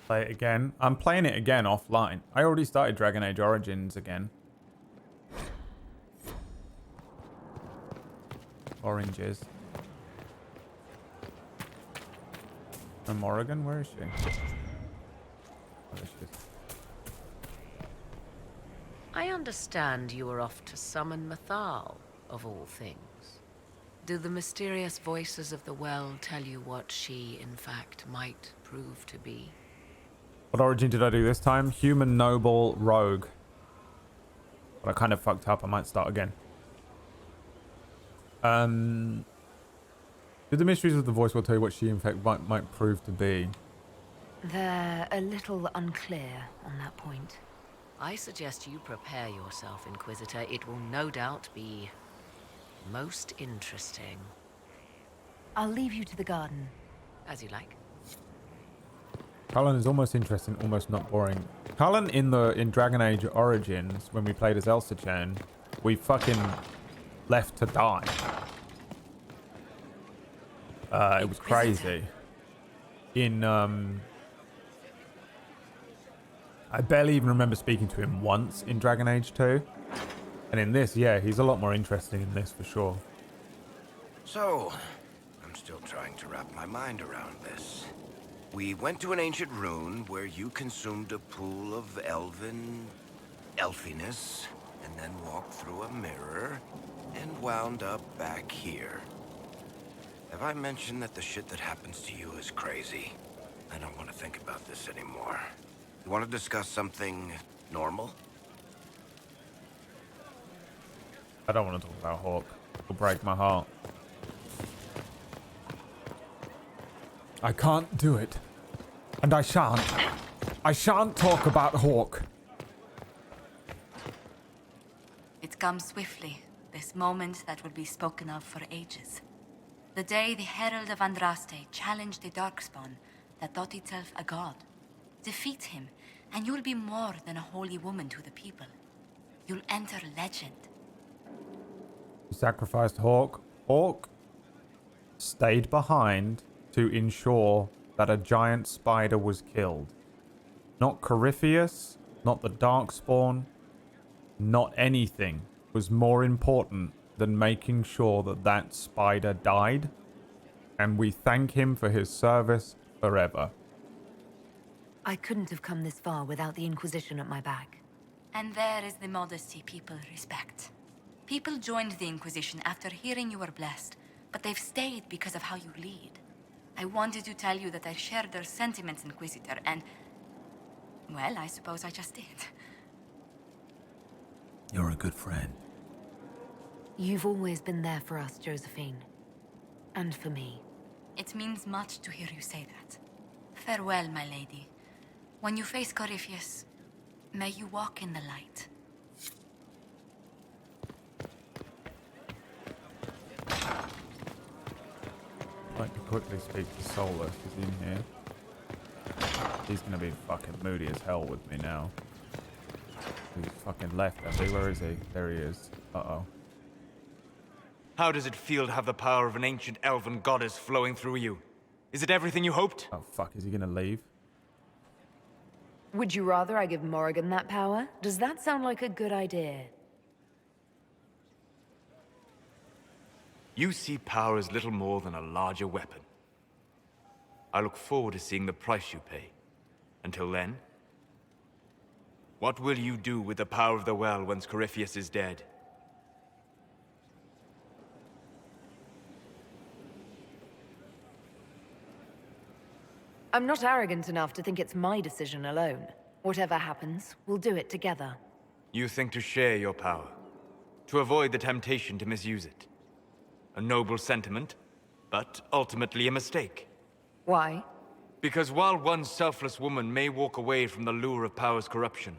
Speaker 2: Play it again. I'm playing it again offline. I already started Dragon Age Origins again. Oranges. And Morrigan, where is she? Oh, there she is.
Speaker 8: I understand you were off to summon Mathal, of all things. Do the mysterious voices of the well tell you what she, in fact, might prove to be?
Speaker 2: What origin did I do this time? Human, noble, rogue. But I kind of fucked up. I might start again. Do the mysteries of the voice will tell you what she, in fact, might prove to be?
Speaker 4: They're a little unclear on that point.
Speaker 8: I suggest you prepare yourself, Inquisitor. It will no doubt be most interesting.
Speaker 4: I'll leave you to the garden.
Speaker 8: As you like.
Speaker 2: Cullen is almost interesting, almost not boring. Cullen in Dragon Age Origins, when we played as Elsa-Chan, we fucking left to die. It was crazy. I barely even remember speaking to him once in Dragon Age 2. And in this, yeah, he's a lot more interesting in this for sure.
Speaker 13: So, I'm still trying to wrap my mind around this. We went to an ancient rune where you consumed a pool of elfiness, and then walked through a mirror and wound up back here. Have I mentioned that the shit that happens to you is crazy? I don't want to think about this anymore. You want to discuss something normal?
Speaker 2: I don't want to talk about Hawk. It'll break my heart. I can't do it. And I shan't. I shan't talk about Hawk.
Speaker 5: It comes swiftly, this moment that will be spoken of for ages. The day the Herald of Andraste challenged the Darkspawn that thought itself a god. Defeat him, and you'll be more than a holy woman to the people. You'll enter legend.
Speaker 2: You sacrificed Hawk. Hawk stayed behind to ensure that a giant spider was killed. Not Corypheus, not the Darkspawn, not anything was more important than making sure that that spider died. And we thank him for his service forever.
Speaker 4: I couldn't have come this far without the Inquisition at my back.
Speaker 5: And there is the modesty people respect. People joined the Inquisition after hearing you were blessed, but they've stayed because of how you lead. I wanted to tell you that I shared their sentiments, Inquisitor, and... well, I suppose I just did.
Speaker 16: You're a good friend.
Speaker 4: You've always been there for us, Josephine. And for me.
Speaker 5: It means much to hear you say that. Farewell, my lady. When you face Corypheus, may you walk in the light.
Speaker 2: I'd like to quickly speak to Solus. He's in here. He's gonna be fucking moody as hell with me now. He's fucking left, has he? Where is he? There he is. Uh-oh.
Speaker 18: How does it feel to have the power of an ancient elven goddess flowing through you? Is it everything you hoped?
Speaker 2: Oh, fuck. Is he gonna leave?
Speaker 4: Would you rather I give Morrigan that power? Does that sound like a good idea?
Speaker 18: You see power as little more than a larger weapon. I look forward to seeing the price you pay. Until then, what will you do with the power of the well once Corypheus is dead?
Speaker 4: I'm not arrogant enough to think it's my decision alone. Whatever happens, we'll do it together.
Speaker 18: You think to share your power, to avoid the temptation to misuse it. A noble sentiment, but ultimately a mistake.
Speaker 4: Why?
Speaker 18: Because while one selfless woman may walk away from the lure of power's corruption,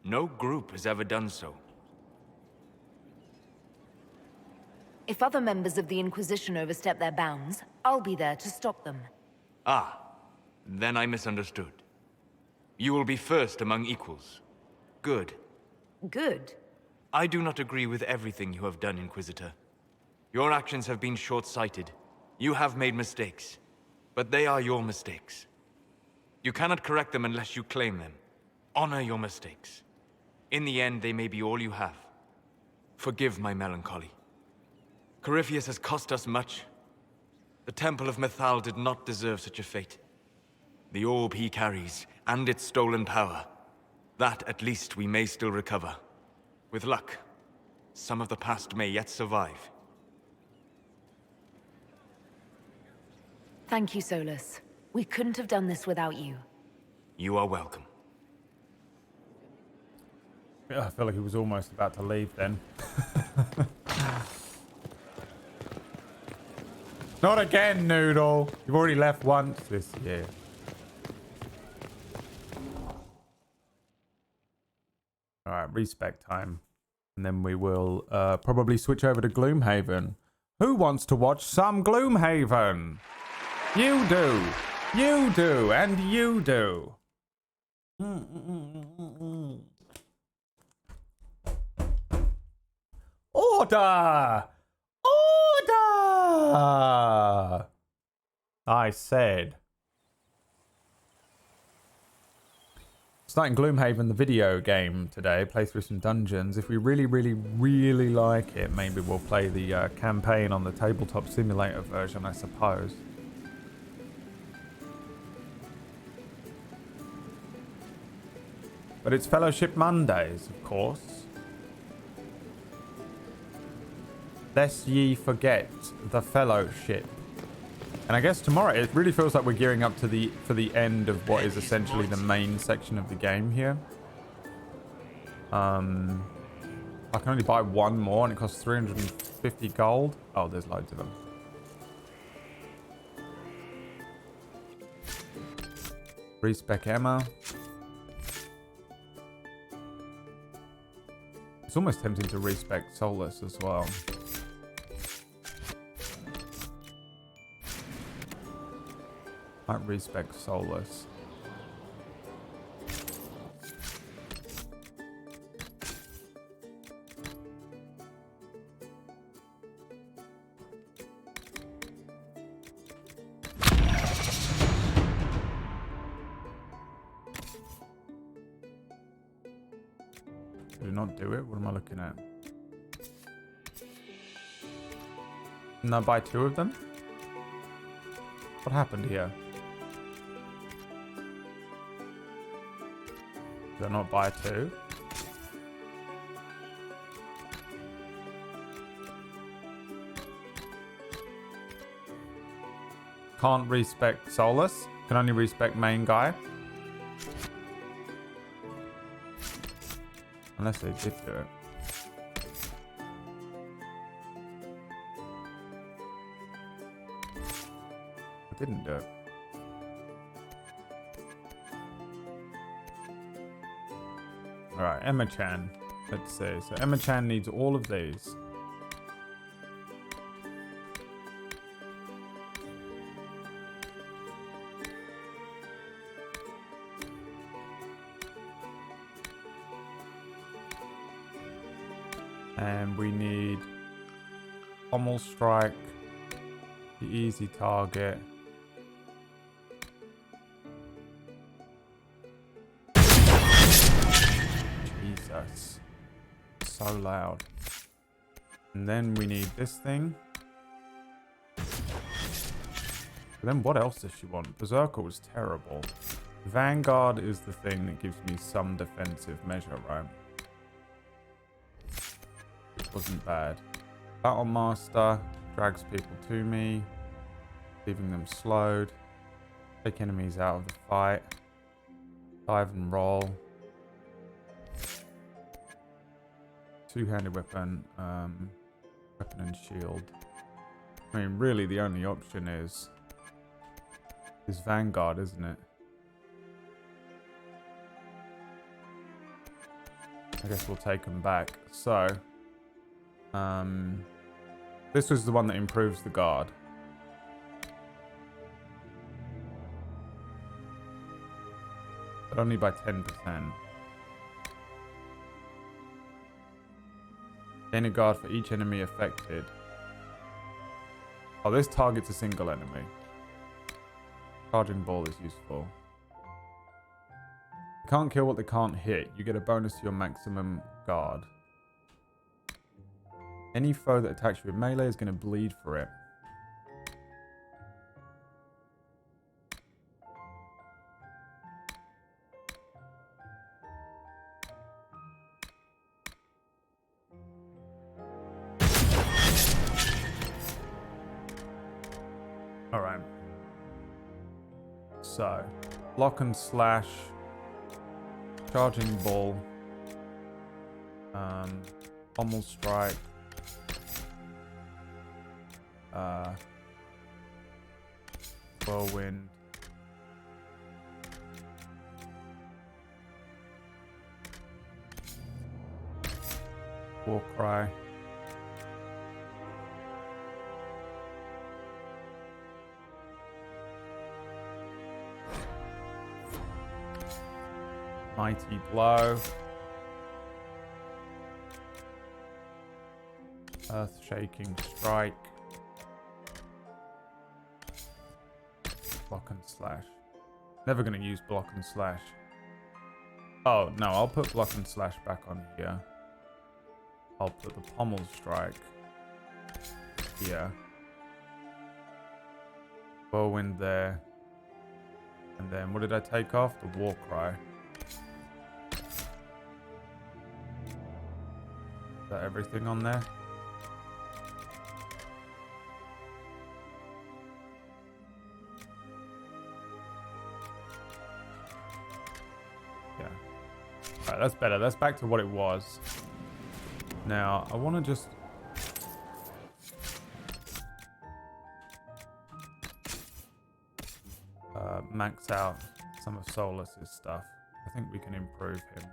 Speaker 18: no group has ever done so.
Speaker 4: If other members of the Inquisition overstep their bounds, I'll be there to stop them.
Speaker 18: Ah, then I misunderstood. You will be first among equals. Good.
Speaker 4: Good?
Speaker 18: I do not agree with everything you have done, Inquisitor. Your actions have been short-sighted. You have made mistakes. But they are your mistakes. You cannot correct them unless you claim them. Honor your mistakes. In the end, they may be all you have. Forgive my melancholy. Corypheus has cost us much. The Temple of Mythal did not deserve such a fate. The orb he carries, and its stolen power, that at least we may still recover. With luck, some of the past may yet survive.
Speaker 4: Thank you, Solus. We couldn't have done this without you.
Speaker 18: You are welcome.
Speaker 2: Yeah, I feel like he was almost about to leave then. Not again, Noodle. You've already left once this year. Alright, respec time. And then we will probably switch over to Gloomhaven. Who wants to watch some Gloomhaven? You do. You do. And you do. Order! Order! I said. Starting Gloomhaven, the video game today. Play through some dungeons. If we really, really, really like it, maybe we'll play the campaign on the tabletop simulator version, I suppose. But it's Fellowship Mondays, of course. Lest ye forget the Fellowship. And I guess tomorrow, it really feels like we're gearing up to for the end of what is essentially the main section of the game here. I can only buy one more and it costs 350 gold. Oh, there's loads of them. Respec ammo. It's almost tempting to respec Solus as well. Might respec Solus. Did it not do it? What am I looking at? Didn't I buy 2 of them? What happened here? Did I not buy 2? Can't respec Solus. Can only respec main guy. Unless they did do it. I didn't do it. Alright, Emma-chan. Let's see. So Emma-chan needs all of these. And we need Pommel Strike, the easy target. Jesus. So loud. And then we need this thing. But then what else does she want? Berserker was terrible. Vanguard is the thing that gives me some defensive measure, right? Wasn't bad. Battle Master drags people to me, leaving them slowed. Take enemies out of the fight. Dive and roll. Two-handed weapon, weapon and shield. I mean, really, the only option is Vanguard, isn't it? I guess we'll take them back. So. This was the one that improves the guard. But only by 10%. Gain a guard for each enemy affected. Oh, this targets a single enemy. Charging ball is useful. You can't kill what they can't hit. You get a bonus to your maximum guard. Any foe that attacks you with melee is going to bleed for it. Alright. So, block and slash. Charging ball. Pommel strike. Whirlwind. War cry. Mighty blow. Earth-shaking strike. Block and slash. Never going to use block and slash. Oh, no, I'll put block and slash back on here. I'll put the pommel strike here. Whirlwind there. And then what did I take off? The war cry. Is that everything on there? Right, that's better. That's back to what it was. Now, I want to just... max out some of Solus's stuff. I think we can improve him.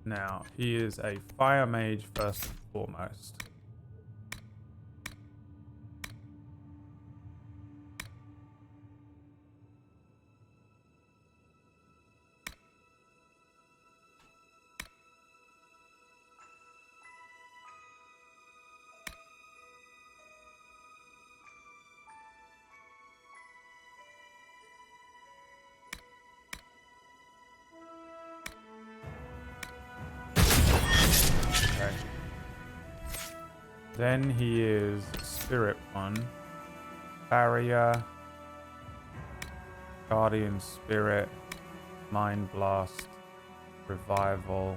Speaker 2: Now, he is a fire mage first and foremost. Then he is Spirit 1, Barrier, Guardian Spirit, Mind Blast, Revival.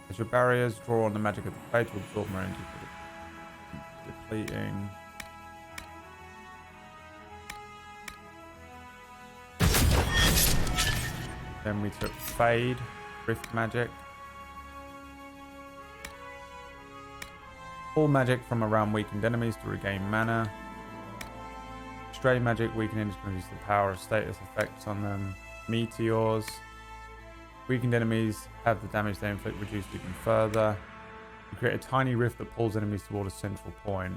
Speaker 2: As your barriers draw on the magic of the fate to absorb more energy, depleting. Then we took Fade, Rift Magic. All magic from around weakened enemies to regain mana. Stray magic, weakened enemies can reduce the power of status effects on them. Meteors. Weakened enemies have the damage they inflict reduced even further. You create a tiny rift that pulls enemies toward a central point.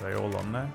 Speaker 2: Are they all on there?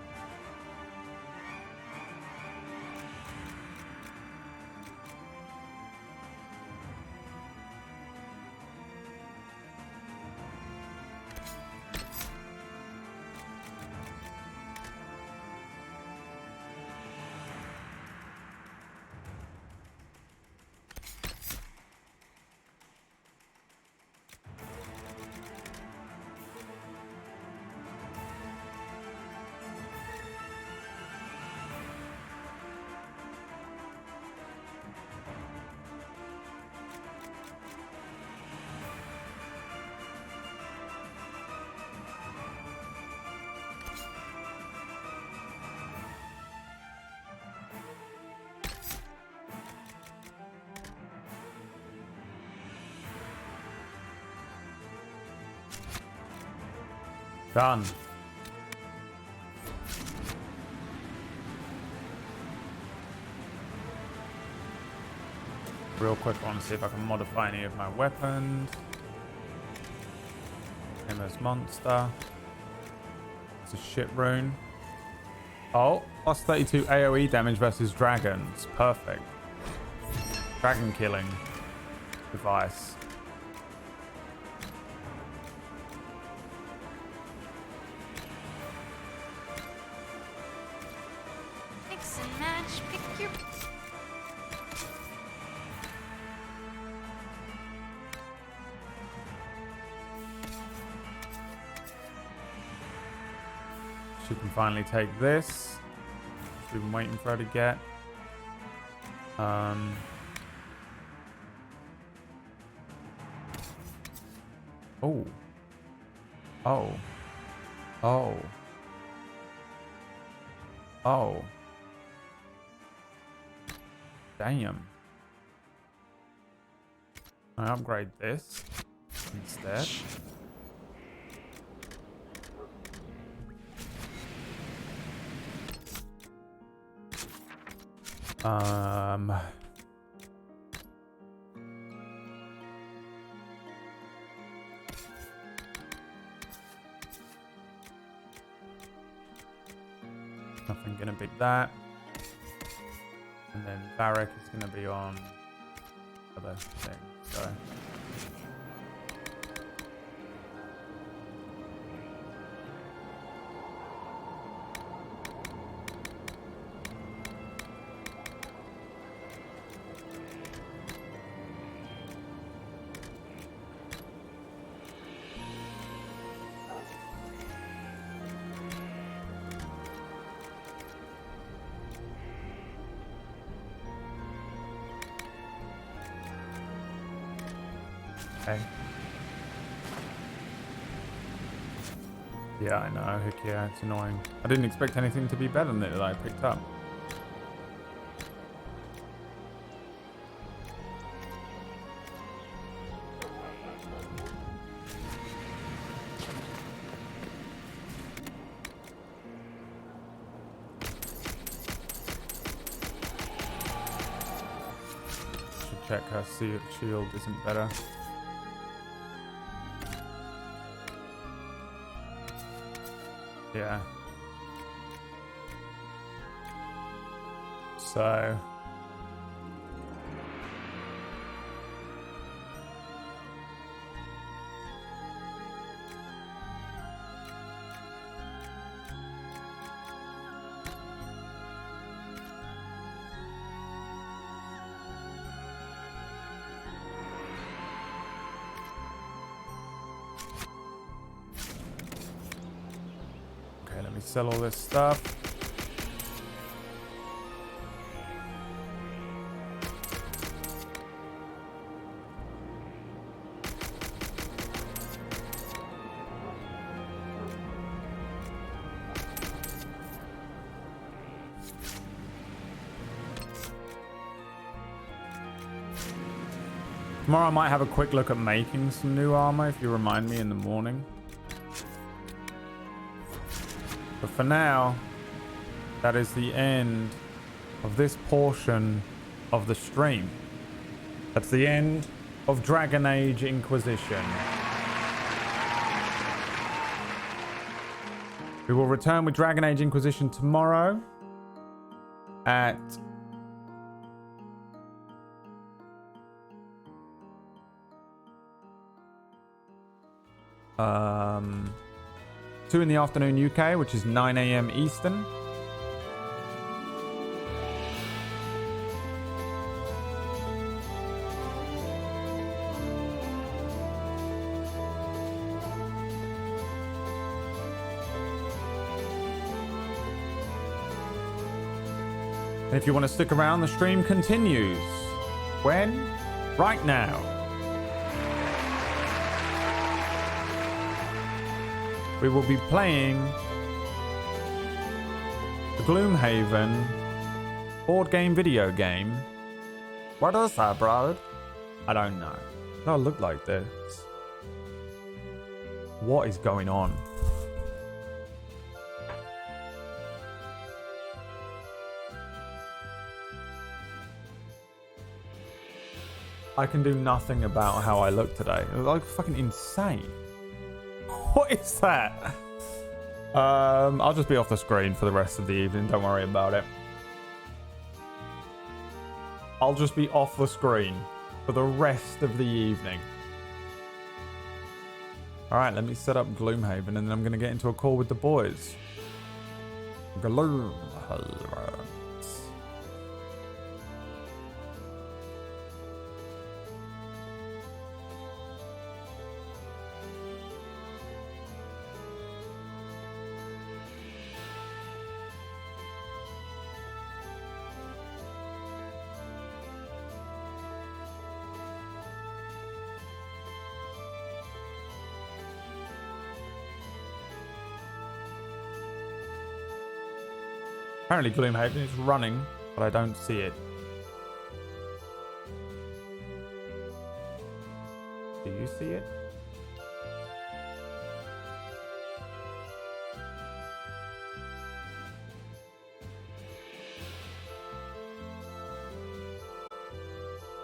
Speaker 2: Done. Real quick, I want to see if I can modify any of my weapons. MS Monster. It's a shit rune. Oh, plus 32 AoE damage versus dragons. Perfect. Dragon killing device.
Speaker 5: Mix and match, pick your...
Speaker 2: She can finally take this. We've been waiting for her to get. Oh. Oh. Oh. Oh. Damn. I upgrade this instead. Nothing gonna beat that. And then Varric is gonna be on other thing. So okay. Yeah, I know. Heck yeah, it's annoying. I didn't expect anything to be better than it that I picked up. Should check her shield isn't better. Yeah. So okay, let me sell all this stuff. Tomorrow I might have a quick look at making some new armor if you remind me in the morning. But for now, that is the end of this portion of the stream. That's the end of Dragon Age Inquisition. We will return with Dragon Age Inquisition tomorrow at 2 in the afternoon UK, which is 9 AM Eastern. And if you want to stick around, the stream continues. When? Right now. We will be playing the Gloomhaven board game video game. What is that, bro? I don't know. It don't look like this. What is going on? I can do nothing about how I look today. It looks fucking insane. What is that? I'll just be off the screen for the rest of the evening. Don't worry about it. I'll just be off the screen for the rest of the evening. Alright, let me set up Gloomhaven and then I'm going to get into a call with the boys. Gloomhaven. Apparently Gloomhaven is running, but I don't see it. Do you see it?